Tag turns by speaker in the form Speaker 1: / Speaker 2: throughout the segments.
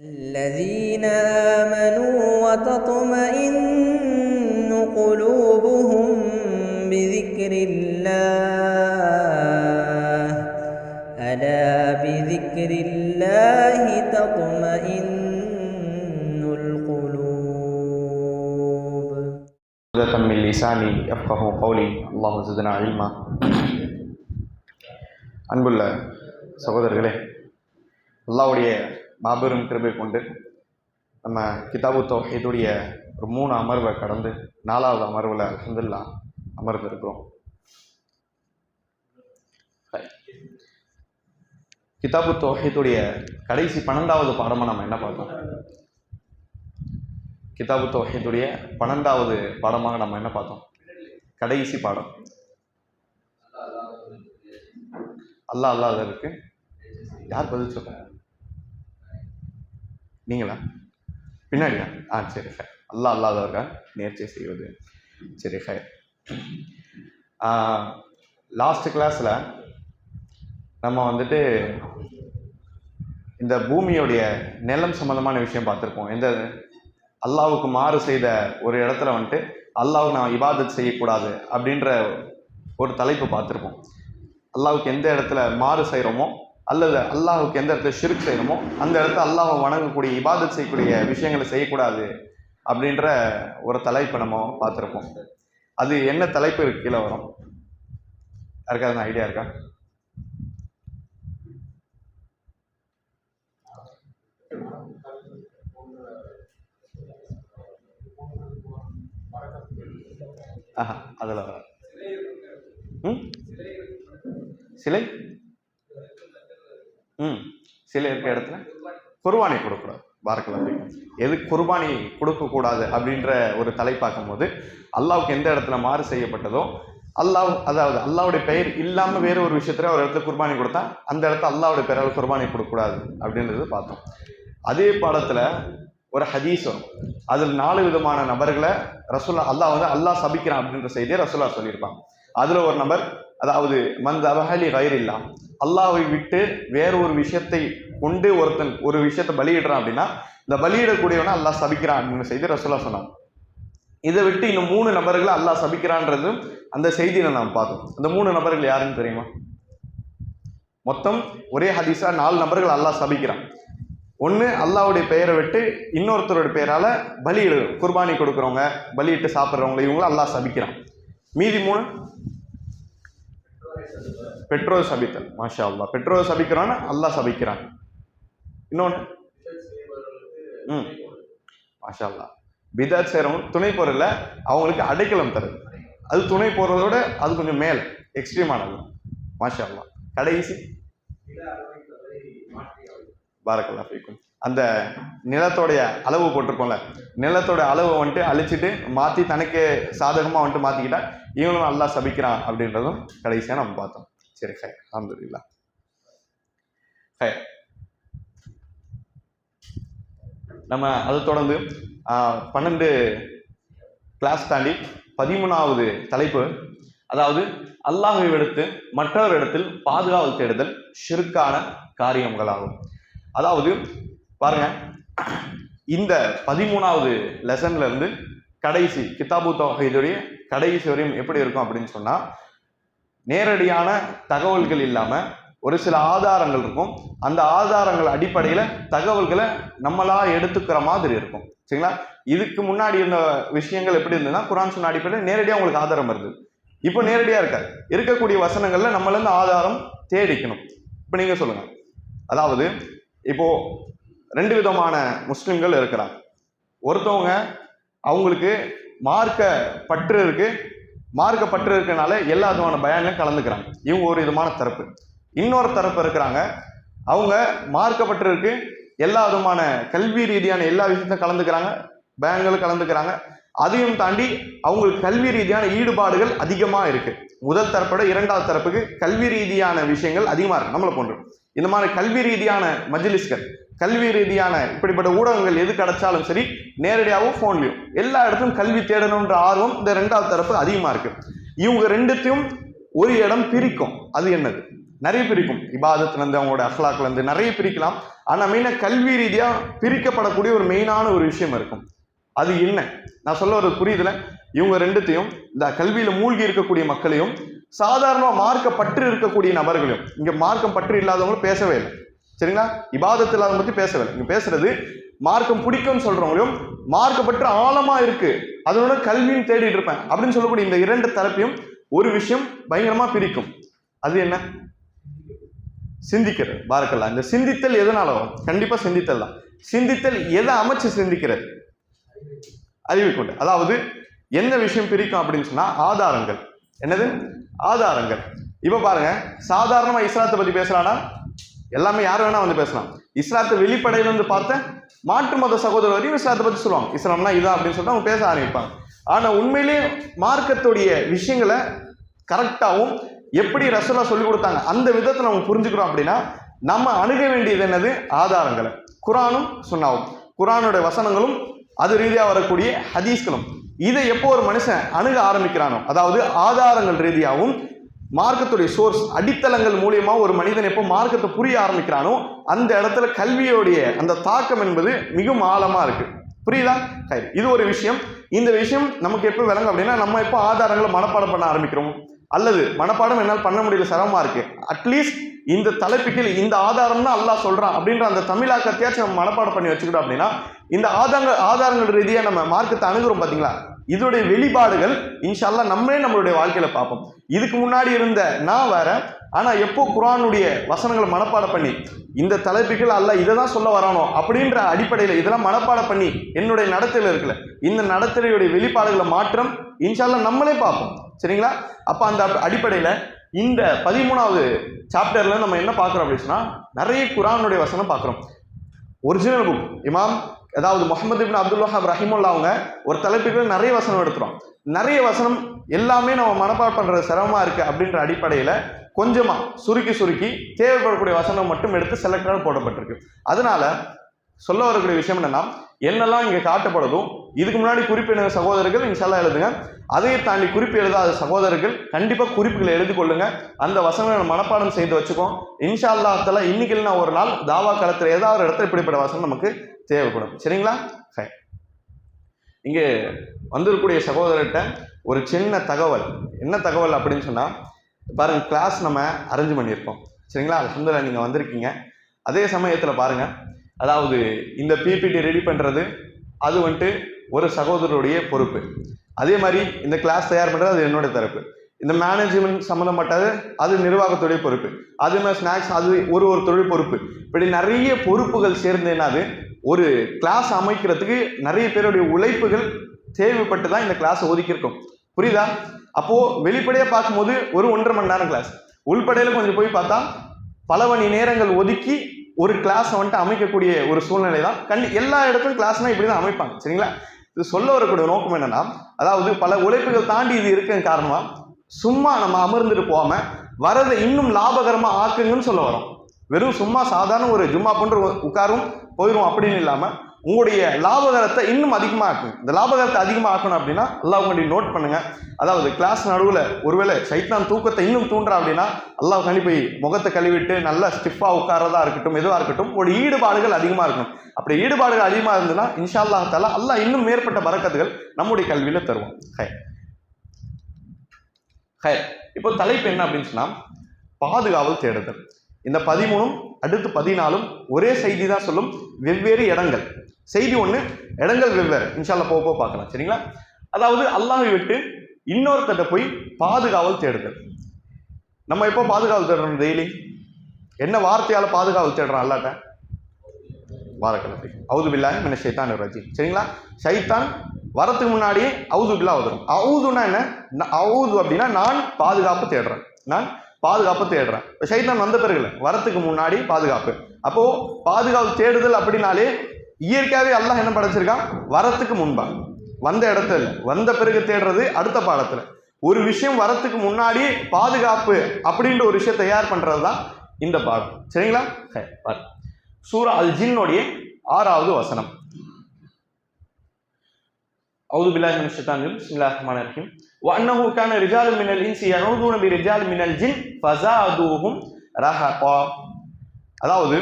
Speaker 1: الذين آمنوا وتطمئن قلوبهم بذكر الله ألا بذكر الله تطمئن القلوب.
Speaker 2: من لساني يفقه قولي اللهم زدنا علما. அன்புள்ள சகோதரர்களே, அல்லாஹ்வுடைய மாபெரும் கிருபை கொண்டு நம்ம கிதாபு தௌஹீதுடைய ஒரு 3 அமர்வை கடந்து 4வது அமர்வில் அல்ஹம்துலில்லாஹ் அமர்ந்திருக்கிறோம். கிதாபு தௌஹீதுடைய கடைசி 12வது பாடமாக நம்ம என்ன பார்த்தோம்? கிதாபு தௌஹீதுடைய 12வது பாடமாக நம்ம என்ன பார்த்தோம்? கடைசி பாடம் அல்லாஹ் அல்லாதவருக்கு யார் பதில் சொல்றாங்க? நீங்களா? பின்னாடியா? சரி சார். அல்லாஹ் அல்லாதவர்கள் நேர்ச்சை செய்வது. சரி சார். லாஸ்ட் கிளாஸில் நம்ம இந்த பூமியோடைய நிலம் சம்மந்தமான விஷயம் பார்த்துருப்போம். எந்த அல்லாஹ்வுக்கு மாறு செய்த ஒரு இடத்துல அல்லாஹ்வுக்கு நான் இபாதத் செய்யக்கூடாது அப்படின்ற ஒரு தலைப்பு பார்த்துருப்போம். அல்லாஹ்வுக்கு எந்த இடத்துல மாறு செய்கிறோமோ அல்லது அல்லாஹ்வுக்கு எந்த இடத்துல ஷிர்க் செய்யணுமோ அந்த இடத்துல அல்லாஹ்வை வணங்கக்கூடிய இபாதத் செய்யக்கூடிய விஷயங்களை செய்யக்கூடாது அப்படின்ற ஒரு தலைப்பை நம்ம பார்த்துருப்போம். அது என்ன தலைப்பு கீழே வரும்? யாருக்காவது ஐடியா இருக்கா? அதில் வர சிலை சிலை இருக்க இடத்துல குர்பானி கொடுக்கக்கூடாது. பாரக்கல்லாஹு ஃபீக்கும். எது குர்பானி கொடுக்கக்கூடாது அப்படின்ற ஒரு தலைப்பாக்கும் போது அல்லாஹ்வுக்கு எந்த இடத்துல மாறு செய்யப்பட்டதோ அதாவது அல்லாஹ்வுடைய பெயர் இல்லாமல் வேறு ஒரு விஷயத்துல ஒரு இடத்துல குர்பானி கொடுத்தா அந்த இடத்துல அல்லாஹ்வுடைய பெயரால் குர்பானி கொடுக்கக்கூடாது அப்படின்றது பார்த்தோம். அதே பாடத்தில் ஒரு ஹதீஸ் வரும். அதில் 4 விதமான நபர்களை அல்லாஹ் சபிக்கிறான் அப்படின்ற செய்தியை ரசூலா சொல்லியிருப்பாங்க. அதில் ஒரு நபர், அதாவது மந்த அபஹலி கைரில்லா, அல்லாஹ்வை விட்டு வேற ஒரு விஷயத்தை கொண்டு ஒருத்தன் ஒரு விஷயத்தை பலியிடுறான் அப்படின்னா இந்த பலியிடக்கூடியவனை அல்லாஹ் சபிக்கிறான் அப்படின்னு செய்தி ரசூலா சொன்னாங்க. இதை விட்டு இன்னும் 3 நபர்களை அல்லாஹ் சபிக்கிறான்றதும் அந்த செய்தியில நாம் பார்த்தோம். அந்த 3 நபர்கள் யாருன்னு தெரியுமா? மொத்தம் ஒரே ஹதீஸா 4 நபர்கள் அல்லாஹ் சபிக்கிறான். ஒன்று அல்லாஹ்வுடைய பெயரை விட்டு இன்னொருத்தருடைய பெயரால பலியிடு குர்பானி கொடுக்குறவங்க, பலியிட்டு சாப்பிட்றவங்க, இவங்களும் அல்லாஹ் சபிக்கிறான். மீதி 3 பெற்றோர் சபித்தல். மாஷா அல்லாஹ். பெற்றோர் சபிக்கிறான்னு அல்லாஹ் சபிக்கிறான். இன்னொன்று மாஷா அல்லாஹ் பிதாத் செய்றவங்க துணை பொருள்ல அவங்களுக்கு அடைக்கலம் தருது. அது துணை போறதோட அது கொஞ்சம் மேல் எக்ஸ்ட்ரீமானது. மாஷா அல்லாஹ். கடைசி பாரக்கல்லாஹு ஃபீக்கும். அந்த நிலத்தோடைய அளவு போட்டிருக்கோம்ல, நிலத்தோட அளவு அழிச்சிட்டு மாற்றி தனக்கு சாதகமாக மாற்றிக்கிட்டா இவனும் அல்லாஹ் சபிக்கிறான் அப்படின்றதும் கடைசியாக நம்ம பார்த்தோம். சரி ஹை, அல்ஹம்துலில்லாஹ். ஹை, நம்ம அதை தொடர்ந்து 12 கிளாஸ் தாண்டி 13வது தலைப்பு, அதாவது அல்லாஹ்வை விடுத்து மற்றொரு இடத்தில் பாதுகாவல் தேடுதல் ஷிர்கான காரியங்களாகும். அதாவது பாருங்க, இந்த 13வது லெசன்ல இருந்து கடைசி கிதாபு தௌஹீதுடைய கடைசி வரையும் எப்படி இருக்கும் அப்படின்னு சொன்னா, நேரடியான தகவல்கள் இல்லாம ஒரு சில ஆதாரங்கள் இருக்கும். அந்த ஆதாரங்கள் அடிப்படையில தகவல்களை நம்மளா எடுத்துக்கிற மாதிரி இருக்கும். சரிங்களா? இதுக்கு முன்னாடி இருந்த விஷயங்கள் எப்படி இருந்ததுன்னா, குர்ஆன் சுன்னா அடிப்படையில் நேரடியாக உங்களுக்கு ஆதாரம் வருது. இப்போ நேரடியா இருக்காது. இருக்கக்கூடிய வசனங்கள்ல நம்மள இருந்து ஆதாரம் தேடிக்கணும். இப்ப நீங்க சொல்லுங்க, அதாவது இப்போ 2 விதமான முஸ்லிம்கள் இருக்கிறாங்க. ஒருத்தவங்க அவங்களுக்கு மார்க்க பற்று இருக்கனால எல்லா விதமான பயான்லையும் கலந்துக்கிறாங்க. இவங்க ஒரு விதமான தரப்பு. இன்னொரு தரப்பு இருக்கிறாங்க, அவங்க மார்க்கப்பற்று இருக்கு, எல்லா விதமான கல்வி ரீதியான எல்லா விஷயத்தையும் கலந்துக்கிறாங்க, பயான்களும் கலந்துக்கிறாங்க. அதையும் தாண்டி அவங்களுக்கு கல்வி ரீதியான ஈடுபாடுகள் அதிகமா இருக்கு. முதல் தரப்போட 2வது தரப்புக்கு கல்வி ரீதியான விஷயங்கள் அதிகமா இருக்கு. நம்மளை போன்று இந்த மாதிரி கல்வி ரீதியான மஜ்லிஸ்கள், கல்வி ரீதியான இப்படிப்பட்ட ஊடகங்கள் எது கிடைச்சாலும் சரி, நேரடியாகவும் போன்லயும் எல்லா இடத்தும் கல்வி தேடணும்ன்ற ஆர்வம் இந்த 2வது தரப்பு அதிகமா இருக்கு. இவங்க 2த்தையும் ஒரு இடம் பிரிக்கும். அது என்னது? நிறைய பிரிக்கும். இபாதத்துல இருந்து அவங்களோட அஹ்லாக்ல இருந்து நிறைய பிரிக்கலாம். ஆனா மெயினா கல்வி ரீதியா பிரிக்கப்படக்கூடிய ஒரு மெயினான ஒரு விஷயம் இருக்கும். அது என்ன நான் சொல்ல ஒரு புரியுதுல, இவங்க ரெண்டுத்தையும், இந்த கல்வியில மூழ்கி இருக்கக்கூடிய மக்களையும் சாதாரணமா மார்க்க பற்று இருக்கக்கூடிய நபர்களையும், இங்க மார்க்கம் பற்று இல்லாதவங்களும் பேசவே இல்லை. சரிங்களா? இபாதத்து இல்லாத பத்தி பேசவே இல்லை. இங்க பேசுறது மார்க்கம் பிடிக்கும்னு சொல்றவங்களையும், மார்க்க பற்று ஆழமா இருக்கு அதனோட கல்வியும் தேடிட்டு இருப்பேன் அப்படின்னு சொல்லக்கூடிய இந்த இரண்டு தரப்பையும் ஒரு விஷயம் பயங்கரமா பிரிக்கும். அது என்ன? சிந்திக்கிறது. பாரக்கல்லா. இந்த சிந்தித்தல் எதனால வரும்? கண்டிப்பா சிந்தித்தல் தான். சிந்தித்தல் எதை அமைச்சு சிந்திக்கிறது? அறிவு கொண்டு. அதாவது என்ன விஷயம் பிரிக்கும் அப்படின்னு சொன்னா ஆதாரங்கள். என்னது? ஆதாரங்கள். இப்ப பாருங்க, சாதாரணமா இஸ்லாத்தை பத்தி பேசலாம்னா எல்லாமே யார் வேணா வந்து பேசலாம். இஸ்லாத்தை வெளிப்படையில வந்து பார்த்த மாற்று மத சகோதரர் வரையும் இஸ்லாத்தை பத்தி சொல்லுவாங்க. இஸ்லாம்னா இதான் அப்படின்னு சொல்லிட்டு அவங்க பேச ஆரம்பிப்பாங்க. ஆனா உண்மையிலேயே மார்க்கத்துடைய விஷயங்களை கரெக்டாகவும் எப்படி ரசூலா சொல்லி கொடுத்தாங்க அந்த விதத்தை நம்ம புரிஞ்சுக்கிறோம் அப்படின்னா நம்ம அணுக வேண்டியது என்னது? ஆதாரங்களை. குரானும் சுன்னாவும், குரானுடைய வசனங்களும் அது ரீதியா வரக்கூடிய ஹதீஸ்களும். இதை எப்போ ஒரு மனுஷன் அணுக ஆரம்பிக்கிறானோ, அதாவது ஆதாரங்கள் ரீதியாகவும் மார்க்கத்துடைய சோர்ஸ் அடித்தளங்கள் மூலியமா ஒரு மனிதன் எப்போ மார்க்கத்தை புரிய ஆரம்பிக்கிறானோ அந்த இடத்துல கல்வியோடைய அந்த தாக்கம் என்பது மிகவும் ஆழமா இருக்கு. புரியுதா? இது ஒரு விஷயம். இந்த விஷயம் நமக்கு எப்போ விளங்கும் அப்படின்னா நம்ம எப்போ ஆதாரங்களை மனப்பாடம் பண்ண ஆரம்பிக்கிறோம், அல்லது மனப்பாடம் என்னால் பண்ண முடியல, சிரமமா இருக்கு, அட்லீஸ்ட் இந்த தலைப்புக்கு இந்த ஆதாரம் தான் அல்லாஹ் சொல்றான் அப்படின்ற அந்த தமிழாக்கத்தையாச்சும் நம்ம மனப்பாடம் பண்ணி வச்சுக்கிட்டோம் அப்படின்னா இந்த ஆதாரங்கள் ரீதியா நம்ம மார்க்கத்தை அணுகிறோம் பாத்தீங்களா, இதோடைய வெளிப்பாடுகள் இன்ஷா அல்லாஹ் நம்மளே நம்மளுடைய வாழ்க்கையில பார்ப்போம். இதுக்கு முன்னாடி இருந்த நான் வேற, ஆனா எப்போ குர்ஆனுடைய வசனங்களை மனப்பாடம் பண்ணி இந்த தலைப்புகள் அல்லாஹ் இதை தான் சொல்ல வரானோ அப்படின்ற அடிப்படையில இதெல்லாம் மனப்பாடம் பண்ணி என்னுடைய நடத்தையில இருக்குல்ல, இந்த நடத்தையுடைய வெளிப்பாடுகளை மாற்றம் இன்ஷா அல்லாஹ் நம்மளே பார்ப்போம். சரிங்களா? அப்ப அந்த அடிப்படையில இந்த 13வது சாப்டர்ல நம்ம என்ன பார்க்கிறோம் அப்படின்னு சொன்னா நிறைய குர்ஆனுடைய வசனம் பார்க்கிறோம். ஒரிஜினல் புக் இமாம் அதாவது முஹம்மது இப்னு அப்துல் வஹாப் ரஹிமுல்லா அவங்க ஒரு தலைப்புகள் நிறைய வசனம் எடுத்துறோம். நிறைய வசனம் எல்லாமே நம்ம மனப்பாடம் பண்றது சிரமமா இருக்கு அப்படின்ற அடிப்படையில கொஞ்சமா சுருக்கி தேவைப்படக்கூடிய வசனம் மட்டும் எடுத்து செலக்டாக போடப்பட்டிருக்கு. அதனால சொல்ல வரக்கூடிய விஷயம் என்னன்னா, என்னெல்லாம் இங்க காட்டப்படுதும் இதுக்கு முன்னாடி குறிப்பிட்ட சகோதரர்கள் இன்ஷால்லா எழுதுங்க. அதையே தாண்டி குறிப்பு எழுதாத சகோதரர்கள் கண்டிப்பா குறிப்புகளை எழுதி கொள்ளுங்க. அந்த வசனங்களை மனப்பாடம் செய்து வச்சுக்கோம். இன்ஷா அல்லாஹ் தஆலா இன்னைக்கு இல்லைன்னா ஒரு நாள் தாவா காலத்துல ஏதாவது ஒரு இடத்துல இப்படிப்பட்ட வசனம் நமக்கு தேவைப்படும். சரிங்களா? இங்கே வந்திருக்கக்கூடிய சகோதரர்கிட்ட ஒரு சின்ன தகவல். என்ன தகவல் அப்படின்னு சொன்னா, பாருங்க கிளாஸ் நம்ம அரேஞ்ச் பண்ணியிருக்கோம். சரிங்களா? அல்ஹம்துலில்லாஹ் நீங்க வந்திருக்கீங்க. அதே சமயத்துல பாருங்க, அதாவது இந்த பிபிடி ரெடி பண்றது அது வந்துட்டு ஒரு சகோதரருடைய பொறுப்பு. அதே மாதிரி இந்த கிளாஸ் தயார் பண்றது அது என்னுடைய தரப்பு. இந்த மேனேஜ்மெண்ட் சம்மந்தப்பட்டது அது நிர்வாகத்துடைய பொறுப்பு. அது மாதிரி ஸ்நாக்ஸ் அது ஒரு தொழில் பொறுப்பு. இப்படி நிறைய பொறுப்புகள் சேர்ந்து என்னது ஒரு கிளாஸ் அமைக்கிறதுக்கு நிறைய பேருடைய உழைப்புகள் தேவைப்பட்டு தான் இந்த கிளாஸ் ஒதுக்கியிருக்கோம். புரியுதா? அப்போ வெளிப்படையா பார்க்கும்போது ஒரு 1.5 மணி நேரம் கிளாஸ், உள்படையில கொஞ்சம் போய் பார்த்தா பல மணி நேரங்கள் ஒதுக்கி ஒரு கிளாஸ் வந்துட்டு அமைக்கக்கூடிய ஒரு சூழ்நிலை தான். எல்லா இடத்துலையும் கிளாஸ்னா இப்படிதான் அமைப்பாங்க. சரிங்களா? இது சொல்ல வரக்கூடிய நோக்கம் என்னன்னா, அதாவது பல உழைப்புகள் தாண்டி இது இருக்க காரணமா சும்மா நம்ம அமர்ந்துட்டு போகாம வரதை இன்னும் லாபகரமா ஆக்குங்கன்னு சொல்ல வரோம். வெறும் சும்மா சாதாரண ஒரு ஜும்மா போன்ற உட்காரும் போயிடும் அப்படின்னு இல்லாம உங்களுடைய லாபகரத்தை இன்னும் அதிகமா ஆக்குங்க. இந்த லாபகரத்தை அதிகமா ஆக்கணும் அப்படின்னா அல்லாஹ் உங்களுடைய நோட் பண்ணுங்க. அதாவது கிளாஸ் நடுவுல ஒருவேளை சைத்தான் தூக்கத்தை இன்னும் தூண்டுறா அப்படின்னா அல்லாஹ் கண்டி போய் முகத்தை கழுவிட்டு நல்லா ஸ்டிஃபா உட்காரதா இருக்கட்டும், எதுவா இருக்கட்டும், உங்களுடைய ஈடுபாடுகள் அதிகமா இருக்கணும். அப்படி ஈடுபாடுகள் அதிகமா இருந்ததுன்னா இன்ஷா அல்லாஹ் தஆலா அல்லாஹ் இன்னும் மேற்பட்ட பரக்கத்துகள் நம்முடைய கல்வியில தருவோம். இப்போ தலைப்பு என்ன அப்படின்னு சொன்னா பாதுகாவல் தேடுதல். இந்த 13ம் அடுத்து 14ம் ஒரே செய்தி தான் சொல்லும், வெவ்வேறு இடங்கள். செய்தி ஒண்ணு, இடங்கள் வெவ்வேறு. இன்ஷா அல்லாஹ் போக பார்க்கலாம். சரிங்களா? அதாவது அல்லாஹ்வை விட்டு இன்னொருத்தட்ட போய் பாதுகாவல் தேடுதல். நம்ம எப்போ பாதுகாவல் தேடுறோம்? டெய்லி என்ன வார்த்தையால பாதுகாவல் தேடுறோம் அல்லாஹ்ட்ட? பாரக்கல்லாஹ் அவுது பில்லாஹி மினஷ் ஷைத்தானிர் ரஜீம். சரிங்களா? ஷைத்தான் வரதுக்கு முன்னாடியே அவுது பில்லா வரும். அவுதுனா என்ன? அவுது அப்படின்னா நான் பாதுகாப்பு தேடுறேன், நான் பாதுகாப்பு தேடுறேன். ஷைத்தான் வந்த பிறகு வரத்துக்கு முன்னாடி பாதுகாப்பு. அப்போ பாதுகாப்பு தேடுதல் அப்படின்னாலே இயற்கையாவே அல்லாஹ் என்ன படைச்சிருக்கான்? வரத்துக்கு முன்பா, வந்த இடத்துல வந்த பிறகு தேடுறது அடுத்த பாடத்துல. ஒரு விஷயம் வரத்துக்கு முன்னாடி பாதுகாப்பு அப்படின்ற ஒரு விஷயம் தயார் பண்றது தான் இந்த பாடம். சரிங்களா? சூரா அல் ஜின்னோடைய 6வது வசனம். அவுது பில்லாஹி மினஷ் ஷைத்தானிர் ரஜீம். பிஸ்மில்லாஹிர் ரஹ்மானிர் ரஹீம். வஅன்னஹு கான ரிஜாலுன் மினல் இன்சி யஊதுன பிரிஜாலின் மினல் ஜின் ஃபஸாதுஹும் ரஹகா. அதாவது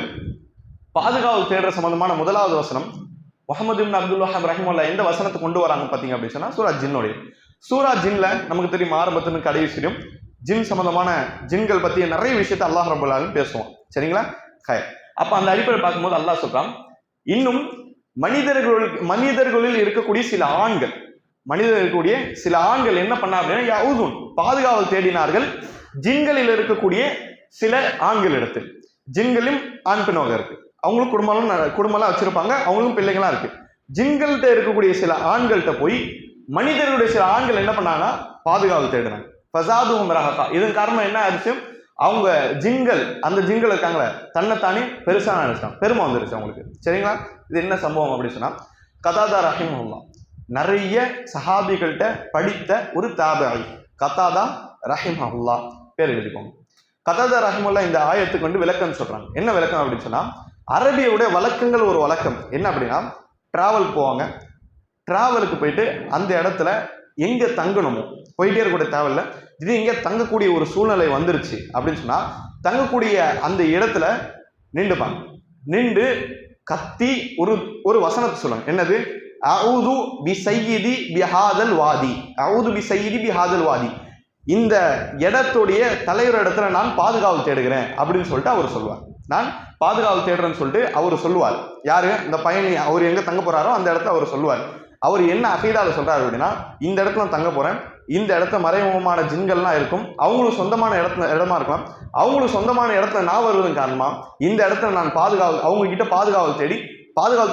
Speaker 2: பாதுகாவல் தேடுற சம்பந்தமான முதலாவது வசனம் முஹம்மது இப்னு அப்துல் வஹாப் ரஹிமஹுல்லாஹ் எந்த வசனத்தை கொண்டு வராங்க பாத்தீங்க அப்படின்னு சொன்னா சூரா ஜின்னுடைய. சூரா ஜின்ல நமக்கு தெரியும் ஆரம்பத்துன்னு கடைசி வரையும் ஜின் சம்பந்தமான ஜின்கள் பத்திய நிறைய விஷயத்தை அல்லாஹ் ரப்பல் ஆலமீன் பேசுவோம். சரிங்களா? அப்ப அந்த அடிப்படையில் பார்க்கும்போது அல்லாஹ் சொல்றான், இன்னும் மனிதர்களில் இருக்கக்கூடிய சில ஆண்கள் என்ன பண்ணா அப்படின்னா யஊதுன் பாதுகாவல் தேடினார்கள் ஜின்களில் இருக்கக்கூடிய சில ஆண்கள் இடத்தில். ஜின்களும் ஆண் பெண் வகை இருக்கு, அவங்களும் குடும்பம்லாம் வச்சிருப்பாங்க, அவங்களும் பிள்ளைங்களா இருக்கு. ஜின்கள்கிட்ட இருக்கக்கூடிய சில ஆண்கள்கிட்ட போய் மனிதர்களுடைய சில ஆண்கள் என்ன பண்ணாங்கன்னா பாதுகாவல் தேடினாங்க. ஃபஸாதுஹும் ரஹகா. இதன் காரணம் என்ன ஆயிடுச்சு, அவங்க அந்த ஜின்கள் இருக்காங்களே தன்னைத்தானே பெருசா நினைச்சாங்க, பெருமை வந்துருச்சு அவங்களுக்கு. சரிங்களா? இது என்ன சம்பவம் அப்படின்னு சொன்னா கதாதா ரஹிமஹுல்லாஹ் நிறைய சஹாபிகள்கிட்ட படித்த ஒரு தாபிஈ கதாதா ரஹிமஹுல்லாஹ் பேர் எழுதிக்கோங்க. கதாதா ரஹிமஹுல்லாஹ் இந்த ஆயத்துக்கு வந்து விளக்கம் சொல்றாங்க. என்ன விளக்கம் அப்படின்னு சொன்னா அரபியுடைய வழக்கங்கள் ஒரு வழக்கம் என்ன அப்படின்னா டிராவல் போவாங்க, டிராவலுக்கு போயிட்டு அந்த இடத்துல எங்க தங்கணுமோ போயிட்டே இருக்கக்கூடிய தேவையில்ல, இது எங்க தங்கக்கூடிய ஒரு சூழ்நிலை வந்துருச்சு அப்படின்னு சொன்னா தங்கக்கூடிய அந்த இடத்துல நின்றுப்பாங்க. நின்று கத்தி ஒரு வசனத்தை சொல்லுவாங்க. என்னது? அஊது பிஸய்யிதி பிஹாதல் வாதி, அஊது பிஸய்யிதி பிஹாதல் வாதி, இந்த இடத்துடைய தலைவர் இடத்துல நான் பாதுகாவல் தேடுகிறேன் அப்படின்னு சொல்லிட்டு அவர் சொல்லுவார். நான் பாதுகாவல் தேடுறேன்னு சொல்லிட்டு அவர் சொல்லுவார். யாரு? இந்த பயணி அவர் எங்க தங்க போறாரோ அந்த இடத்துல அவர் சொல்லுவார். அவர் என்ன அகீதால சொல்றாரு அப்படின்னா இந்த இடத்துல நான் தங்க போறேன், இந்த இடத்துல மறைமுகமான ஜின்கள்லாம் இருக்கும், அவங்களுக்கு சொந்தமான இடமா இருக்கலாம், அவங்களுக்கு சொந்தமான இடத்துல நான் வருவதன் காரணமா இந்த இடத்துல நான் அவங்க கிட்ட பாதுகாவல்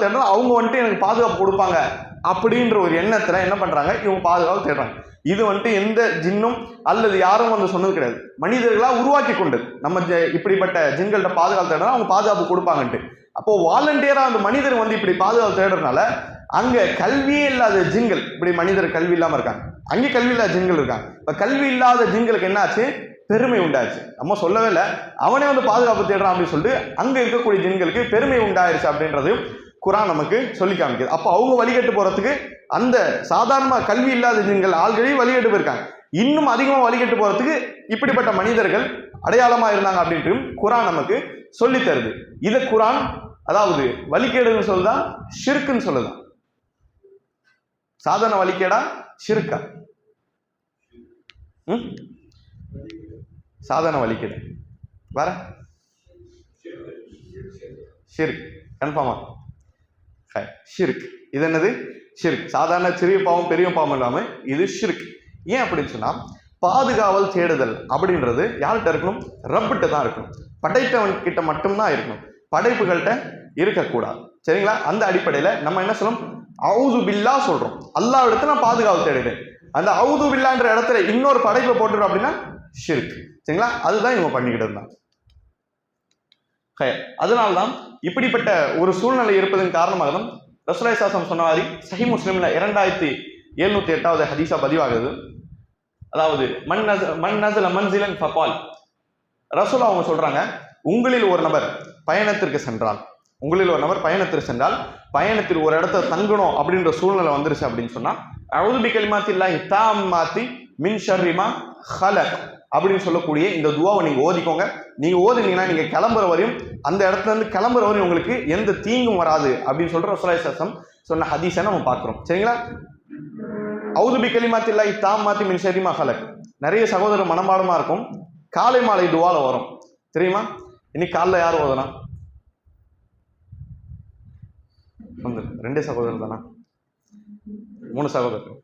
Speaker 2: தேடுறா, அவங்க வந்துட்டு எனக்கு பாதுகாப்பு கொடுப்பாங்க அப்படின்ற ஒரு எண்ணத்துல என்ன பண்றாங்க, இவங்க பாதுகாவல் தேடுறாங்க. இது வந்துட்டு எந்த ஜின்னும் அல்லது யாரும் வந்து சொன்னது கிடையாது, மனிதர்களா உருவாக்கி கொண்டது. நம்ம இப்படிப்பட்ட ஜின்கள்கிட்ட பாதுகாப்பு தேடுறா அவங்க பாதுகாப்பு கொடுப்பாங்கன்ட்டு. அப்போ வாலண்டியரா அந்த மனிதர் வந்து இப்படி பாதுகாப்பு தேடுறதுனால அங்க கல்வியே இல்லாத ஜின்கள், இப்படி மனிதர் கல்வி இல்லாம இருக்காங்க, அங்கே கல்வி இல்லாத ஜின்கள் இருக்காங்க. இப்ப கல்வி இல்லாத ஜின்களுக்கு என்ன ஆச்சு? பெருமை உண்டாச்சு. நம்ம சொல்லவே இல்லை, அவனே வந்து பாதுகாப்பு தேடுறான் அப்படின்னு சொல்லிட்டு அங்க இருக்கக்கூடிய ஜின்களுக்கு பெருமை உண்டாயிருச்சு அப்படின்றது குர்ஆன் நமக்கு சொல்லி காமிக்குது. அப்போ அவங்க வழிகட்டு போறதுக்கு அந்த சாதாரண கல்வி இல்லாத ஜின்கள் ஆல்ரெடி வழிகட்டு போயிருக்காங்க, இன்னும் அதிகமா வழிகட்டு போறதுக்கு இப்படிப்பட்ட மனிதர்கள் அடையாளமா இருந்தாங்க அப்படின்ட்டு குர்ஆன் நமக்கு சொல்லி தருது. இத குர்ஆன் அதாவது வழிகேடுன்னு சொல்லுதான், ஷிர்க்குன்னு சொல்லுதான். சாதாரண வழிகேடா ஷிர்கா? சாதாரண வழிகேடு வேற ஷிர்க் கன்ஃபார்மா? ஷிர்க். இது என்னது? ஷிர்க். சாதாரண சிறிய பாவம் பெரிய பாவம் இல்லாம இது ஷிர்க். ஏன் அப்படின்னு சொன்னா பாதுகாவல் தேடுதல் அப்படின்றது யார்கிட்ட இருக்கணும்? ரப்பிட்ட தான் இருக்கணும், படைத்தவன் கிட்ட மட்டும்தான் இருக்கணும், படைப்புகள்கிட்ட இருக்கக்கூடாது. சரிங்களா? அந்த அடிப்படையில நம்ம என்ன சொல்லணும்? அவுது பில்லா சொல்றோம், அல்லாஹ் இடத்துல நான் பாதுகாவல் தேடுறேன். அந்த அவுது பில்லான்ற இடத்துல இன்னொரு படைப்பை போட்டுடும் அப்படின்னா ஷிர்க். சரிங்களா? அதுதான் இவங்க பண்ணிக்கிட்டு இருந்தாங்க. அதனால்தான் இப்படிப்பட்ட ஒரு சூழ்நிலை இருப்பதன் காரணமாக தான் ரசூலுல்லாஹி ஸல்லல்லாஹு அலைஹி வஸல்லம் சொன்ன மாதிரி சஹீஹ் முஸ்லிம்ல 2708வது ஹதீஸா பதிவாகுது. அதாவது மன் நஸல மன்சிலன் ஃபகால், ரசூல் அவங்க சொல்றாங்க, உங்களில் ஒரு நபர் பயணத்திற்கு சென்றால் பயணத்தில் ஒரு இடத்துல தங்கணும் அப்படின்ற சூழ்நிலை வந்துருச்சு அப்படின்னு சொன்னா அஊது பிகலிமாத்தில்லாஹி தாம்மாத்தி மின் ஷர்ரி மா ஹலக் அப்படின்னு சொல்லக்கூடிய இந்த துவாவை நீங்க ஓதிக்கோங்க. நீங்க ஓதுனீங்கன்னா நீங்க கிளம்புற வரையும் அந்த இடத்துல இருந்து கிளம்புற வரையும் உங்களுக்கு எந்த தீங்கும் வராது அப்படின்னு சொல்ற ரசூலுல்லாஹி ஸல்லல்லாஹு அலைஹி வஸல்லம் சொன்ன ஹதீஸை நம்ம பார்க்கிறோம். சரிங்களா? அஊது பிகலிமாத்தில்லாஹி தாம்மாத்தி மின் ஷர்ரி மா ஹலக் நிறைய சகோதரர் மனப்பாடமா இருக்கும், காலை மாலை துவால வரும். தெரியுமா? இன்னைக்கு காலைல யார் ஓதுனா? 2 சகோதரர் தானா? 3 சகோதரர்.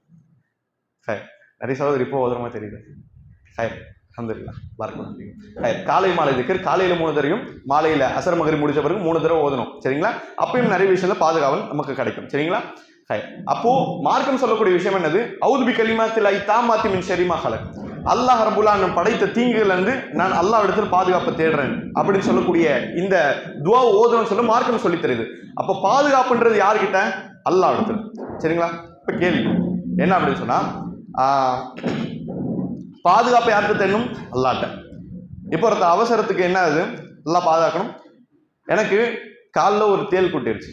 Speaker 2: நிறைய சகோதரர் இப்போ ஓதுறமா தெரியுது. அல்ஹம்துலில்லாஹ் பரக்கத்துல்லாஹ். காலை மாலை திக்ர் காலையில 3 தடவையும் மாலையில அசர் மகரிப் முடிச்ச பிறகு 3 தடவை ஓதணும். சரிங்களா? அப்பயும் நிறைய விஷயத்துல பாதுகாவல் நமக்கு கிடைக்கும். சரிங்களா? அப்போ மார்க்கம் சொல்லக்கூடிய விஷயம் என்னது? அஊது பிகலிமாத்தில்லாஹி தாம்மாத்தி மின் ஷர்ரி மா ஹலக், அல்லாஹ் ரப்புல் ஆலமீன் படைத்த தீங்குகள் இருந்து நான் அல்லாஹ் இடத்துல பாதுகாப்பு தேடுறேன் அப்படின்னு சொல்லக்கூடிய இந்த துவா ஓதணும்னு சொல்ல மார்க்கம் சொல்லி தருது. அப்ப பாதுகாப்புன்றது யாருக்கிட்ட? அல்லாஹ் இடத்துல. சரிங்களா? இப்ப கேள்வி என்ன அப்படின்னு சொன்னா பாதுகாப்பு யார்கிட்ட தேடணும்? அல்லாஹ்ட்ட. இப்போ ஒருத்த அவசரத்துக்கு என்ன ஆகுது? அல்லாஹ் பாதுகாக்கணும். எனக்கு காலில் ஒரு தேல் கொட்டிருச்சு.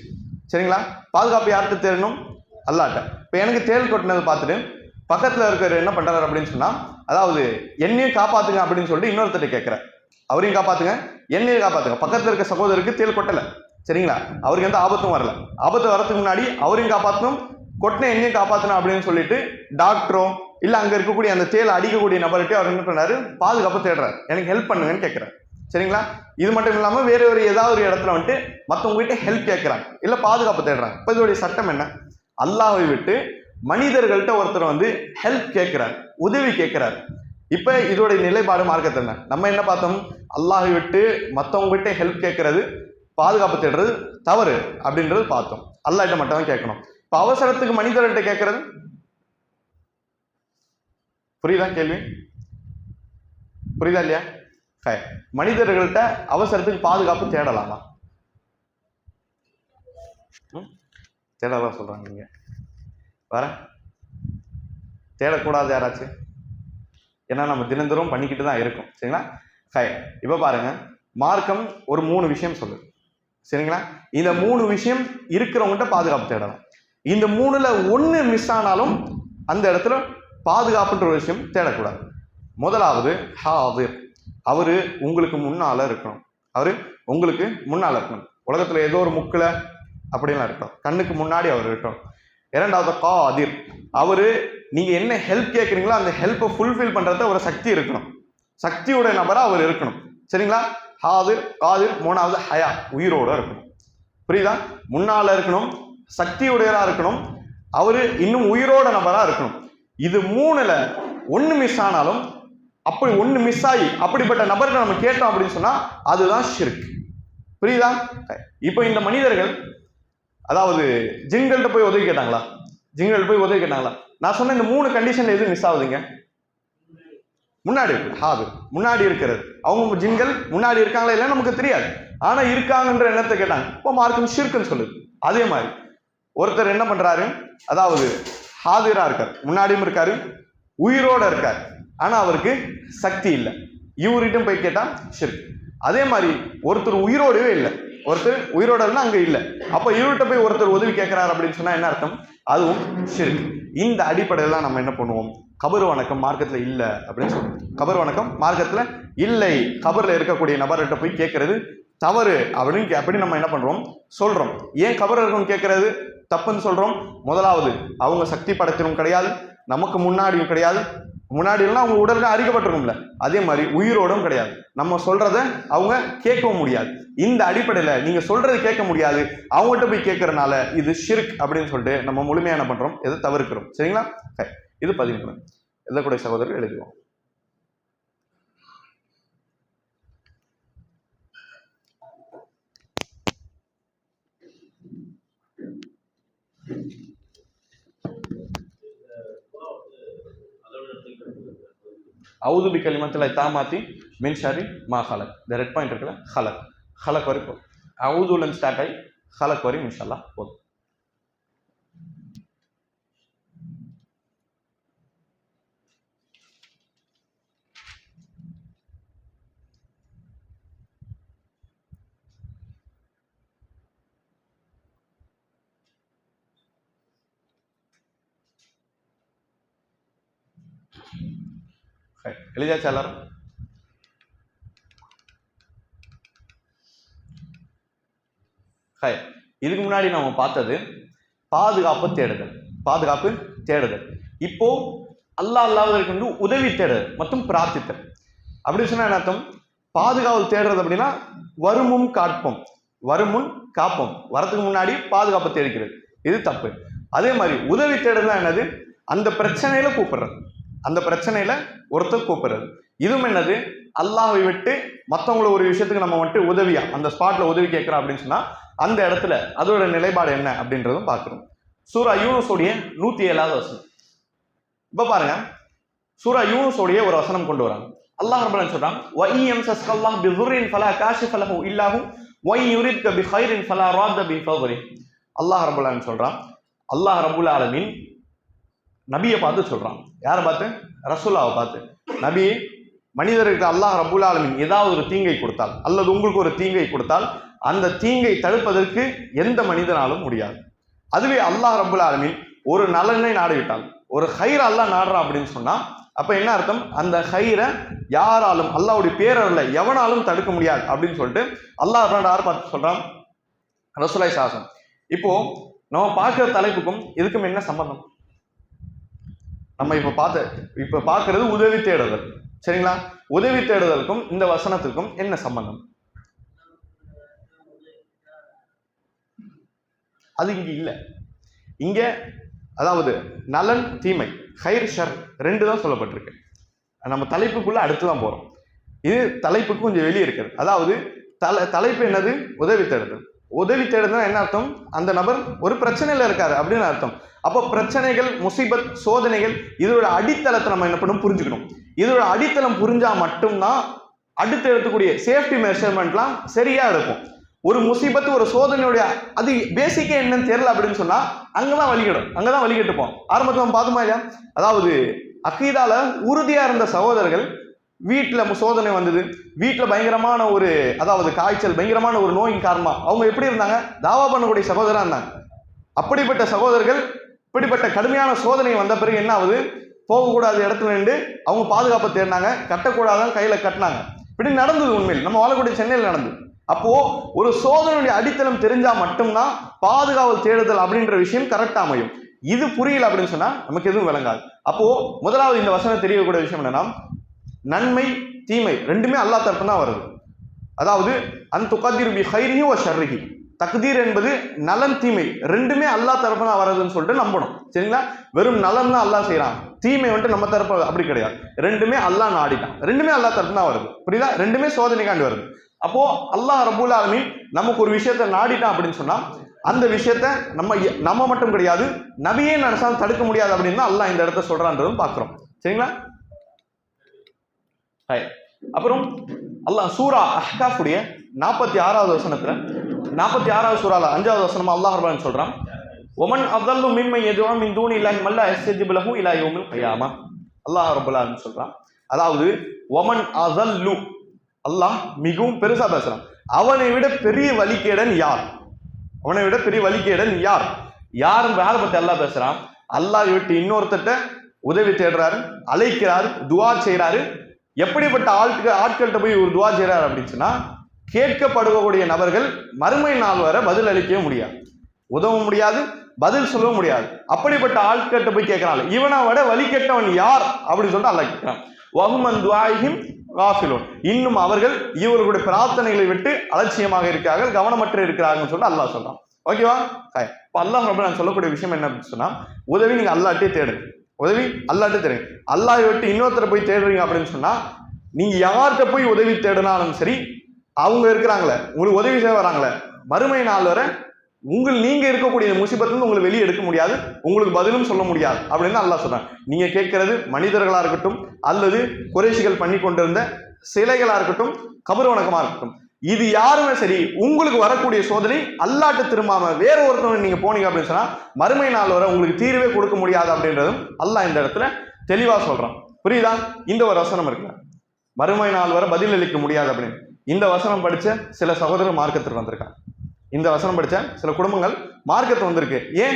Speaker 2: சரிங்களா? பாதுகாப்பு யார்கிட்ட தேடணும்? அல்லாஹ்ட்ட. இப்போ எனக்கு தேல் கொட்டினது பார்த்துட்டு பக்கத்தில் இருக்கிற என்ன பண்றாரு அப்படின்னு சொன்னா, அதாவது என்னையும் காப்பாத்துங்க அப்படின்னு சொல்லிட்டு இன்னொருத்தர் கேட்கிறேன். அவரையும் காப்பாத்துங்க, என்னையும் காப்பாத்துங்க. பக்கத்துல இருக்க சகோதரருக்கு தேள் கொட்டல, சரிங்களா? அவருக்கு எந்த ஆபத்தும் வரல. ஆபத்து வரதுக்கு முன்னாடி அவரையும் காப்பாற்றணும், கொட்டின என்னையும் காப்பாற்றணும் அப்படின்னு சொல்லிட்டு டாக்டரோ இல்ல அங்க இருக்கக்கூடிய அந்த தேலை அடிக்கக்கூடிய நபர்கிட்ட அவர் என்ன பண்ணாரு, பாதுகாப்பு தேடுறாரு, எனக்கு ஹெல்ப் பண்ணுங்கன்னு கேட்கிறாரு, சரிங்களா? இது மட்டும் இல்லாம வேற ஒரு ஏதாவது ஒரு இடத்துல வந்துட்டு மற்றவங்க கிட்ட ஹெல்ப் கேட்கிறாங்க, இல்ல பாதுகாப்பு தேடுறாங்க. இப்ப இதோடைய சட்டம் என்ன? அல்லாஹ்வை விட்டு மனிதர்கள்ட்ட ஒருத்தர் வந்து ஹெல்ப் கேட்கிறார், உதவி கேட்கிறார். இப்ப இதோட நிலைப்பாடு மார்க்கத்தில் என்ன? நம்ம என்ன பார்த்தோம்? அல்லாஹ்வை விட்டு மற்றவங்க கிட்ட ஹெல்ப் கேட்கறது, பாதுகாப்பு தேடுறது தவறு அப்படின்றது பார்த்தோம். அல்லாஹ்கிட்ட மட்டும் தான் கேட்கணும். இப்ப அவசரத்துக்கு மனிதர்கள்ட்ட கேட்கறது புரியுதா? கேள்வி புரியுதா இல்லையா? மனிதர்கள்ட்ட அவசரத்துக்கு பாதுகாப்பு தேடலாமா? தேடலாம் சொல்றாங்க. நீங்க வர தேடக்கூடாது யாராச்சும்? ஏன்னா நம்ம தினந்தோறும் பண்ணிக்கிட்டு தான் இருக்கோம், சரிங்களா? இப்ப பாருங்க, மார்க்கம் ஒரு 3 விஷயம் சொல்லுது, சரிங்களா? இந்த 3 விஷயம் இருக்கிறவங்ககிட்ட பாதுகாப்பு தேடலாம். இந்த 3ல 1 மிஸ் ஆனாலும் அந்த இடத்துல பாதுகாப்புன்ற ஒரு விஷயம் தேடக்கூடாது. முதலாவது ஹாதிர், அவரு உங்களுக்கு முன்னால இருக்கணும். அவரு உங்களுக்கு முன்னால இருக்கணும். உலகத்துல ஏதோ ஒரு முக்குல அப்படிலாம் இருக்கணும், கண்ணுக்கு முன்னாடி அவர் இருக்கணும். இரண்டாவது காதிர், அவரு நீங்க என்ன ஹெல்ப் கேட்குறீங்களோ அந்த ஹெல்ப்பை ஃபுல்ஃபில் பண்றத ஒரு சக்தி இருக்கணும், சக்தியோட நபரா அவர் இருக்கணும், சரிங்களா? ஹாதிர் காதிர். மூணாவது ஹயா, உயிரோட இருக்கணும். புரியுதா? முன்னால இருக்கணும், சக்தியுடையரா இருக்கணும், அவரு இன்னும் உயிரோட நபரா இருக்கணும். இது 3ல 1 மிஸ் ஆனாலும், அப்படி 1 மிஸ் ஆகி அப்படிப்பட்ட நபர்கிட்ட நம்ம கேட்டோம் அப்படின்னு சொன்னா அதுதான் ஷிர்க். புரியுதா? இப்போ இந்த மனிதர்கள், அதாவது ஜின்கள்கிட்ட போய் உதவி கேட்டாங்களா? ஜின்கள் போய் உதவி கேட்டாங்களா? நான் சொன்ன இந்த 3 கண்டிஷன்ல எது மிஸ் ஆகுதுங்க? முன்னாடி இருக்கு ஹாதிர், முன்னாடி இருக்கிறது. அவங்க ஜின்கள் முன்னாடி இருக்காங்களா இல்லைன்னு நமக்கு தெரியாது, ஆனா இருக்காங்கன்ற எண்ணத்தை கேட்டாங்க. இப்போ மார்க்கம் ஷிர்க்குன்னு சொல்லுது. அதே மாதிரி ஒருத்தர் என்ன பண்றாரு, அதாவது ஹாதிரா இருக்காரு, முன்னாடியும் இருக்காரு, உயிரோட இருக்காரு, ஆனா அவருக்கு சக்தி இல்லை, இவர்கிட்ட போய் கேட்டா ஷிர்க். அதே மாதிரி ஒருத்தர் உயிரோடவே இல்லை, ஒருத்தர் உயிரோட இருந்தா அங்க இல்லை, அப்ப இவர்கிட்ட போய் ஒருத்தர் உதவி கேட்கிறாரு அப்படின்னு சொன்னா என்ன அர்த்தம்? அதுவும் ஷிர்க். இந்த அடிப்படையில நம்ம என்ன பண்ணுவோம்? கபர் வணக்கம் மார்க்கத்துல இல்ல அப்படின்னு சொல்றோம். கபர் வணக்கம் மார்க்கத்துல இல்லை, கபர்ல இருக்கக்கூடிய நபர்கிட்ட போய் கேட்கறது தவறு அப்படின்னு அப்படி நம்ம என்ன பண்றோம்? சொல்றோம். ஏன் கபர் இருக்கணும் கேட்கறது தப்புன்னு சொல்றோம்? முதலாவது, அவங்க சக்தி படைத்தனும் கிடையாது, நமக்கு முன்னாடியும் கிடையாது, முன்னாடிலாம் அவங்க உடலுக்கு அறிக்கப்பட்டிருக்கும்ல, அதே மாதிரி உயிரோடும் கிடையாது, நம்ம சொல்றத அவங்க கேட்கவும் முடியாது. இந்த அடிப்படையில நீங்க சொல்றது கேட்க முடியாது, அவங்ககிட்ட போய் கேட்கறதுனால இது ஷிர்க் அப்படின்னு சொல்லிட்டு நம்ம முழுமையா என்ன பண்றோம்? எதை தவிர்க்கிறோம், சரிங்களா? இது 13. எதற்குடைய சகோதரர்கள் எழுதுவோம். அவுது பி கலிமத்துல தாமாத்தி மின் ஷரி மா ஹலக். இந்த ரெட் பாயிண்ட் இருக்குல்ல, ஹலக், ஹலக் வரைக்கும் அவுதுலன் ஸ்டார்ட் ஆகி ஹலக் வரையும் இன்ஷால்லா போதும். எழுதியாச்சு எல்லாரும்? இதுக்கு முன்னாடி நம்ம பார்த்தது பாதுகாப்பு தேடுதல், பாதுகாப்பு தேடுதல். இப்போ அல்லாஹ்வுக்கு வந்து உதவி தேடுதல் மற்றும் பிரார்த்தித்தல். அப்படி சொன்னா என்ன அர்த்தம்? பாதுகாப்பு தேடுறது அப்படின்னா வருமுன் காப்போம், வருமுன் காப்போம், வரதுக்கு முன்னாடி பாதுகாப்பு தேடிக்கிறது, இது தப்பு. அதே மாதிரி உதவி தேடுதல் என்னது? அந்த பிரச்சனையில கூப்பிடுறது, அந்த பிரச்சனையில ஒருத்தர் கூப்பிடுறது. இதுவும் என்னது? அல்லாஹ்வை விட்டு மற்றவங்கள ஒரு விஷயத்துக்கு நம்ம வந்துட்டு உதவியா அந்த ஸ்பாட்ல உதவி கேட்கிறோம் அப்படின்னு சொன்னா அந்த இடத்துல அதோட நிலைப்பாடு என்ன அப்படின்றதும் பார்க்கிறோம். சூரா யூனுஸோடைய 107வது வசனம். இப்ப பாருங்க, சூரா யூனுஸோடைய ஒரு வசனம் கொண்டு வராங்க. அல்லாஹ் ரப்பல் ஆலமீன் சொல்றான், வ இயம்சஸ்கல்லாஹ் பிதுர்ரின் ஃபலா காஷிஃப லஹு இல்லாஹு வ யுரித்க பிகைரின் ஃபலா ராத பிஃபத்லிஹி. அல்லாஹ் ரப்பல் ஆலமீன் சொல்றான், அல்லாஹ் ரப்பல் ஆலமீன் நபியை பார்த்து சொல்றான். யாரை பார்த்து? ரசூலாவை பார்த்து. நபி, மனிதருக்கு அல்லாஹ் ரப்பல் ஆலமீன் ஏதாவது ஒரு தீங்கை கொடுத்தால் அல்லது உங்களுக்கு ஒரு தீங்கை கொடுத்தால் அந்த தீங்கை தடுப்பதற்கு எந்த மனிதனாலும் முடியாது. அதுவே அல்லாஹ் ரப்பல் ஆலமீன் ஒரு நலனை நாடிவிட்டால், ஒரு ஹைர் அல்லாஹ் நாடுறான் அப்படின்னு சொன்னா அப்ப என்ன அர்த்தம்? அந்த ஹைரை யாராலும் அல்லாஹ்வுடைய பேரருளை எவனாலும் தடுக்க முடியாது அப்படின்னு சொல்லிட்டு அல்லாஹ் யார் பார்த்து சொல்றான்? ரசூலுல்லாஹி ஸல்லல்லாஹு அலைஹி வஸல்லம். இப்போ நம்ம பார்க்கிற தலைப்புக்கும் இதுக்கும் என்ன சம்பந்தம்? நம்ம இப்ப பார்க்கிறது உதவி தேடுதல், சரிங்களா? உதவி தேடுதலுக்கும் இந்த வசனத்திற்கும் என்ன சம்பந்தம்? அது இங்க இல்ல. இங்க அதாவது நலன் தீமை, ஹைர் ஷர் ரெண்டு தான் சொல்லப்பட்டிருக்கு. நம்ம தலைப்புக்குள்ள அடுத்துதான் போறோம். இது தலைப்புக்கு கொஞ்சம் வெளியே இருக்கிறது. அதாவது தலைப்பு என்னது? உதவி தேடுதல். உதவி தேடுதல் என்ன அர்த்தம்? அந்த நபர் ஒரு பிரச்சனையில இருக்காரு அப்படின்னு அர்த்தம். அப்போ பிரச்சனைகள், முசீபத், சோதனைகள் இதோட அடித்தளத்தை நம்ம என்ன பண்ணணும்? புரிஞ்சுக்கணும். இதோட அடித்தளம் புரிஞ்சா மட்டும்தான் அடுத்து எடுக்கக்கூடிய சேஃப்டி மெஷர்மெண்ட்லாம் சரியா இருக்கும். ஒரு முசீபத்து, ஒரு சோதனையுடைய அது பேசிக்கே என்னன்னு தெரியல அப்படின்னு சொன்னா அங்கதான் வழிகட்டுப்போம். ஆரம்பத்தில் நம்ம பார்த்தோமா இல்லையா? அதாவது அக்கீதால உறுதியா இருந்த சகோதரர்கள் வீட்டுல சோதனை வந்தது, வீட்டுல பயங்கரமான ஒரு அதாவது காய்ச்சல், பயங்கரமான ஒரு நோயின் காரணமா அவங்க எப்படி இருந்தாங்க? தாவா பண்ணக்கூடிய சகோதரா இருந்தாங்க. அப்படிப்பட்ட சகோதரர்கள் இப்படிப்பட்ட கடுமையான சோதனை வந்த பிறகு என்ன ஆகுது? போகக்கூடாத இடத்துல நின்று அவங்க பாதுகாப்பை தேடினாங்க, கட்டக்கூடாதான் கையில கட்டினாங்க. இப்படி நடந்தது. உண்மையில் நம்ம வாழக்கூடிய சென்னையில் நடந்தது. அப்போ ஒரு சோதனையுடைய அடித்தளம் தெரிஞ்சா மட்டும்தான் பாதுகாவல் தேடுதல் அப்படின்ற விஷயம் கரெக்டா அமையும். இது புரியல அப்படின்னு சொன்னா நமக்கு எதுவும் விளங்காது. அப்போ முதலாவது இந்த வசனம் தெரியக்கூடிய விஷயம் என்னன்னா, நன்மை தீமை ரெண்டுமே அல்லாஹ் தரப்பு தான் வருது. அதாவது அந்த துகதீர் பி ஹைரிஹி வ ஷர்ரிஹி, தக்தீர் என்பது நலன் தீமை ரெண்டுமே அல்லாஹ் தரப்பு தான் வருதுன்னு சொல்லிட்டு நம்பணும், சரிங்களா? வெறும் நலன் தான் அல்லாஹ் செய்யறான், தீமை வந்துட்டு நம்ம தரப்பு அப்படி கிடையாது. ரெண்டுமே அல்லாஹ் நாடிட்டான், ரெண்டுமே அல்லாஹ் தரப்பு தான் வருது. புரியுதா? ரெண்டுமே சோதனைக்காண்டி வருது. அப்போ அல்லாஹ் ரப்பல் ஆலமீன் நமக்கு ஒரு விஷயத்த நாடிட்டான் அப்படின்னு சொன்னா அந்த விஷயத்த நம்ம மட்டும் கிடையாது, நபியே நினைச்சாலும் தடுக்க முடியாது அப்படின்னு தான் அல்லாஹ் இந்த இடத்த சொல்றான்றதும் பார்க்கிறோம், சரிங்களா? அப்புறம் அல்லாஹ் சூரா அஹ்காஃப் உடைய 46வது வசனத்துல 46வது சூரால 5வது வசனமா அல்லாஹ் ரப்பல் ஆலமீன் சொல்றான், ஒமன் அஃதல்லு மிம்மன் யதுஉ மின் தூனில்லாஹி மல்லா யஸ்தஜிபு லஹு இலா யௌமில் கியாமா. அல்லாஹ் ரப்பல் ஆலமீன் சொல்றான். அதாவது ஒமன் அஸல்லு, அல்லாஹ் மிகவும் பெருசா பேசுறான். அவனை விட பெரிய வழிகேடன் யார்? அவனை விட பெரிய வழிகேடன் யார்? யாரை பத்தி அல்லாஹ் பேசுறான்? அல்லாஹ் விட்டு இன்னொருத்தட்ட உதவி தேடுறாரு, அழைக்கிறாரு, துவா செய்யறாரு. எப்படிப்பட்ட ஆட்கள்கிட்ட போய் ஒரு துவா செய்யறாரு அப்படின்னு சொன்னா, கேட்கப்படக்கூடிய நபர்கள் மறுமை நாள் வரை பதில் அளிக்கவே முடியாது, உதவ முடியாது, பதில் சொல்ல முடியாது. அப்படிப்பட்ட ஆட்கள்கிட்ட போய் கேட்கிறாங்க. இவனை விட வழி கெட்டவன் யார் அப்படின்னு சொல்லிட்டு அல்லாஹ் கேட்கிறான். வஹுமன் துஆஹிம் காஃபிலூன், இன்னும் அவர்கள் இவர்களுடைய பிரார்த்தனைகளை விட்டு அலட்சியமாக இருக்கிறார்கள், கவனமற்று இருக்கிறார்கள் சொல்லிட்டு அல்லாஹ் சொல்றான். ஓகேவா? இப்போ அல்லாஹ் ரப்பல் சொல்லக்கூடிய விஷயம் என்ன அப்படின்னு சொன்னா, உதவி நீங்க அல்லாஹ்ட்டே தேடுங்க, உதவி அல்லாஹ்ட்டே தேடுங்க. அல்லாஹ்வை விட்டு இன்னொருத்தரை போய் தேடுறீங்க அப்படின்னு சொன்னா, நீங்க யார்கிட்ட போய் உதவி தேடினாலும் சரி, அவங்க இருக்கிறாங்களே உங்களுக்கு உதவி செய்ய வராங்களே, மறுமை நாள் வரை நீங்க இருக்கக்கூடிய முசிபத்துல உங்களுக்கு வெளியே எடுக்க முடியாது, உங்களுக்கு பதிலும் சொல்ல முடியாது அப்படின்னு அல்லாஹ் சொல்றான். நீங்க கேட்கிறது மனிதர்களா இருக்கட்டும், அல்லது குறைஷிகள் பண்ணி கொண்டிருந்த சிலைகளா இருக்கட்டும், கபர் வணக்கமா இருக்கட்டும், இது யாருமே சரி, உங்களுக்கு வரக்கூடிய சோதனை அல்லாஹ்ட்ட திரும்பாம வேற ஒருத்தவங்க நீங்க போனீங்க அப்படின்னு சொன்னா மறுமை நாள் வரை உங்களுக்கு தீர்வே கொடுக்க முடியாது அப்படின்றதும் அல்லாஹ் இந்த இடத்துல தெளிவா சொல்றான். புரியுதா? இந்த ஒரு வசனம் இருக்கு, மறுமை நாள் வரை பதில் அளிக்க முடியாது அப்படின்னு. இந்த வசனம் படிச்ச சில சகோதரர் மார்க்கத்திற்கு வந்திருக்காங்க. இந்த வசனம் படிச்ச சில குடும்பங்கள் மார்க்கத்தை வந்திருக்கு. ஏன்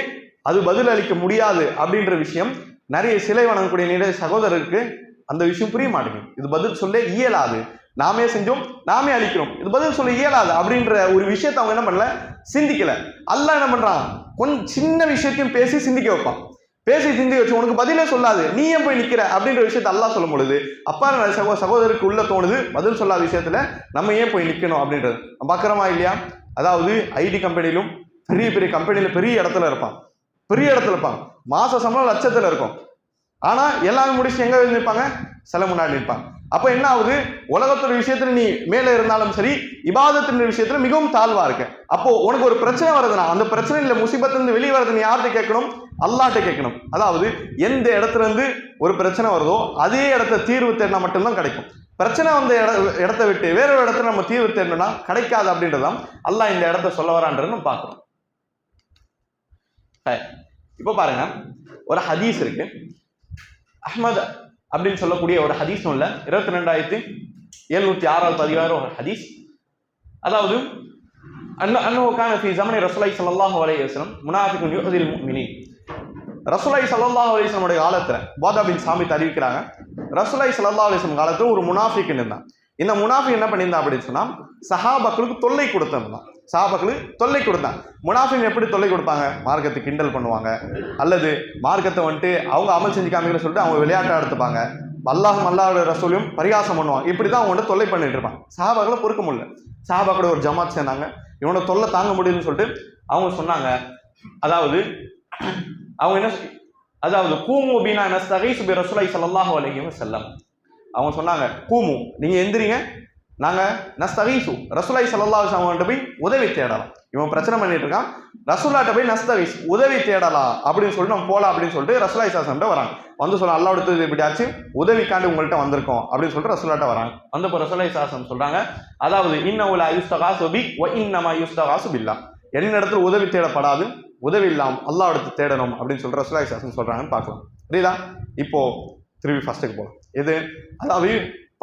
Speaker 2: அது பதில் அளிக்க முடியாது அப்படின்ற விஷயம் நிறைய சிலை வணங்கக்கூடிய நிறைய சகோதரருக்கு அந்த விஷயம் புரிய மாட்டேங்குது. இது பதில் சொல்ல இயலாது, நாமே செஞ்சோம் நாமே அளிக்கிறோம், இது பதில் சொல்ல இயலாது அப்படின்ற ஒரு விஷயத்தை அவங்க என்ன பண்ணல, சிந்திக்கல. அல்லாஹ் என்ன பண்றான், கொஞ்சம் சின்ன விஷயத்தையும் பேசி சிந்திக்க வைப்பான். பேசி சிந்தி வச்சு உனக்கு பதிலே சொல்லாது, நீ ஏன் போய் நிக்கிற அப்படின்ற விஷயத்த அல்லாஹ் சொல்லும் பொழுது அப்பா சகோதரருக்கு உள்ள தோணுது, பதில் சொல்லாத விஷயத்துல நம்ம ஏன் போய் நிக்கணும் அப்படின்றது பார்க்கிறோமா இல்லையா? அதாவது ஐடி கம்பெனிலும் பெரிய பெரிய கம்பெனியில பெரிய இடத்துல இருப்பான், மாச சம்பளம் லட்சத்துல இருக்கும். ஆனா எல்லாமே முடிச்சு எங்க நிற்பாங்க, சில முன்னாடி நிற்பாங்க. அப்ப என்ன ஆகுது, உலகத்தோட விஷயத்துல நீ மேல இருந்தாலும் சரி, இபாதத்தின் விஷயத்துல மிகவும் தாழ்வா இருக்க. அப்போ உனக்கு ஒரு பிரச்சனை வருதுன்னா அந்த பிரச்சனையில முசிபத்துல இருந்து வெளியே வருது, நீ யார்கிட்ட கேட்கணும், அல்லாஹ்ட்ட கேட்கணும். அதாவது எந்த இடத்துல இருந்து ஒரு பிரச்சனை வருதோ அதே இடத்த தீர்வு தேடினா மட்டும்தான் கிடைக்கும். பிரச்சனை வந்த இடத்தை விட்டு வேற ஒரு இடத்துல நம்ம தீர்வு தேடணும்னா கிடைக்காது அப்படின்றதான் அல்லாஹ் இந்த இடத்த சொல்ல வரான்றது பார்க்கிறோம். இப்ப பாருங்க, ஒரு ஹதீஸ் இருக்கு, அஹ்மத் அப்படின்னு சொல்லக்கூடிய ஒரு ஹதீஸ் உள்ள 22,706 பதிவான ஒரு ஹதீஸ். அதாவது அன்னஹு கான ஃபீ ஸமனி ரசூலுல்லாஹி ஸல்லல்லாஹு அலைஹி வஸல்லம் முனாஃபிகுன் யுஹ்தில் முஃமினீன். ரசூலுல்லாஹி ஸல்லல்லாஹு அலைஹி வஸல்லம் உடைய காலத்துல பாதா பின் சாமித் அறிவிக்கிறாங்க, ரசூலுல்லாஹி ஸல்லல்லாஹு அலைஹி வஸல்லம் காலத்துல ஒரு முனாஃபிக் இருந்தான். இந்த முனாஃபிக் என்ன பண்ணியிருந்தான் அப்படின்னு சொன்னா சஹாபாக்களுக்கு தொல்லை கொடுத்திருந்தான். சஹாபாக்களுக்கு தொல்லை கொடுத்தான். முனாஃபிக் எப்படி தொல்லை கொடுப்பாங்க? மார்க்கத்தை கிண்டல் பண்ணுவாங்க, அல்லது மார்க்கத்தை வந்துட்டு அவங்க அமல் செஞ்சு காமிக்கிற சொல்லிட்டு அவங்க விளையாட்டா எடுத்துப்பாங்க, அல்லாஹும் அல்லாஹ்வுடைய ரசூலையும் பரிகாசம் பண்ணுவாங்க. இப்படிதான் அவங்க தொல்லை பண்ணிட்டு இருப்பாங்க. சஹாபாக்களை பொறுக்க முடியல. சஹாபாக்களோட ஒரு ஜமாத் சேர்ந்தாங்க. இவனோட தொல்லை தாங்க முடியுதுன்னு சொல்லிட்டு அவங்க சொன்னாங்க, அதாவது அவங்க என்ன, அதாவது கூமு பீனா நஸ்தகீசு பி ரசூலுல்லாஹி ஸல்லல்லாஹு அலைஹி வஸல்லம். அவங்க சொன்னாங்க, கூமு நீங்க எந்திரிங்க, நாங்க நஸ்தகீசு ரசூலுல்லாஹி ஸல்லல்லாஹு அலைஹி வஸல்லம் போய் உதவி தேடலாம். இவன் பிரச்சனை பண்ணிட்டு இருக்கான், ரசூலுல்லாஹ்ட்ட போய் நஸ்தகீஸ் உதவி தேடலாம் அப்படின்னு சொல்லிட்டு நம்ம போலாம் அப்படின்னு சொல்லிட்டு ரசூலுல்லாஹி ஸல்லல்லாஹு அலைஹி வஸல்லம் வராங்க. வந்து சொல்ல அல்லாஹ் எடுத்தது இப்படி ஆச்சு, உதவிக்காண்டி உங்கள்கிட்ட வந்திருக்கோம் அப்படின்னு சொல்லிட்டு ரசூலுல்லாஹ்ட்ட வராங்க. வந்தப்போ ரசூலுல்லாஹி ஸல்லல்லாஹு அலைஹி வஸல்லம் சொல்றாங்க, அதாவது இன்னஹு லா யுஸ்தகாசு பி வ இன்னமா யுஸ்தகாசு பில்லாஹ், என்ன இடத்துல உதவி தேடப்படாது, உதவி இல்லாம அல்லாஹ் எடுத்து தேடணும் அப்படின்னு சொல்ற ரசூலுல்லாஹி ஸல்லல்லாஹு அலைஹி வஸல்லம் சொல்றாங்கன்னு பார்க்கலாம். புரியுதா? இப்போ திரும்பி ஃபர்ஸ்ட்டுக்கு போகலாம். இது அதாவது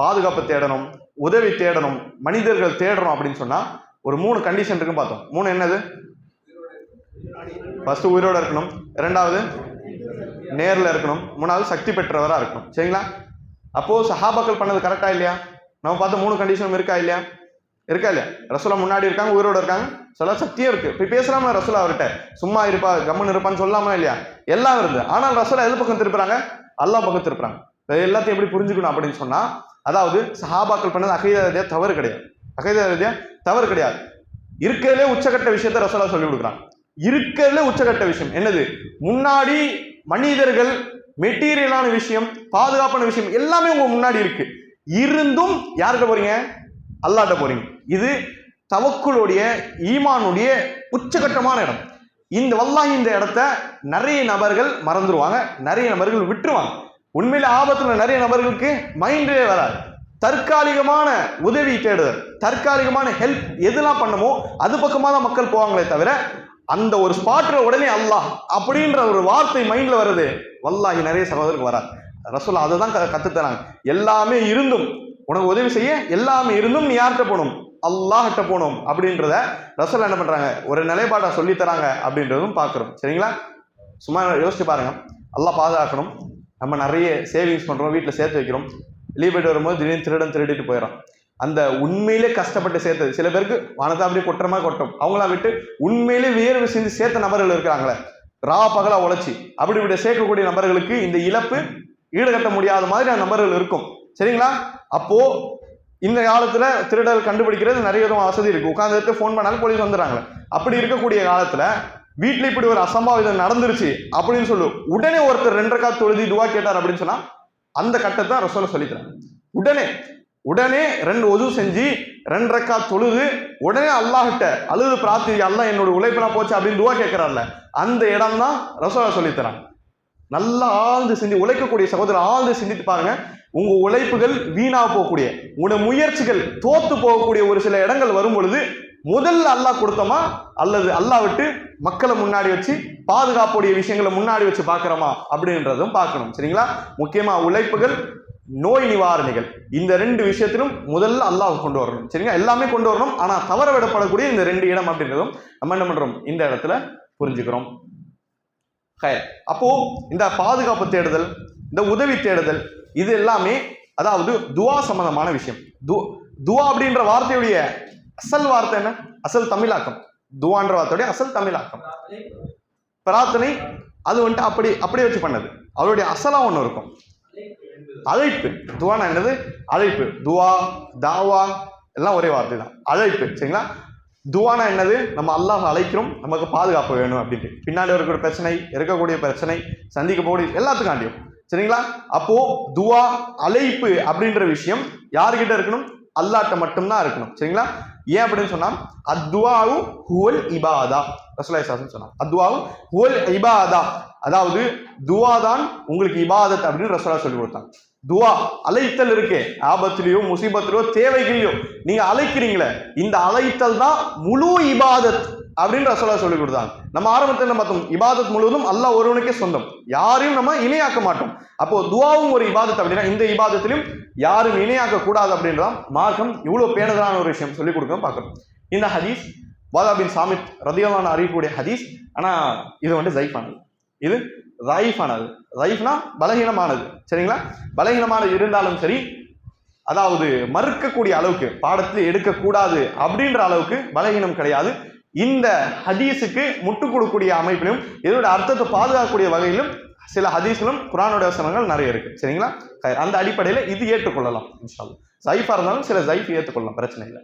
Speaker 2: பாதுகாப்பு தேடணும், உதவி தேடணும், மனிதர்கள் தேடணும் அப்படின்னு சொன்னா ஒரு 3 கண்டிஷன் இருக்குன்னு பார்த்தோம். 3 என்னது? ஃபர்ஸ்ட் உயிரோட இருக்கணும், 2வது நேர்ல இருக்கணும், 3வது சக்தி பெற்றவரா இருக்கணும். சரிங்களா? அப்போ சஹாபாக்கள் பண்ணது கரெக்டா இல்லையா? நம்ம பார்த்த 3 கண்டிஷனும் இருக்கா இல்லையா? இருக்கா இல்லையா? ரசூலா முன்னாடி இருக்காங்க, உயிரோட இருக்காங்க, சொல்ல சக்தியும் இருக்கு. இப்ப பேசலாமா ரசூலா அவர்கிட்ட? சும்மா இருப்பா கம்முன்னு இருப்பான்னு சொல்லாமா இல்லையா? எல்லாம் இருந்து. ஆனால் ரசூலா எது பக்கம் திருப்புறாங்க? அல்லாஹ் பக்கம் திருப்புறாங்க. எல்லாத்தையும் எப்படி புரிஞ்சுக்கணும் அப்படின்னு சொன்னா, அதாவது சஹாபாக்கள் பண்ணது அகீதா ரீதியா தவறு கிடையாது. அகீதா ரீதியா தவறு கிடையாது. இருக்கிறதுலே உச்சகட்ட விஷயத்த ரசூலா சொல்லி கொடுக்குறாங்க. இருக்கிறதுலே உச்சகட்ட விஷயம் என்னது? முன்னாடி மனிதர்கள், மெட்டீரியலான விஷயம், பாதுகாப்பான விஷயம் எல்லாமே உங்க முன்னாடி இருக்கு. இருந்தும் யார்கிட்ட போறீங்க? அல்லாஹ்ட்ட போறீங்க. இது தவக்குலுடைய ஈமானுடைய உச்சகட்டமான இடம். இந்த வல்லாஹி இந்த இடத்த நிறைய நபர்கள் மறந்துடுவாங்க, நிறைய நபர்கள் விட்டுருவாங்க. உண்மையில ஆபத்துல நிறைய நபர்களுக்கு மைண்டே வராது. தற்காலிகமான உதவி தேடுதல், தற்காலிகமான ஹெல்ப் எதெல்லாம் பண்ணுமோ அது பக்கமா தான் மக்கள் போவாங்களே தவிர, அந்த ஒரு ஸ்பாட்ல உடனே அல்லாஹ் அப்படின்ற ஒரு வார்த்தை மைண்ட்ல வருது, வல்லாஹி நிறைய சகோதரருக்கு வராது. ரசூலுல்லாஹ் அதை தான் கத்துத்தராங்க. எல்லாமே இருந்தும் உனக்கு உதவி செய்ய எல்லாமே இருந்தும் நீ யார்கிட்ட போகணும்? அல்லாஹ்கிட்ட போகணும் அப்படின்றத ரசூலுல்லாஹ் என்ன பண்றாங்க? ஒரு நிலைப்பாட்டை சொல்லி தராங்க அப்படின்றதும் பார்க்கிறோம். சரிங்களா? சும்மா யோசிச்சு பாருங்க. அல்லாஹ் பாதுகாக்கணும். நம்ம நிறைய சேவிங்ஸ் பண்றோம், வீட்டில் சேர்த்து வைக்கிறோம், வெளியே போயிட்டு வரும்போது திடீர்னு திருடிட்டு போயிடும். அந்த உண்மையிலே கஷ்டப்பட்டு சேர்த்தது, சில பேருக்கு வானத்தை அப்படியே கொட்டுற மாதிரி கொட்டும், அவங்களா விட்டு உண்மையிலே வேர்வை செஞ்சு சேர்த்த நபர்கள் இருக்கிறாங்களே, ரா பகலா உழைச்சி அப்படி இப்படி சேர்க்கக்கூடிய நபர்களுக்கு இந்த இழப்பு ஈடுகட்ட முடியாத மாதிரி அந்த நபர்கள் இருக்கும். சரிங்களா? அப்போ இந்த காலத்துல திருடர்கள் கண்டுபிடிக்கிறது நிறைய வசதி இருக்கு. உட்கார்ந்துட்டு போன் பண்ணாலும் போலீஸ் வந்துடுறாங்க. அப்படி இருக்கக்கூடிய காலத்துல வீட்டுல இப்படி ஒரு அசம்பாவிதம் நடந்துருச்சு அப்படின்னு சொல்லு, உடனே ஒருத்தர் 2 ரக்காத் தொழுதி துவா கேட்டார் அப்படின்னு சொன்னா அந்த கட்டத்தை ரசூலுல்லாஹ் சொல்லித்தராங்க. உடனே 2 ஒது செஞ்சு 2 ரக்காத் தொழுது உடனே அல்லாஹ்கிட்ட அழுது பிரார்த்தி, அல்லாஹ் என்னோட உழைப்பெல்லாம் போச்சு அப்படின்னு துவா கேட்கிறார்ல, அந்த இடம் தான் ரசூலுல்லாஹ் சொல்லித்தராங்க. நல்லா ஆழ்ந்து சிந்தி உழைக்கக்கூடிய சகோதரர் ஆழ்ந்து சிந்தித்து பாருங்க. உங்க உழைப்புகள் வீணா போகக்கூடிய, உங்களோட முயற்சிகள் தோத்து போகக்கூடிய ஒரு சில இடங்கள் வரும் பொழுது முதல்ல அல்லாஹ் கொடுத்தோமா அல்லது அல்லாஹ் விட்டு மக்களை முன்னாடி வச்சு பாதுகாப்புடைய விஷயங்களை முன்னாடி வச்சு பார்க்கிறோமா அப்படின்றதும் பார்க்கணும். சரிங்களா? முக்கியமா உழைப்புகள், நோய் நிவாரணிகள், இந்த 2 விஷயத்திலும் முதல்ல அல்லாஹ் கொண்டு வரணும். சரிங்களா? எல்லாமே கொண்டு வரணும். ஆனா தவற விடப்படக்கூடிய இந்த 2 இடம் அப்படின்றதும் நம்ம என்ன பண்றோம்? இந்த இடத்துல புரிஞ்சுக்கிறோம். அப்போ இந்த பாதுகாப்பு தேடுதல், இந்த உதவி தேடுதல், இது எல்லாமே அதாவது துவா சம்பந்தமான விஷயம். துவா அப்படின்ற வார்த்தையுடைய அசல் வார்த்தை என்ன? அசல் தமிழாக்கம். துவான்ற வார்த்தையுடைய அசல் தமிழாக்கம் பிரார்த்தனை. அது வந்துட்டு அப்படி வச்சு பண்ணது. அவருடைய அசலா ஒண்ணு இருக்கும், அழைப்பு. துவானா என்னது? அழைப்பு. துவா, தாவா எல்லாம் ஒரே வார்த்தை தான், அழைப்பு. சரிங்களா? துவானா என்னது? நம்ம அல்லாஹ் அழைக்கிறோம், நமக்கு பாதுகாப்பு வேணும் அப்படின்ட்டு. பின்னாடி இருக்கக்கூடிய பிரச்சனை சந்திக்க போகக்கூடிய எல்லாத்துக்காண்டியும். சரிங்களா? அப்போ துவா, அழைப்பு அப்படின்ற விஷயம் யாருக்கிட்ட இருக்கணும்? அல்லாஹ்ட்ட மட்டும்தான் இருக்கணும். சரிங்களா? ஏன் அப்படின்னு சொன்னா அத்வாஉ ஹுவல் இபாதா, ரசூலுல்லாஹி ஸல்லல்லாஹு அலைஹி வஸல்லம் சொன்னாங்க. அத்வாஉ ஹுவல் இபாதா, அதாவது துவா தான் உங்களுக்கு இபாதத் அப்படின்னு ரசூலுல்லாஹ் சொல்லி கொடுத்தாங்க. துவா அழைத்தல் இருக்கே, ஆபத்திலையோ முசீபத்திலையோ தேவைகளையோ நீங்க அழைக்கிறீங்களே, இந்த அழைத்தல் தான் முழு இபாதத் அப்படின்னு ரசூலுல்லாஹ் சொல்லி கொடுத்தாங்க. நம்ம ஆரம்பத்தில் பார்த்தோம், இபாதத் முழுவதும் அல்லாஹ் ஒருவனுக்கே சொந்தம், யாரையும் நம்ம இணையாக்க மாட்டோம். அப்போ துவாவும் ஒரு இபாதத் அப்படின்னா இந்த இபாதத்திலும் யாரும் இணையாக்க கூடாது அப்படின்றதான் மார்க்கம் இவ்வளவு பேணுதலான ஒரு விஷயம் சொல்லி கொடுக்கணும் பார்க்கணும். இந்த ஹதீஸ் வாதா பின் சாமித் ரலியல்லாஹு அன்ஹு அறிவிக்கக்கூடிய ஹதீஸ். ஆனா இது ஸைஃபானது. இது ரைஃபானது. ரைஃப்னா பலகீனமானது, சரிங்களா? பலகீனமானது இருந்தாலும் சரி, அதாவது மறுக்கக்கூடிய அளவுக்கு, பாடத்தில் எடுக்கக்கூடாது அப்படின்ற அளவுக்கு பலகீனம் கிடையாது. இந்த ஹதீஸுக்கு முட்டு கொடுக்கக்கூடிய அமைப்பிலும் இதோட அர்த்தத்தை பாதுகாக்கக்கூடிய வகையிலும் சில ஹதீஸ்களும் குர்ஆனோட வசனங்கள் நிறைய இருக்கு, சரிங்களா? அந்த அடிப்படையில் இது ஏற்றுக்கொள்ளலாம் இன்ஷா அல்லாஹ். ஸைஃபா இருந்தாலும் சில ஸைஃப் ஏற்றுக்கொள்ளலாம், பிரச்சனை இல்லை.